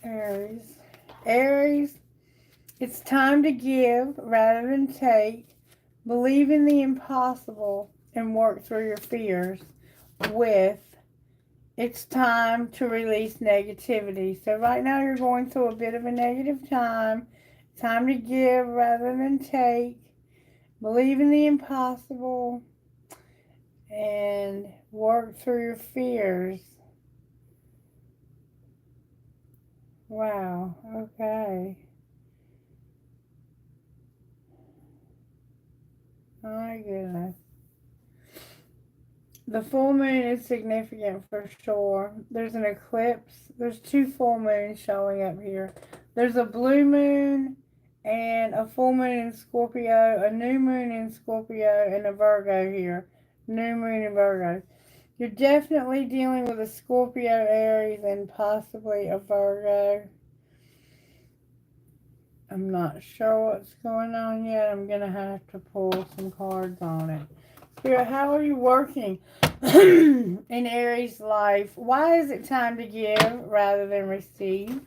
Aries. Aries, it's time to give rather than take. Believe in the impossible and work through your fears with it's time to release negativity. So right now you're going through a bit of a negative time. Time to give rather than take. Believe in the impossible and work through your fears. Wow, okay. My goodness. The full moon is significant for sure. There's an eclipse. There's 2 full moons showing up here. There's a blue moon and a full moon in Scorpio, a new moon in Scorpio, and a Virgo here. New moon in Virgo. You're definitely dealing with a Scorpio, Aries, and possibly a Virgo. I'm not sure what's going on yet. I'm going to have to pull some cards on it. Spirit, how are you working in Aries' life? Why is it time to give rather than receive?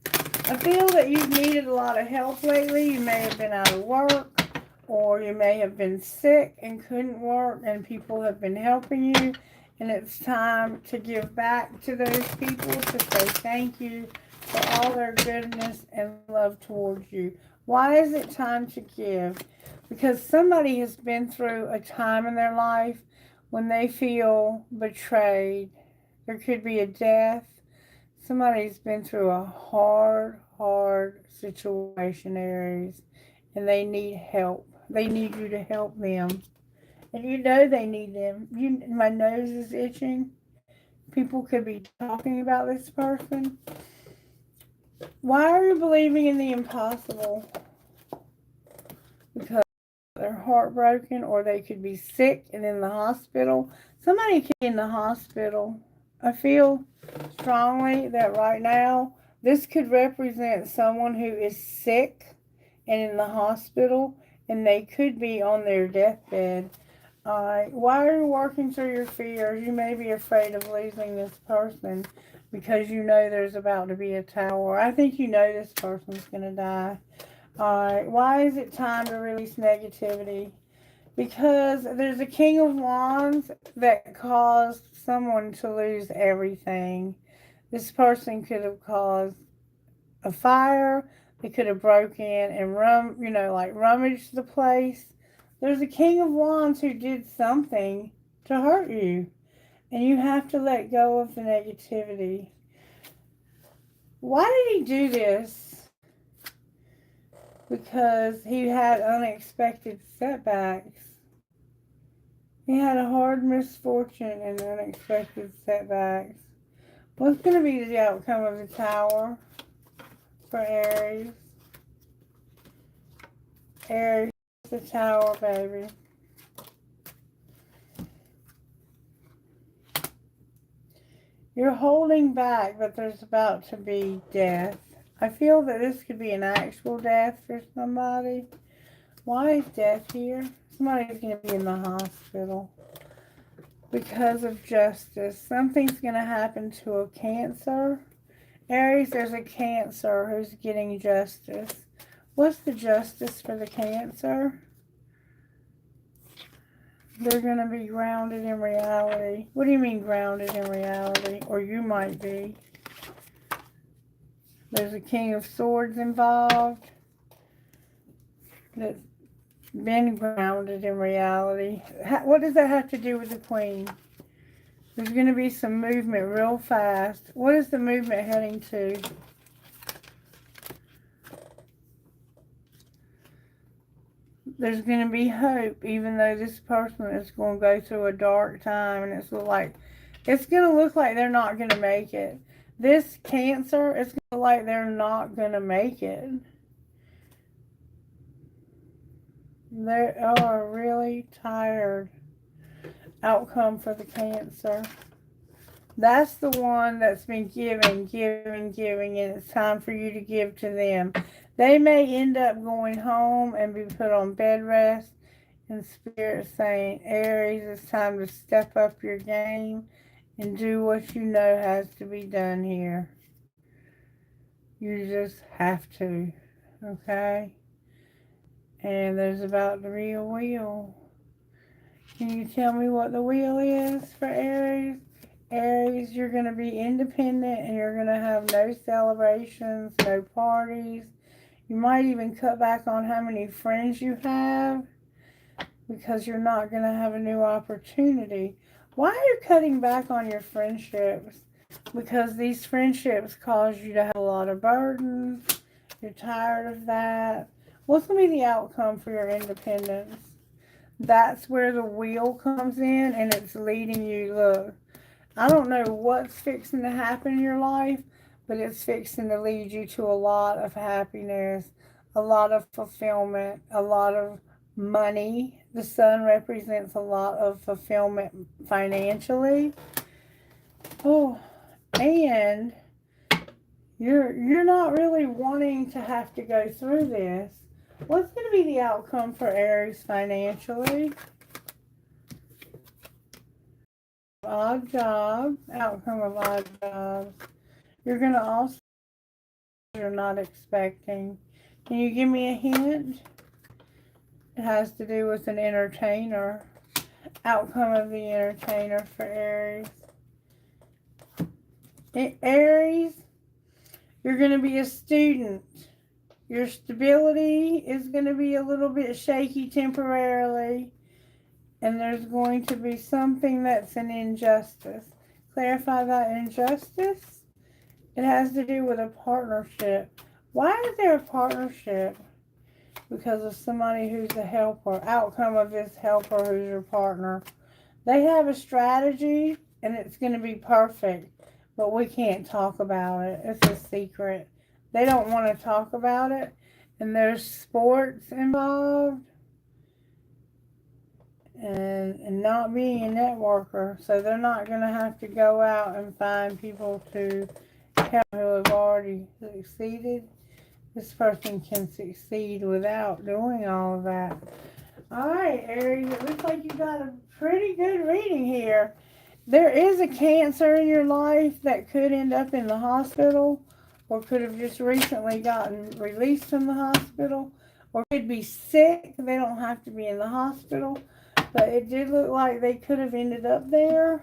I feel that you've needed a lot of help lately. You may have been out of work, or you may have been sick and couldn't work, and people have been helping you. And it's time to give back to those people, to say thank you for all their goodness and love towards you. Why is it time to give? Because somebody has been through a time in their life when they feel betrayed. There could be a death. Somebody's been through a hard situation, Aries, and they need help. They need you to help them. And you know they need them. My nose is itching. People could be talking about this person. Why are you believing in the impossible? Because they're heartbroken, or they could be sick and in the hospital. Somebody could be in the hospital. I feel strongly that right now this could represent someone who is sick and in the hospital, and they could be on their deathbed. Why are you working through your fears? You may be afraid of losing this person because you know there's about to be a tower. I think you know this person's going to die. Why is it time to release negativity? Because there's a King of Wands that caused someone to lose everything. This person could have caused a fire. They could have broken in and rummaged the place. There's a King of Wands who did something to hurt you. And you have to let go of the negativity. Why did he do this? Because he had unexpected setbacks. He had a hard misfortune and unexpected setbacks. What's going to be the outcome of the tower for Aries? Aries, the tower, baby. You're holding back, but there's about to be death. I feel that this could be an actual death for somebody. Why is death here? Somebody's going to be in the hospital because of justice. Something's going to happen to a Cancer. Aries, there's a Cancer who's getting justice. What's the justice for the Cancer? They're going to be grounded in reality. What do you mean grounded in reality? Or you might be. There's a King of Swords involved that's been grounded in reality. What does that have to do with the Queen? There's going to be some movement real fast. What is the movement heading to? There's going to be hope, even though this person is going to go through a dark time, and it's going to look like they're not going to make it. This Cancer, it's going to look like they're not going to make it. They are really tired. Outcome for the Cancer. That's the one that's been giving, and it's time for you to give to them. They may end up going home and be put on bed rest, and Spirit saying, Aries, it's time to step up your game and do what you know has to be done here. You just have to, okay? And there's about to be a wheel. Can you tell me what the wheel is for Aries? Aries, you're going to be independent and you're going to have no celebrations, no parties. You might even cut back on how many friends you have because you're not going to have a new opportunity. Why are you cutting back on your friendships? Because these friendships cause you to have a lot of burdens. You're tired of that. What's going to be the outcome for your independence? That's where the wheel comes in, and it's leading you. Look, I don't know what's fixing to happen in your life, but it's fixing to lead you to a lot of happiness, a lot of fulfillment, a lot of money. The sun represents a lot of fulfillment financially. Oh, and you're not really wanting to have to go through this. What's going to be the outcome for Aries financially? Odd job, outcome of odd jobs. You're going to also, you're not expecting. Can you give me a hint? It has to do with an entertainer. Outcome of the entertainer for Aries. Aries, you're going to be a student. Your stability is going to be a little bit shaky temporarily. And there's going to be something that's an injustice. Clarify that injustice. It has to do with a partnership. Why is there a partnership? Because of somebody who's a helper. Outcome of this helper who's your partner. They have a strategy and it's going to be perfect. But we can't talk about it. It's a secret. They don't want to talk about it. And there's sports involved. And not being a networker. So they're not going to have to go out and find people to help who have already succeeded. This person can succeed without doing all of that. Alright, Aries, it looks like you got a pretty good reading here. There is a Cancer in your life that could end up in the hospital, or could have just recently gotten released from the hospital, or could be sick. They don't have to be in the hospital, but it did look like they could have ended up there.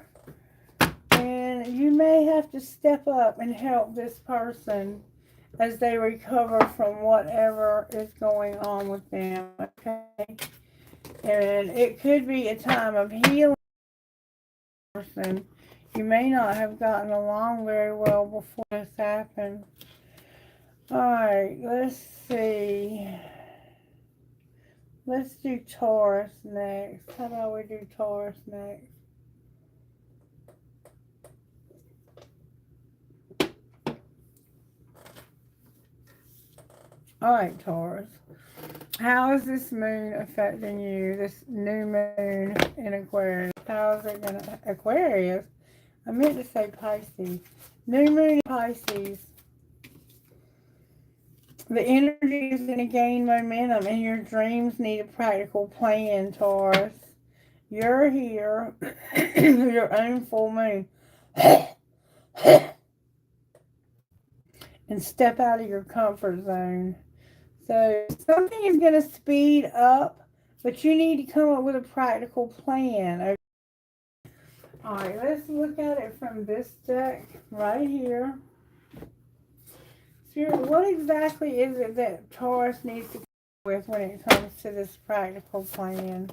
And you may have to step up and help this person as they recover from whatever is going on with them, okay? And it could be a time of healing. You may not have gotten along very well before this happened. Alright, let's see. Let's do Taurus next. How about we do Taurus next? Alright, Taurus. How is this moon affecting you? This new moon in Aquarius. How is it going to... Aquarius? I meant to say Pisces. New moon in Pisces. The energy is going to gain momentum and your dreams need a practical plan, Taurus. You're here. Your own full moon. And step out of your comfort zone. So something is going to speed up, but you need to come up with a practical plan. Okay? All right, let's look at it from this deck right here. Spirit, what exactly is it that Taurus needs to come with when it comes to this practical plan?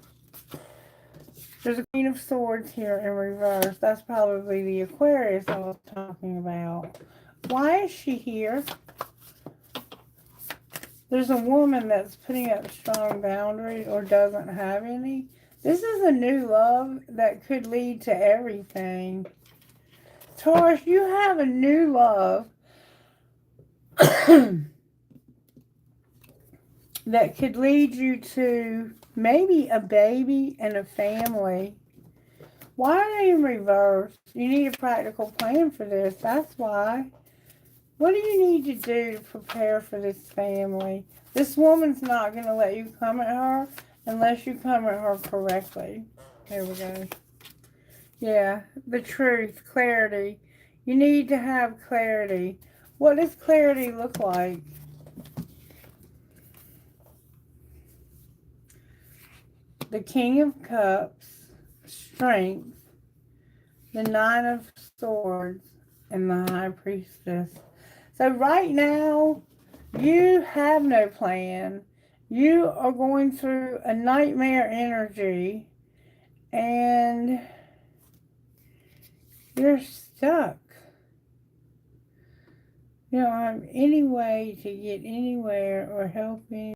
There's a Queen of Swords here in reverse. That's probably the Aquarius I was talking about. Why is she here? There's a woman that's putting up strong boundaries or doesn't have any. This is a new love that could lead to everything. Taurus, you have a new love that could lead you to maybe a baby and a family. Why are they in reverse? You need a practical plan for this. That's why. What do you need to do to prepare for this family? This woman's not going to let you come at her unless you come at her correctly. There we go. Yeah, the truth, clarity. You need to have clarity. What does clarity look like? The King of Cups, Strength, the Nine of Swords, and the High Priestess. So right now, you have no plan. You are going through a nightmare energy, and you're stuck. You don't have any way to get anywhere or help anybody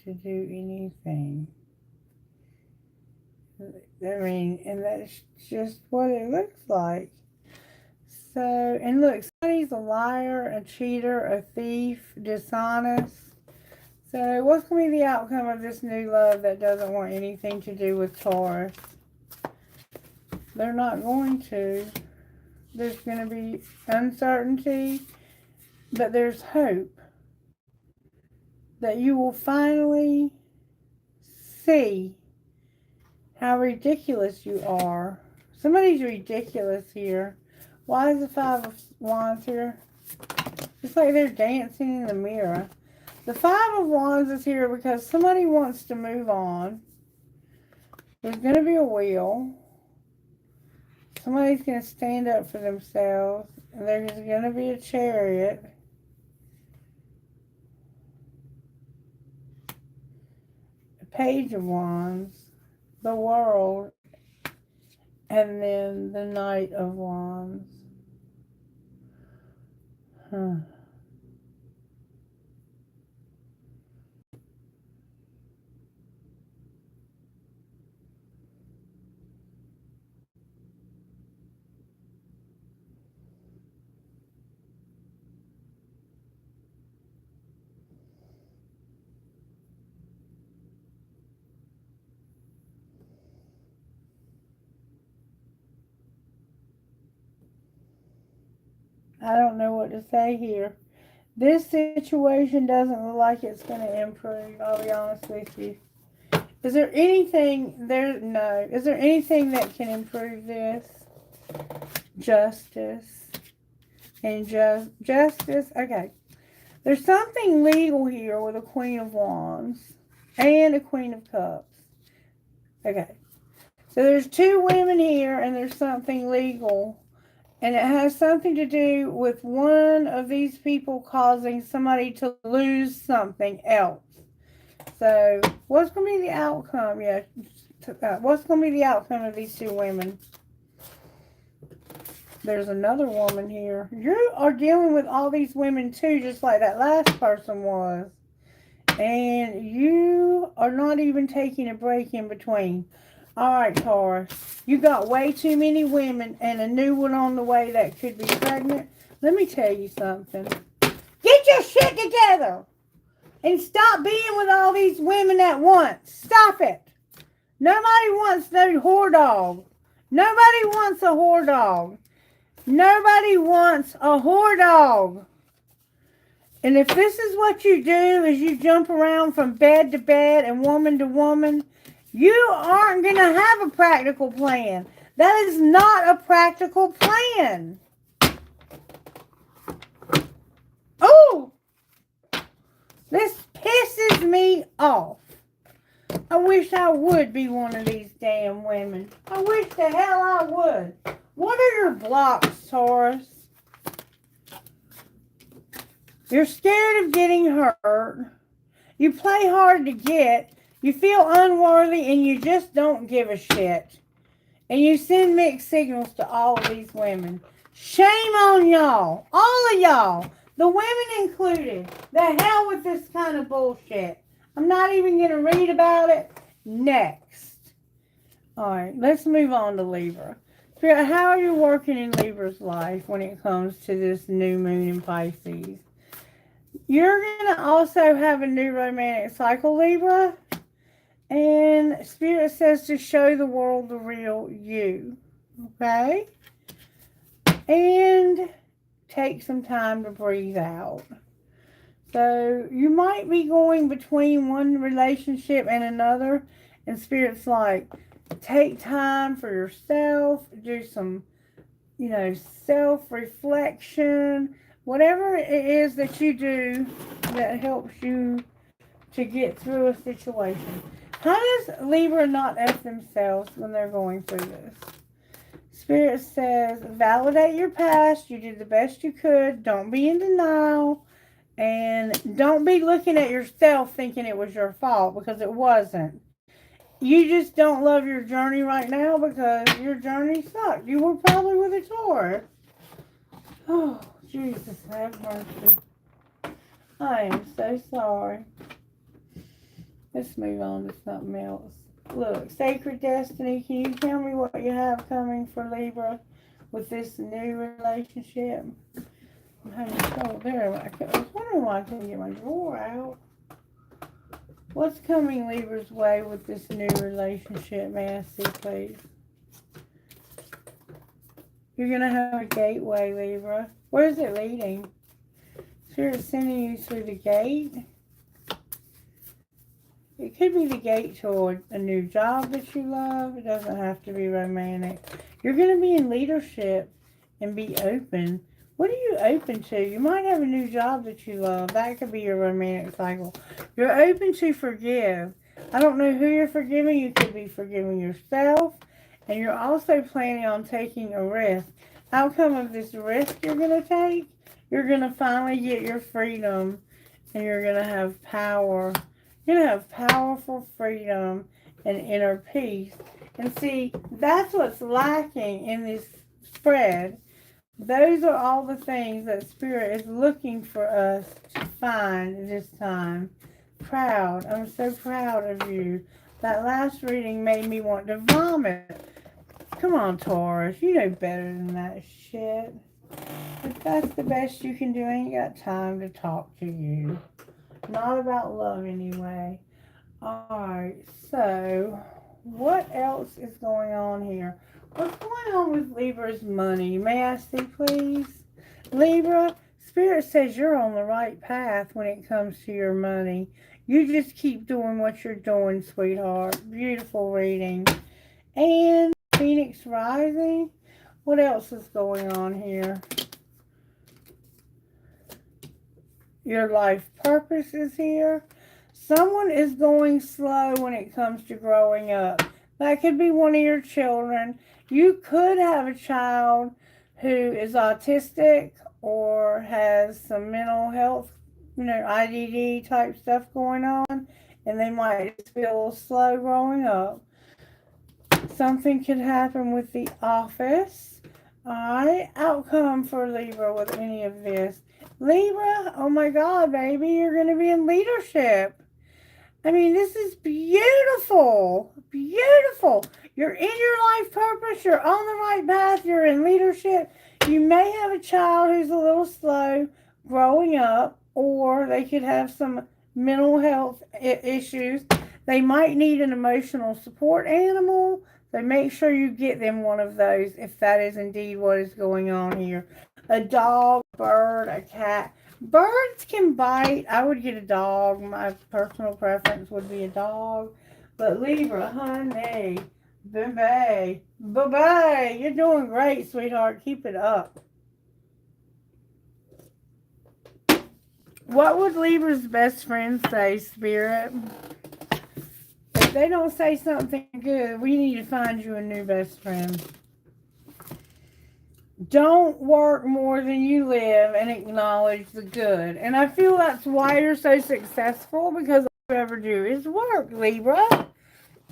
to do anything. I mean, and that's just what it looks like. So, and look, somebody's a liar, a cheater, a thief, dishonest. So, what's going to be the outcome of this new love that doesn't want anything to do with Taurus? They're not going to. There's going to be uncertainty, but there's hope that you will finally see how ridiculous you are. Somebody's ridiculous here. Why is the Five of Wands here? It's like they're dancing in the mirror. The Five of Wands is here because somebody wants to move on. There's going to be a wheel. Somebody's going to stand up for themselves. And there's going to be a Chariot. A Page of Wands. The World. And then the Knight of Wands. I don't know what to say here. This situation doesn't look like it's going to improve, I'll be honest with you. Is there anything there? No. Is there anything that can improve this? Justice. And justice. Okay. There's something legal here with a Queen of Wands and a Queen of Cups. Okay. So there's two women here and there's something legal. And it has something to do with one of these people causing somebody to lose something else. So, what's going to be the outcome? Yeah, what's going to be the outcome of these two women? There's another woman here. You are dealing with all these women too, just like that last person was. And you are not even taking a break in between. Alright, Taurus. You got way too many women and a new one on the way that could be pregnant. Let me tell you something. Get your shit together. And stop being with all these women at once. Stop it. Nobody wants no whore dog. Nobody wants a whore dog. Nobody wants a whore dog. And if this is what you do, is you jump around from bed to bed and woman to woman, you aren't going to have a practical plan. That is not a practical plan. Oh! This pisses me off. I wish I would be one of these damn women. I wish the hell I would. What are your blocks, Taurus? You're scared of getting hurt. You play hard to get. You feel unworthy and you just don't give a shit. And you send mixed signals to all of these women. Shame on y'all. All of y'all. The women included. The hell with this kind of bullshit. I'm not even going to read about it. Next. Alright, let's move on to Libra. Spirit, how are you working in Libra's life when it comes to this new moon in Pisces? You're going to also have a new romantic cycle, Libra. And Spirit says to show the world the real you. Okay? And take some time to breathe out. So you might be going between one relationship and another. And Spirit's like, take time for yourself. Do some, self-reflection. Whatever it is that you do that helps you to get through a situation. How does Libra not F themselves when they're going through this? Spirit says, validate your past. You did the best you could. Don't be in denial. And don't be looking at yourself thinking it was your fault, because it wasn't. You just don't love your journey right now because your journey sucked. You were probably with a Taurus. Oh, Jesus, have mercy. I am so sorry. Let's move on to something else. Look, Sacred Destiny, can you tell me what you have coming for Libra with this new relationship? I'm having trouble there. I was wondering why I couldn't get my drawer out. What's coming Libra's way with this new relationship? May I see, please? You're going to have a gateway, Libra. Where is it leading? Spirit's sending you through the gate. It could be the gate toward a new job that you love. It doesn't have to be romantic. You're going to be in leadership and be open. What are you open to? You might have a new job that you love. That could be your romantic cycle. You're open to forgive. I don't know who you're forgiving. You could be forgiving yourself. And you're also planning on taking a risk. Outcome of this risk you're going to take, you're going to finally get your freedom. And you're going to have power. You're going to have powerful freedom and inner peace. And see, that's what's lacking in this spread. Those are all the things that Spirit is looking for us to find this time. Proud. I'm so proud of you. That last reading made me want to vomit. Come on, Taurus. You know better than that shit. If that's the best you can do, I ain't got time to talk to you. Not about love anyway. Alright, so what else is going on here? What's going on with Libra's money? May I see, please? Libra, Spirit says you're on the right path when it comes to your money. You just keep doing what you're doing, sweetheart. Beautiful reading. And Phoenix Rising. What else is going on here? Your life purpose is here. Someone is going slow when it comes to growing up. That could be one of your children. You could have a child who is autistic or has some mental health, IDD type stuff going on, and they might just be a little slow growing up. Something could happen with the office. Alright, outcome for Libra with any of this. Libra, oh my God, baby, you're going to be in leadership. I mean, this is beautiful. Beautiful. You're in your life purpose. You're on the right path. You're in leadership. You may have a child who's a little slow growing up, or they could have some mental health issues. They might need an emotional support animal. So make sure you get them one of those if that is indeed what is going on here. A dog, bird, a cat. Birds can bite. I would get a dog. My personal preference would be a dog. But Libra, honey, bye-bye. Bye-bye. You're doing great, sweetheart. Keep it up. What would Libra's best friend say, Spirit? If they don't say something good, we need to find you a new best friend. Don't work more than you live and acknowledge the good. And I feel that's why you're so successful, because all you ever do is work, Libra.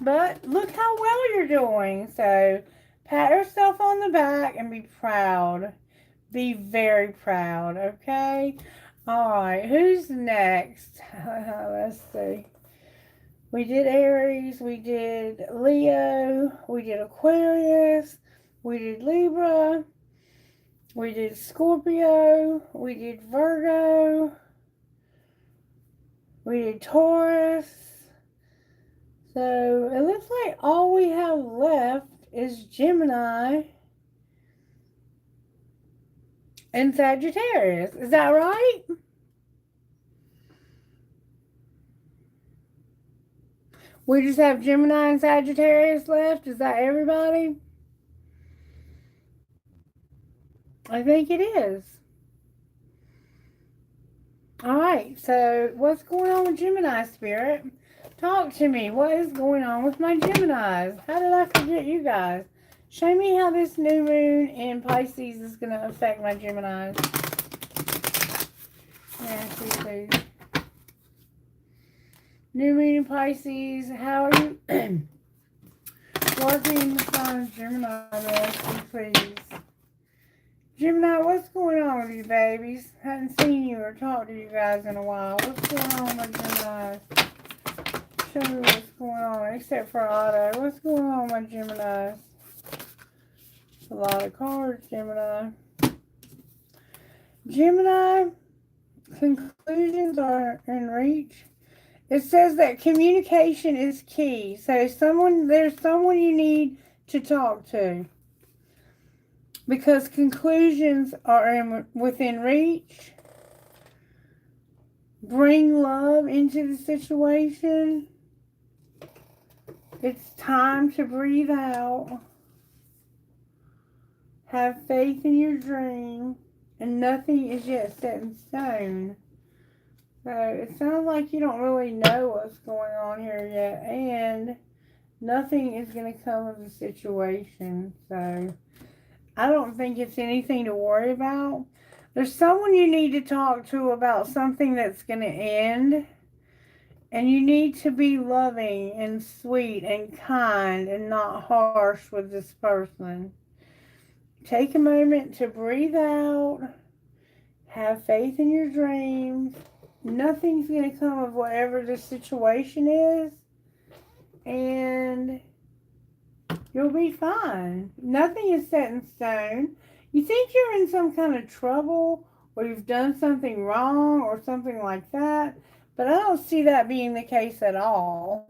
But look how well you're doing. So pat yourself on the back and be proud. Be very proud, okay? All right, who's next? Let's see. We did Aries, we did Leo, we did Aquarius, we did Libra, we did Scorpio, we did Virgo, We did Taurus. So it looks like all we have left is Gemini and Sagittarius. Is that right? We just have Gemini and Sagittarius left. Is that everybody? I think it is. Alright, so what's going on with Gemini, Spirit? Talk to me. What is going on with my Geminis? How did I forget you guys? Show me how this new moon in Pisces is going to affect my Geminis. Nancy, please. New moon in Pisces. How are you working the sign of Gemini, Nancy, please? Gemini, what's going on with you, babies? Haven't seen you or talked to you guys in a while. What's going on with Gemini? Show me what's going on, except for Otto. What's going on with my Gemini? A lot of cards, Gemini. Gemini, conclusions are in reach. It says that communication is key. So there's someone you need to talk to. Because conclusions are within reach. Bring love into the situation. It's time to breathe out. Have faith in your dream. And nothing is yet set in stone. So it sounds like you don't really know what's going on here yet. And nothing is going to come of the situation. So I don't think it's anything to worry about. There's someone you need to talk to about something that's going to end. And you need to be loving and sweet and kind and not harsh with this person. Take a moment to breathe out. Have faith in your dreams. Nothing's going to come of whatever the situation is. And you'll be fine. Nothing is set in stone. You think you're in some kind of trouble or you've done something wrong or something like that. But I don't see that being the case at all.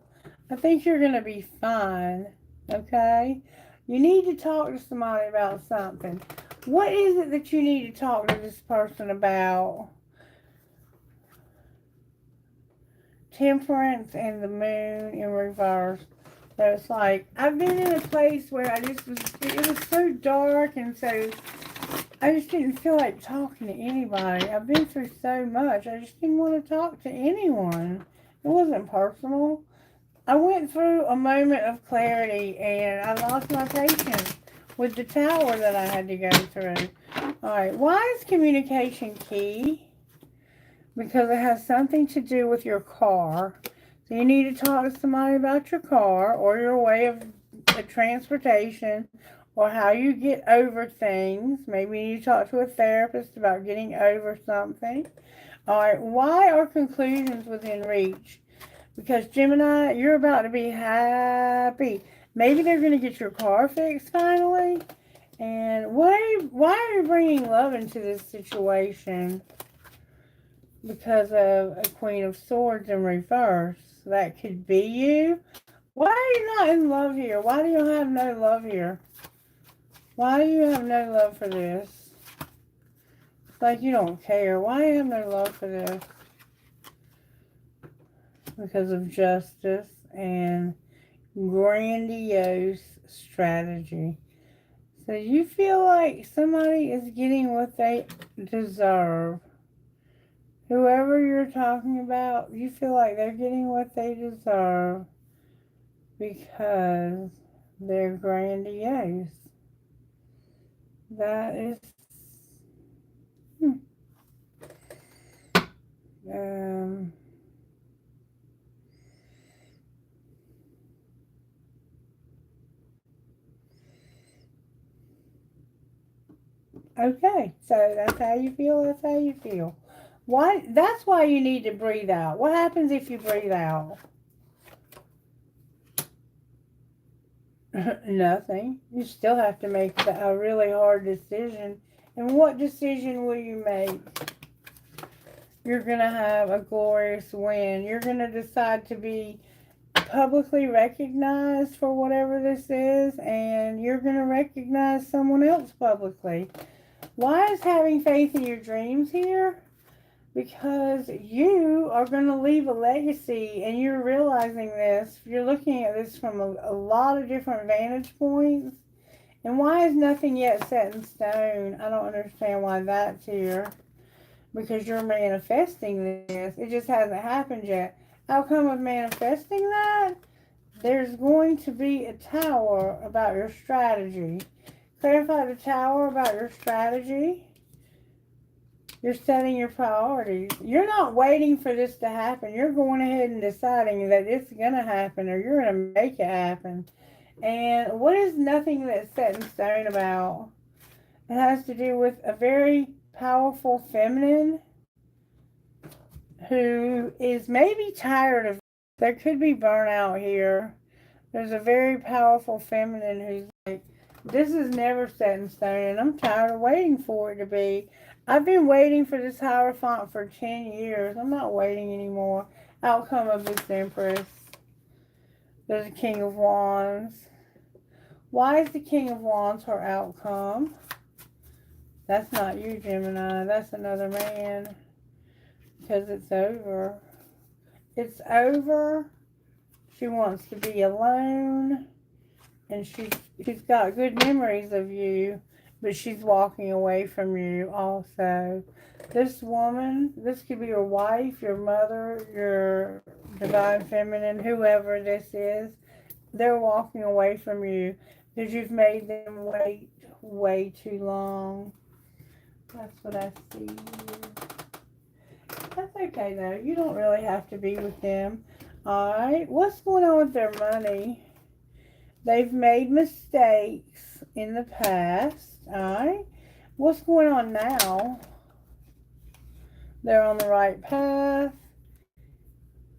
I think you're going to be fine. Okay? You need to talk to somebody about something. What is it that you need to talk to this person about? Temperance and the moon in reverse. So it's like, I've been in a place where it was so dark and so, I just didn't feel like talking to anybody. I've been through so much. I just didn't want to talk to anyone. It wasn't personal. I went through a moment of clarity and I lost my patience with the tower that I had to go through. Alright, why is communication key? Because it has something to do with your car. So you need to talk to somebody about your car or your way of transportation or how you get over things. Maybe you need to talk to a therapist about getting over something. Alright, why are conclusions within reach? Because Gemini, you're about to be happy. Maybe they're going to get your car fixed finally. And why are you bringing love into this situation? Because of a Queen of Swords in reverse. That could be you. Why are you not in love here? Why do you have no love here? Why do you have no love for this? It's like you don't care. Why do you have no love for this? Because of justice and grandiose strategy. So you feel like somebody is getting what they deserve. Whoever you're talking about, you feel like they're getting what they deserve because they're grandiose. That is... Okay, so that's how you feel, that's how you feel. Why? That's why you need to breathe out. What happens if you breathe out? Nothing. You still have to make a really hard decision. And what decision will you make? you're going to have a glorious win. You're going to decide to be publicly recognized for whatever this is, and you're going to recognize someone else publicly. Why is having faith in your dreams here? Because you are going to leave a legacy, and you're realizing this. You're looking at this from a lot of different vantage points. And why is nothing yet set in stone? I don't understand why that's here. Because you're manifesting this. It just hasn't happened yet. Outcome of manifesting that? There's going to be a tower about your strategy. Clarify the tower about your strategy. You're setting your priorities. You're not waiting for this to happen. You're going ahead and deciding that it's going to happen, or you're going to make it happen. And what is nothing that's set in stone about? It has to do with a very powerful feminine who is maybe tired of. There could be burnout here. There's a very powerful feminine who's like, this is never set in stone, and I'm tired of waiting for it to be. I've been waiting for this Hierophant for 10 years. I'm not waiting anymore. Outcome of this Empress. There's a King of Wands. Why is the King of Wands her outcome? That's not you, Gemini. That's another man. Because it's over. It's over. She wants to be alone. And she's got good memories of you. But she's walking away from you also. This woman, this could be your wife, your mother, your divine feminine, whoever this is. They're walking away from you because you've made them wait way too long. That's what I see here. That's okay, though. You don't really have to be with them. Alright, what's going on with their money? They've made mistakes in the past. Alright, what's going on now? They're on the right path.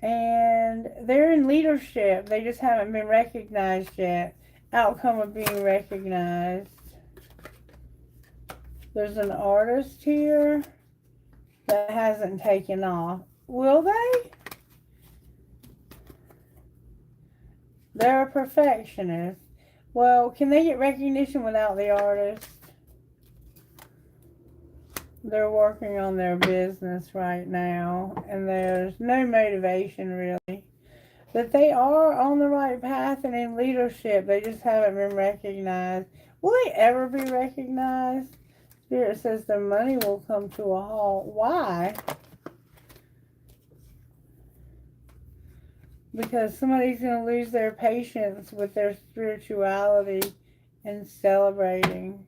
And they're in leadership. They just haven't been recognized yet. Outcome of being recognized. There's an artist here that hasn't taken off. Will they? They're a perfectionist. Well, can they get recognition without the artist? They're working on their business right now, and there's no motivation really. But they are on the right path and in leadership. They just haven't been recognized. Will they ever be recognized? Spirit says the money will come to a halt. Why? Because somebody's going to lose their patience with their spirituality and celebrating.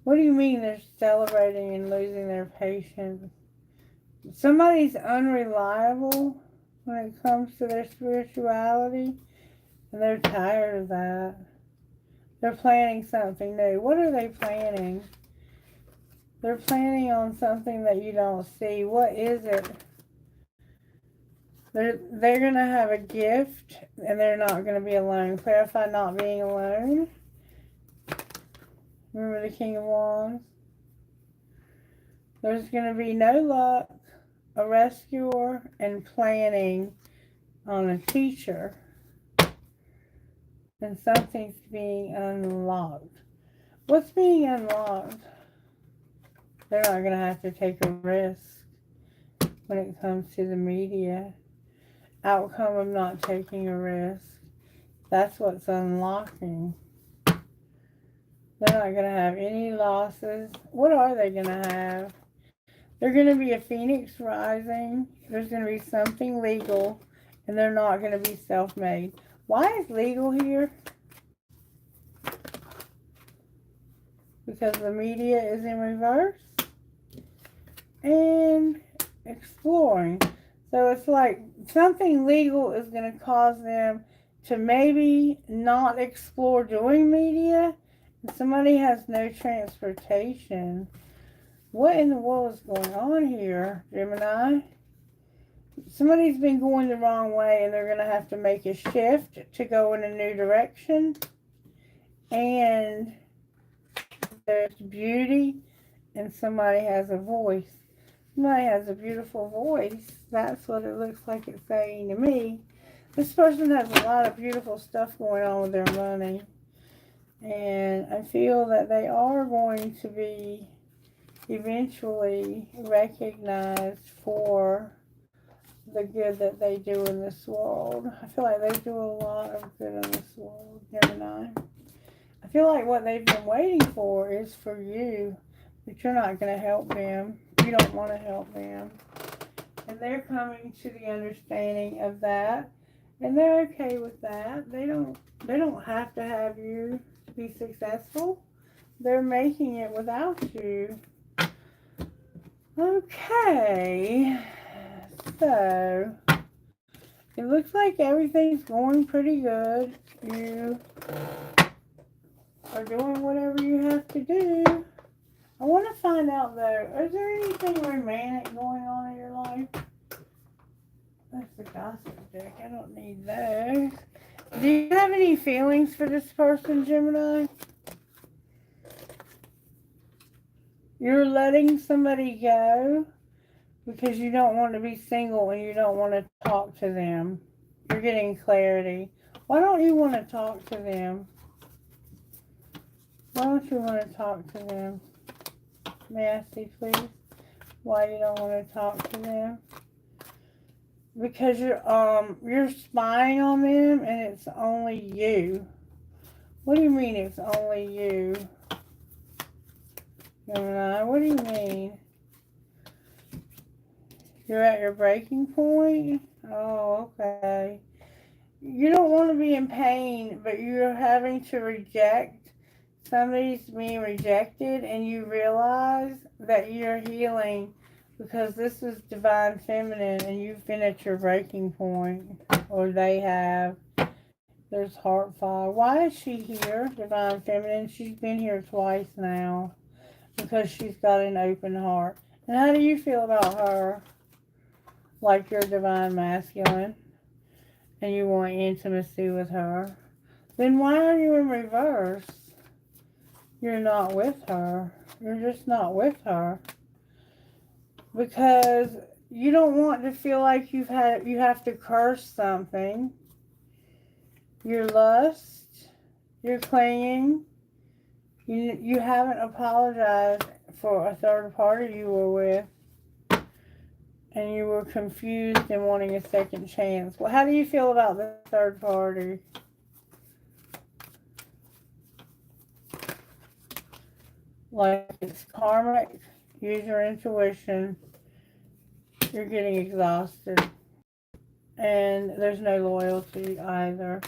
What do you mean they're celebrating and losing their patience? Somebody's unreliable when it comes to their spirituality, and they're tired of that. They're planning something new. What are they planning? They're planning on something that you don't see. What is it? They're going to have a gift, and they're not going to be alone. Clarify not being alone. Remember the King of Wands? There's going to be no luck, a rescuer, and planning on a teacher. And something's being unlocked. What's being unlocked? They're not going to have to take a risk when it comes to the media. Outcome of not taking a risk. That's what's unlocking. They're not going to have any losses. What are they going to have? They're going to be a phoenix rising. There's going to be something legal. And they're not going to be self-made. Why is legal here? Because the media is in reverse. And exploring. So it's like something legal is going to cause them to maybe not explore doing media. Somebody has no transportation. What in the world is going on here, Gemini? Somebody's been going the wrong way, and they're going to have to make a shift to go in a new direction. And there's beauty, and somebody has a voice. Somebody has a beautiful voice. That's what it looks like it's saying to me. This person has a lot of beautiful stuff going on with their money. And I feel that they are going to be eventually recognized for the good that they do in this world. I feel like they do a lot of good in this world, Gemini. I feel like what they've been waiting for is for you, but you're not going to help them. You don't want to help them. And they're coming to the understanding of that, and they're okay with that. They don't have to have you be successful. They're making it without you. Okay, so it looks like everything's going pretty good. You are doing whatever you have to do. I want to find out though, is there anything romantic going on in your life? That's the gossip deck. I don't need those. Do you have any feelings for this person, Gemini? You're letting somebody go because you don't want to be single and you don't want to talk to them. You're getting clarity. Why don't you want to talk to them? Why don't you want to talk to them? May I see, please, why you don't want to talk to them? Because you're spying on them and it's only you. What do you mean it's only you? Gemini, what do you mean? You're at your breaking point? Oh, okay. You don't want to be in pain, but you're having to reject. Somebody's being rejected, and you realize that you're healing because this is divine feminine, and you've been at your breaking point, or they have. There's heart fire. Why is she here, divine feminine? She's been here twice now because she's got an open heart. And how do you feel about her? Like you're divine masculine and you want intimacy with her. Then why are you in reverse? You're not with her. You're just not with her. Because you don't want to feel like you have to curse something. Your lust, you're clinging. You haven't apologized for a third party you were with. And you were confused and wanting a second chance. Well, how do you feel about the third party? Like it's karmic. Use your intuition. You're getting exhausted. And there's no loyalty either.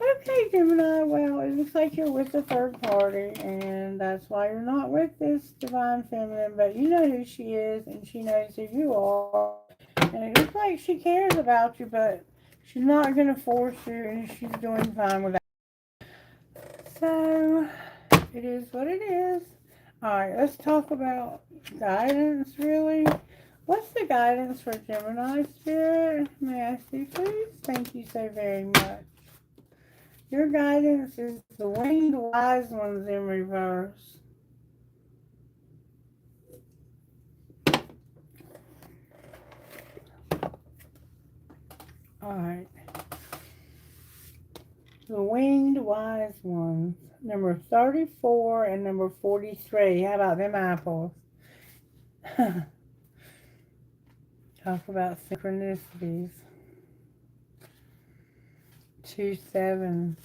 Okay, Gemini, well, it looks like you're with the third party, and that's why you're not with this divine feminine, but you know who she is, and she knows who you are, and it looks like she cares about you, but she's not going to force you, and she's doing fine with that. So, it is what it is. Alright, let's talk about guidance, really. What's the guidance for Gemini Spirit? May I see, please? Thank you so very much. Your guidance is the winged wise ones in reverse. Alright. The winged wise ones. Number 34 and number 43. How about them apples? Talk about synchronicities. 2 sevens.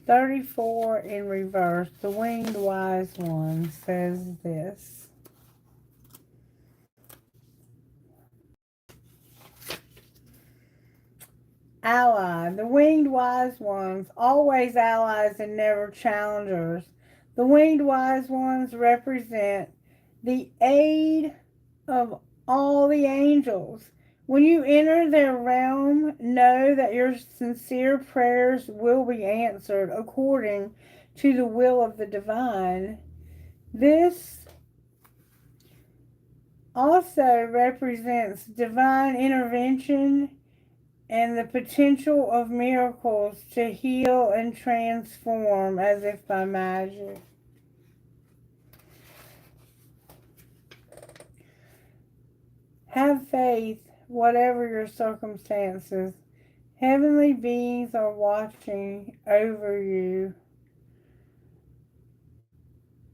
34 in reverse. The winged wise one says this. Ally. The winged wise ones, always allies and never challengers. The winged wise ones represent the aid of all the angels. When you enter their realm, know that your sincere prayers will be answered according to the will of the divine. This also represents divine intervention and the potential of miracles to heal and transform as if by magic. Have faith, whatever your circumstances. Heavenly beings are watching over you.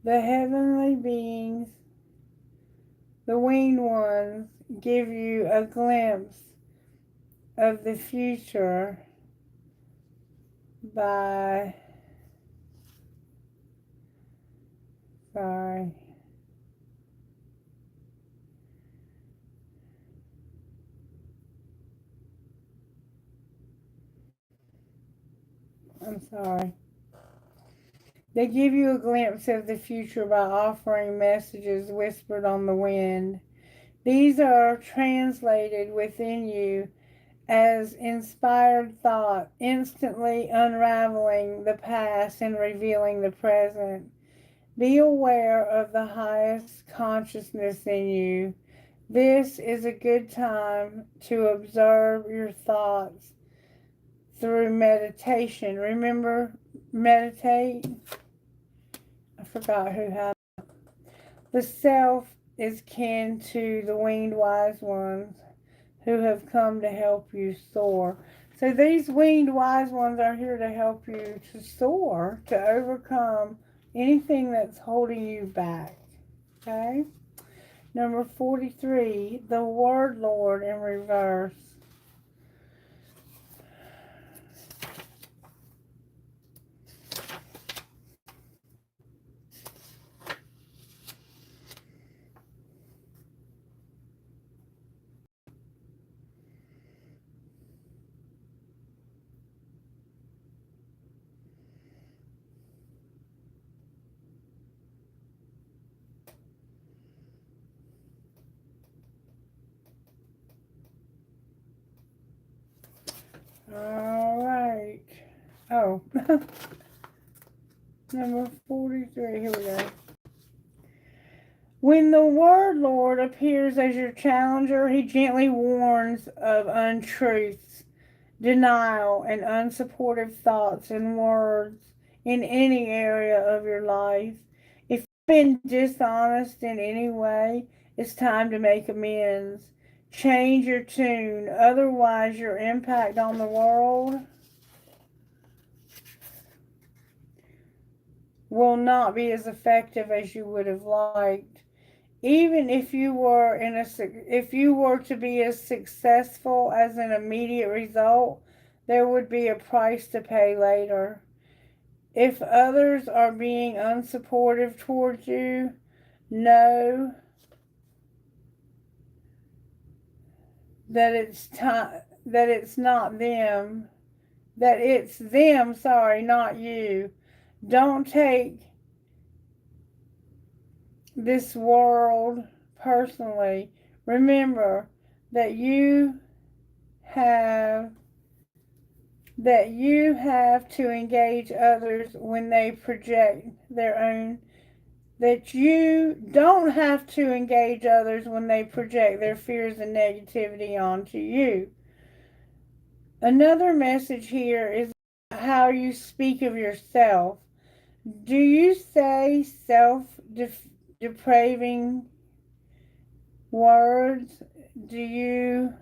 The heavenly beings, the winged ones, give you a glimpse of the future by, sorry, I'm sorry. They give you a glimpse of the future by offering messages whispered on the wind. These are translated within you as inspired thought, instantly unraveling the past and revealing the present. Be aware of the highest consciousness in you. This is a good time to observe your thoughts through meditation. Remember, meditate. I forgot who had. The self is kin to the winged wise ones who have come to help you soar. So these winged wise ones are here to help you to soar, to overcome anything that's holding you back. Okay? Number 43, the Word Lord in reverse. All right. Oh, number 43. Here we go. When the Word Lord appears as your challenger, he gently warns of untruths, denial, and unsupportive thoughts and words in any area of your life. If you've been dishonest in any way, it's time to make amends. Change your tune, otherwise your impact on the world will not be as effective as you would have liked. Even if you were to be as successful as an immediate result, there would be a price to pay later. If others are being unsupportive towards you, know that it's not them, that it's them, sorry, not you. Don't take this world personally. Remember that you have to engage others when they project their own, that you don't have to engage others when they project their fears and negativity onto you. Another message here is how you speak of yourself. Do you say self-depraving words? Do you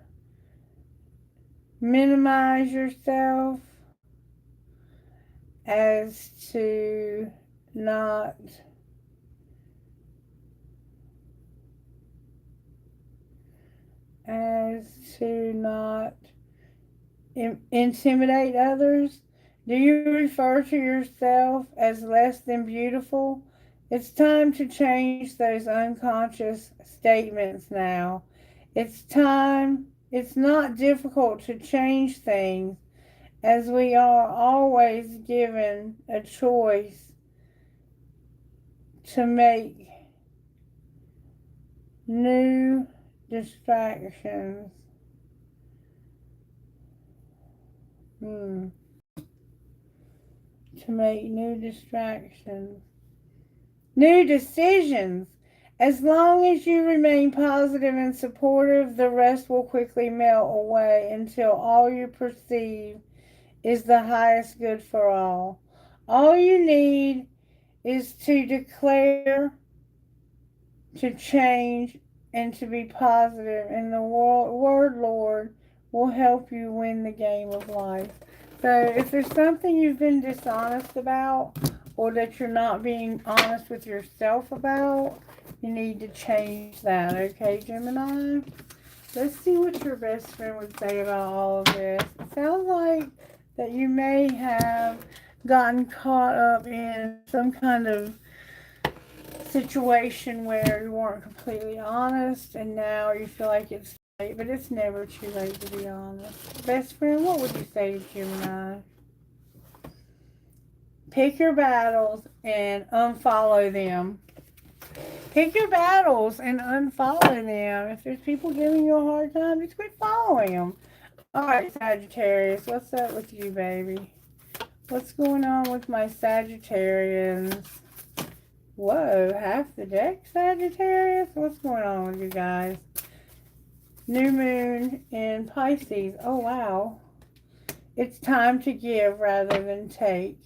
minimize yourself as to not intimidate others? Do you refer to yourself as less than beautiful? It's time to change those unconscious statements now. It's time. It's not difficult to change things, as we are always given a choice to make new distractions. To make new distractions. New decisions. As long as you remain positive and supportive, the rest will quickly melt away until all you perceive is the highest good for all. All you need is to declare to change and to be positive, and the word Lord will help you win the game of life. So if there's something you've been dishonest about, or that you're not being honest with yourself about, you need to change that, okay, Gemini? Let's see what your best friend would say about all of this. It sounds like that you may have gotten caught up in some kind of situation where you weren't completely honest, and now you feel like it's too late, but it's never too late to be honest. Best friend, what would you say to Gemini? Pick your battles and unfollow them. Pick your battles and unfollow them. If there's people giving you a hard time, just quit following them. Alright, Sagittarius, what's up with you, baby? What's going on with my Sagittarians? Whoa, half the deck, Sagittarius? What's going on with you guys? New moon in Pisces. Oh, wow. It's time to give rather than take.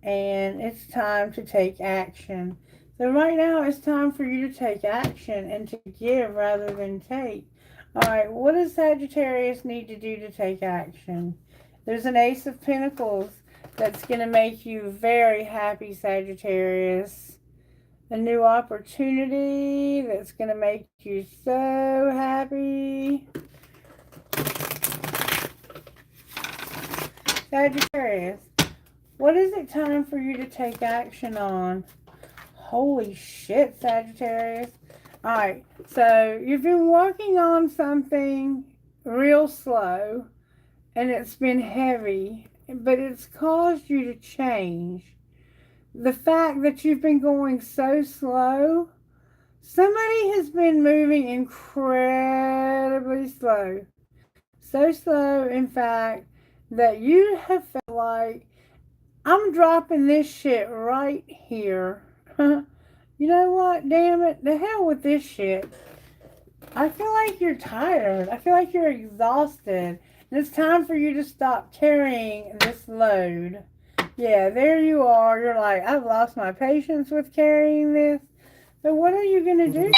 And it's time to take action. So right now, it's time for you to take action and to give rather than take. Alright, what does Sagittarius need to do to take action? There's an Ace of Pentacles that's going to make you very happy, Sagittarius. A new opportunity that's going to make you so happy. Sagittarius, what is it time for you to take action on? Holy shit, Sagittarius. Alright, so you've been working on something real slow, and it's been heavy, but it's caused you to change. The fact that you've been going so slow, somebody has been moving incredibly slow. So slow, in fact, that you have felt like, I'm dropping this shit right here. You know what? Damn it. The hell with this shit. I feel like you're tired. I feel like you're exhausted. And it's time for you to stop carrying this load. Yeah, there you are. You're like, I've lost my patience with carrying this. So what are you going to do?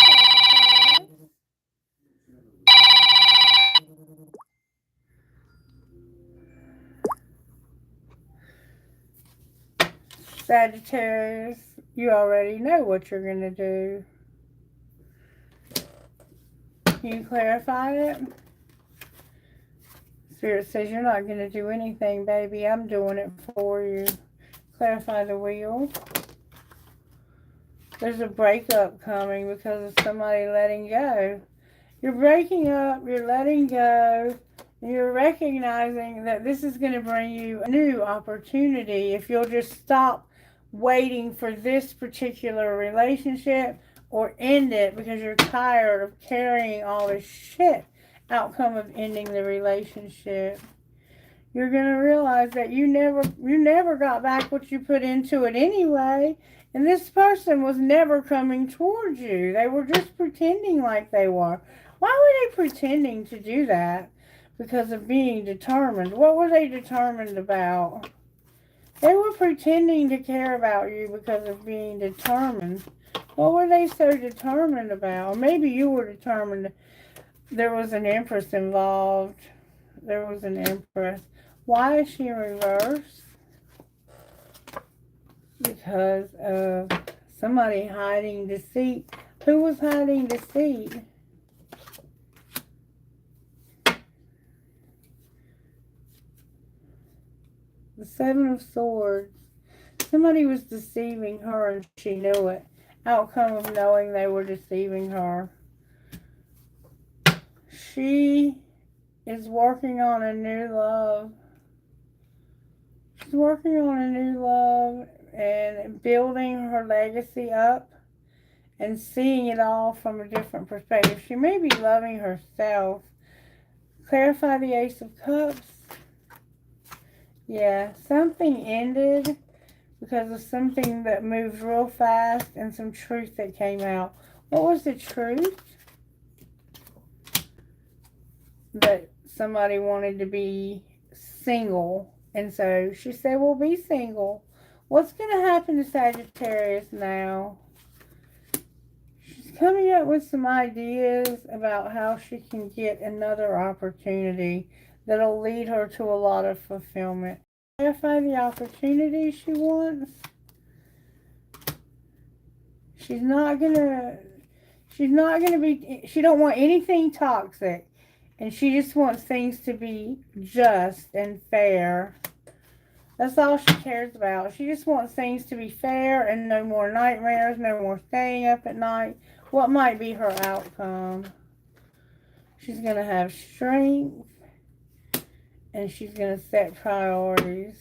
Sagittarius, you already know what you're going to do. Can you clarify it? Spirit says you're not going to do anything, baby. I'm doing it for you. Clarify the wheel. There's a breakup coming because of somebody letting go. You're breaking up, you're letting go, and you're recognizing that this is going to bring you a new opportunity if you'll just stop waiting for this particular relationship or end it because you're tired of carrying all this shit. Outcome of ending the relationship. You're going to realize that you never got back what you put into it anyway. And this person was never coming towards you. They were just pretending like they were. Why were they pretending to do that? Because of being determined. What were they determined about? They were pretending to care about you because of being determined. What were they so determined about? Or maybe you were determined. There was an Empress involved. There was an Empress. Why is she in reverse? Because of somebody hiding deceit. Who was hiding deceit? The Seven of Swords. Somebody was deceiving her and she knew it. Outcome of knowing they were deceiving her. She is working on a new love. She's working on a new love and building her legacy up and seeing it all from a different perspective. She may be loving herself. Clarify the Ace of Cups. Yeah, something ended because of something that moved real fast and some truth that came out. What was the truth? That somebody wanted to be single. And so she said, well, be single. What's going to happen to Sagittarius now? She's coming up with some ideas about how she can get another opportunity that'll lead her to a lot of fulfillment. Clarify the opportunity she wants. She don't want anything toxic. And she just wants things to be just and fair. That's all she cares about. She just wants things to be fair and no more nightmares, no more staying up at night. What might be her outcome? She's going to have strength and she's going to set priorities.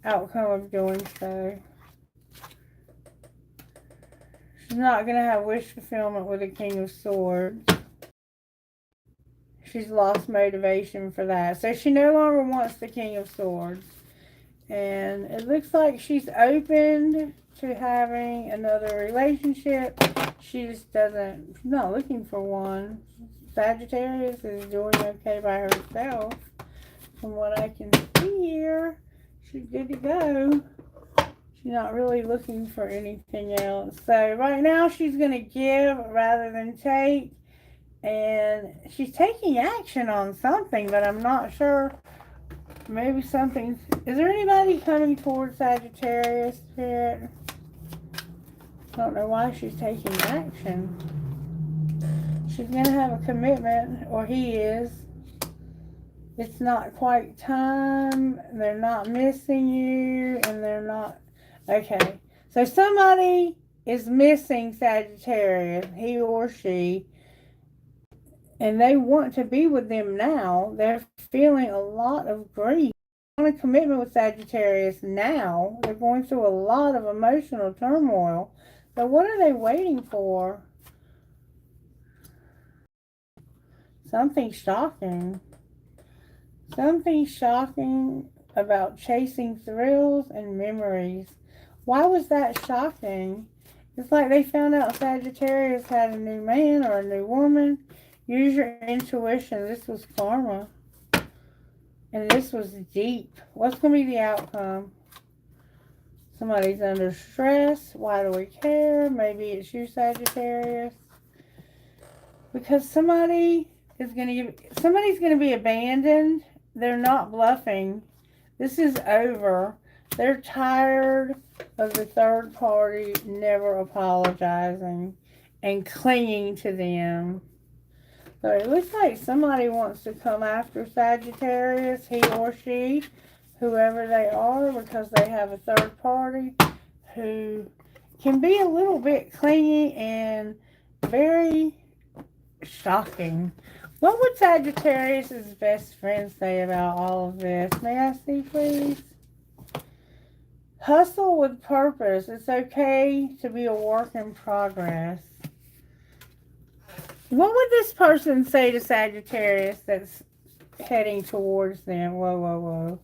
Outcome of doing so. She's not going to have wish fulfillment with the King of Swords. She's lost motivation for that. So she no longer wants the King of Swords. And it looks like she's open to having another relationship. She just she's not looking for one. Sagittarius is doing okay by herself. From what I can see here, she's good to go. She's not really looking for anything else. So right now she's going to give rather than take. And she's taking action on something, but I'm not sure. Maybe something. Is there anybody coming towards Sagittarius here? I don't know why she's taking action. She's going to have a commitment, or he is. It's not quite time. They're not missing you, and they're not. Okay. So somebody is missing Sagittarius, he or she. And they want to be with them now. They're feeling a lot of grief. They want a commitment with Sagittarius now. They're going through a lot of emotional turmoil. So what are they waiting for? Something shocking. Something shocking about chasing thrills and memories. Why was that shocking? It's like they found out Sagittarius had a new man or a new woman. Use your intuition. This was karma. And this was deep. What's going to be the outcome? Somebody's under stress. Why do we care? Maybe it's you, Sagittarius. Because somebody's going to be abandoned. They're not bluffing. This is over. They're tired of the third party never apologizing and clinging to them. So it looks like somebody wants to come after Sagittarius, he or she, whoever they are, because they have a third party who can be a little bit clingy and very shocking. What would Sagittarius's best friend say about all of this? May I see, please? Hustle with purpose. It's okay to be a work in progress. What would this person say to Sagittarius that's heading towards them? Whoa, whoa, whoa.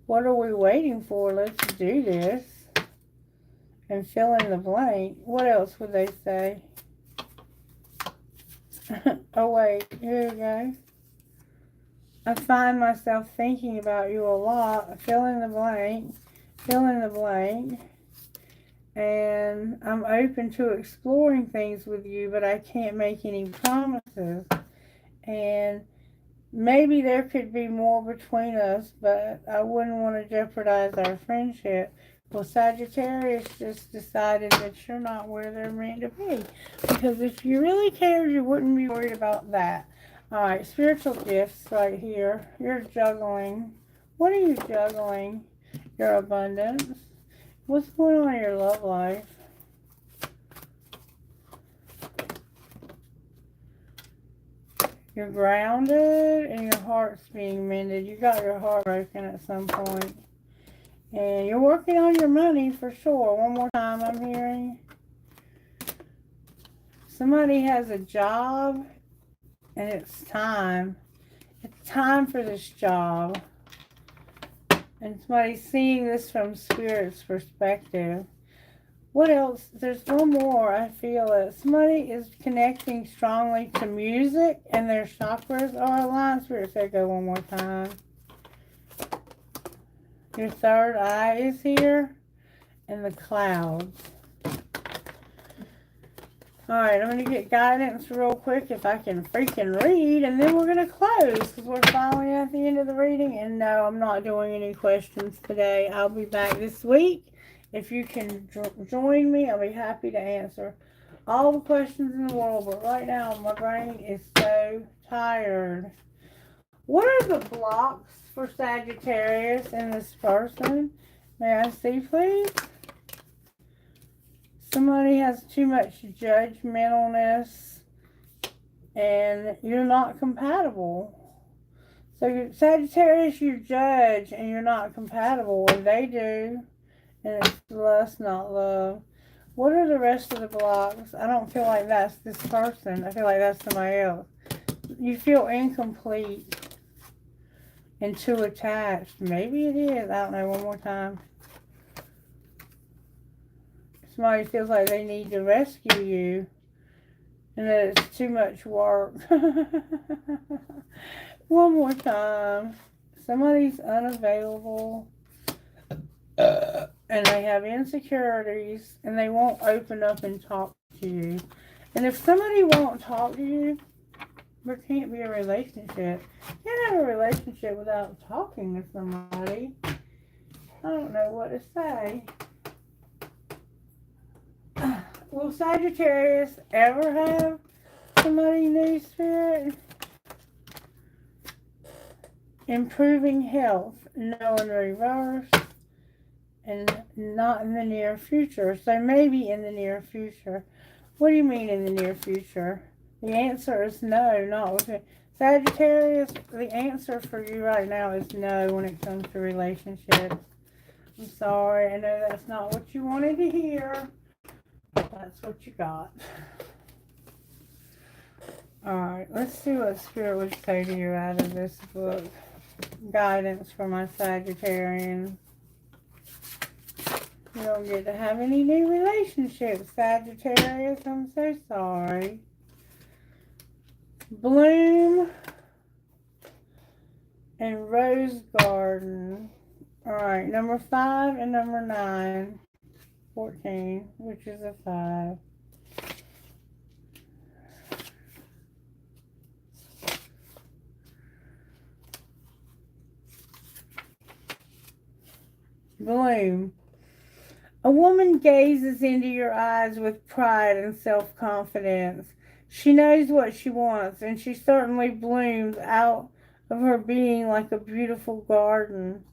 What are we waiting for? Let's do this. And fill in the blank. What else would they say? Oh, wait. Here we go. I find myself thinking about you a lot. Fill in the blank. Fill in the blank. And I'm open to exploring things with you, but I can't make any promises. And maybe there could be more between us, but I wouldn't want to jeopardize our friendship. Well, Sagittarius just decided that you're not where they're meant to be. Because if you really cared, you wouldn't be worried about that. Alright, spiritual gifts right here. You're juggling. What are you juggling? Your abundance. What's going on in your love life? You're grounded and your heart's being mended. You got your heart broken at some point. And you're working on your money for sure. One more time I'm hearing. Somebody has a job and it's time. It's time for this job. And somebody's seeing this from Spirit's perspective. What else? There's one more. I feel it. Somebody is connecting strongly to music and their chakras are aligned. Spirit said go one more time. Your third eye is here. And the clouds. Alright, I'm going to get guidance real quick if I can freaking read, and then we're going to close because we're finally at the end of the reading. And no, I'm not doing any questions today. I'll be back this week. If you can join me, I'll be happy to answer all the questions in the world. But right now, my brain is so tired. What are the blocks for Sagittarius in this person? May I see, please? Somebody has too much judgmentalness and you're not compatible. So Sagittarius, you judge and you're not compatible, and they do. And it's lust, not love. What are the rest of the blocks? I don't feel like that's this person. I feel like that's somebody else. You feel incomplete and too attached. Maybe it is. I don't know. One more time. Somebody feels like they need to rescue you and that it's too much work. One more time. Somebody's unavailable and they have insecurities and they won't open up and talk to you. And if somebody won't talk to you, there can't be a relationship. You can't have a relationship without talking to somebody. I don't know what to say. Will Sagittarius ever have somebody new, Spirit? Improving health, no in reverse, and not in the near future. So maybe in the near future. What do you mean in the near future? The answer is no, not with it. Sagittarius, the answer for you right now is no when it comes to relationships. I'm sorry, I know that's not what you wanted to hear. That's what you got. Alright, let's see what Spirit would say to you out of this book. Guidance for my Sagittarian. You don't get to have any new relationships, Sagittarius. I'm so sorry. Bloom and Rose Garden. Alright, number 5 and number 9. 14, which is a 5. Bloom. A woman gazes into your eyes with pride and self-confidence. She knows what she wants, and she certainly blooms out of her being like a beautiful garden.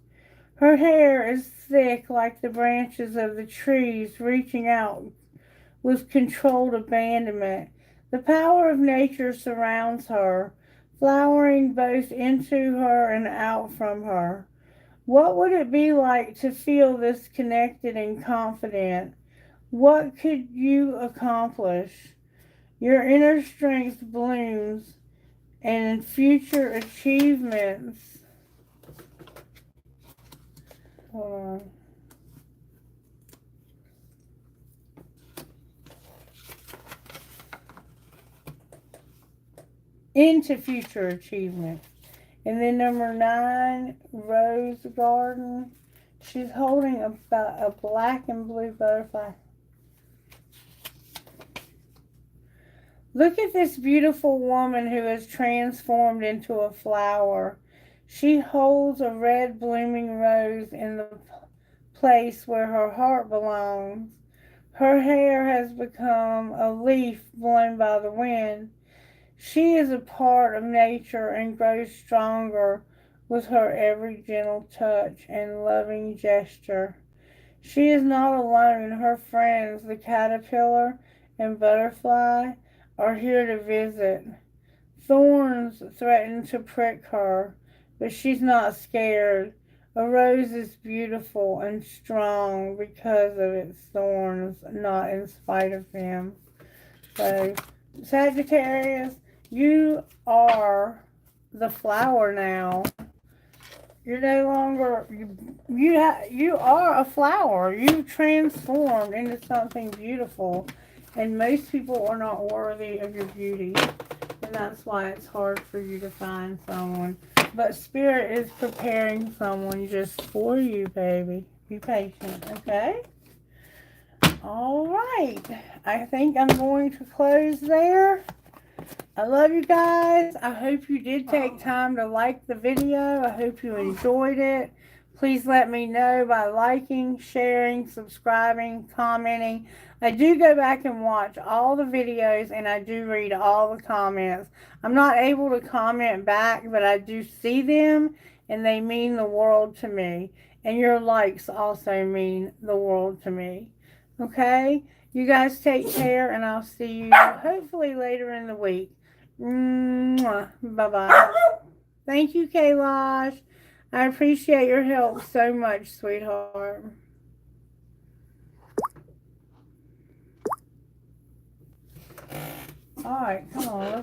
Her hair is thick like the branches of the trees, reaching out with controlled abandonment. The power of nature surrounds her, flowering both into her and out from her. What would it be like to feel this connected and confident? What could you accomplish? Your inner strength blooms, and future achievements. Hold on. Into future achievement. And then number 9, Rose Garden. She's holding a black and blue butterfly. Look at this beautiful woman who is transformed into a flower. She holds a red blooming rose in the place where her heart belongs. Her hair has become a leaf blown by the wind. She is a part of nature and grows stronger with her every gentle touch and loving gesture. She is not alone. Her friends, the caterpillar and butterfly, are here to visit. Thorns threaten to prick her, but she's not scared. A rose is beautiful and strong because of its thorns, not in spite of them. So, Sagittarius, you are the flower now. You're no longer, you are a flower. You've transformed into something beautiful. And most people are not worthy of your beauty. And that's why it's hard for you to find someone. But Spirit is preparing someone just for you, baby. Be patient, okay? All right. I think I'm going to close there. I love you guys. I hope you did take time to like the video. I hope you enjoyed it. Please let me know by liking, sharing, subscribing, commenting. I do go back and watch all the videos, and I do read all the comments. I'm not able to comment back, but I do see them, and they mean the world to me. And your likes also mean the world to me. Okay? You guys take care, and I'll see you hopefully later in the week. Bye-bye. Thank you, Kailash. I appreciate your help so much, sweetheart. All right, come on.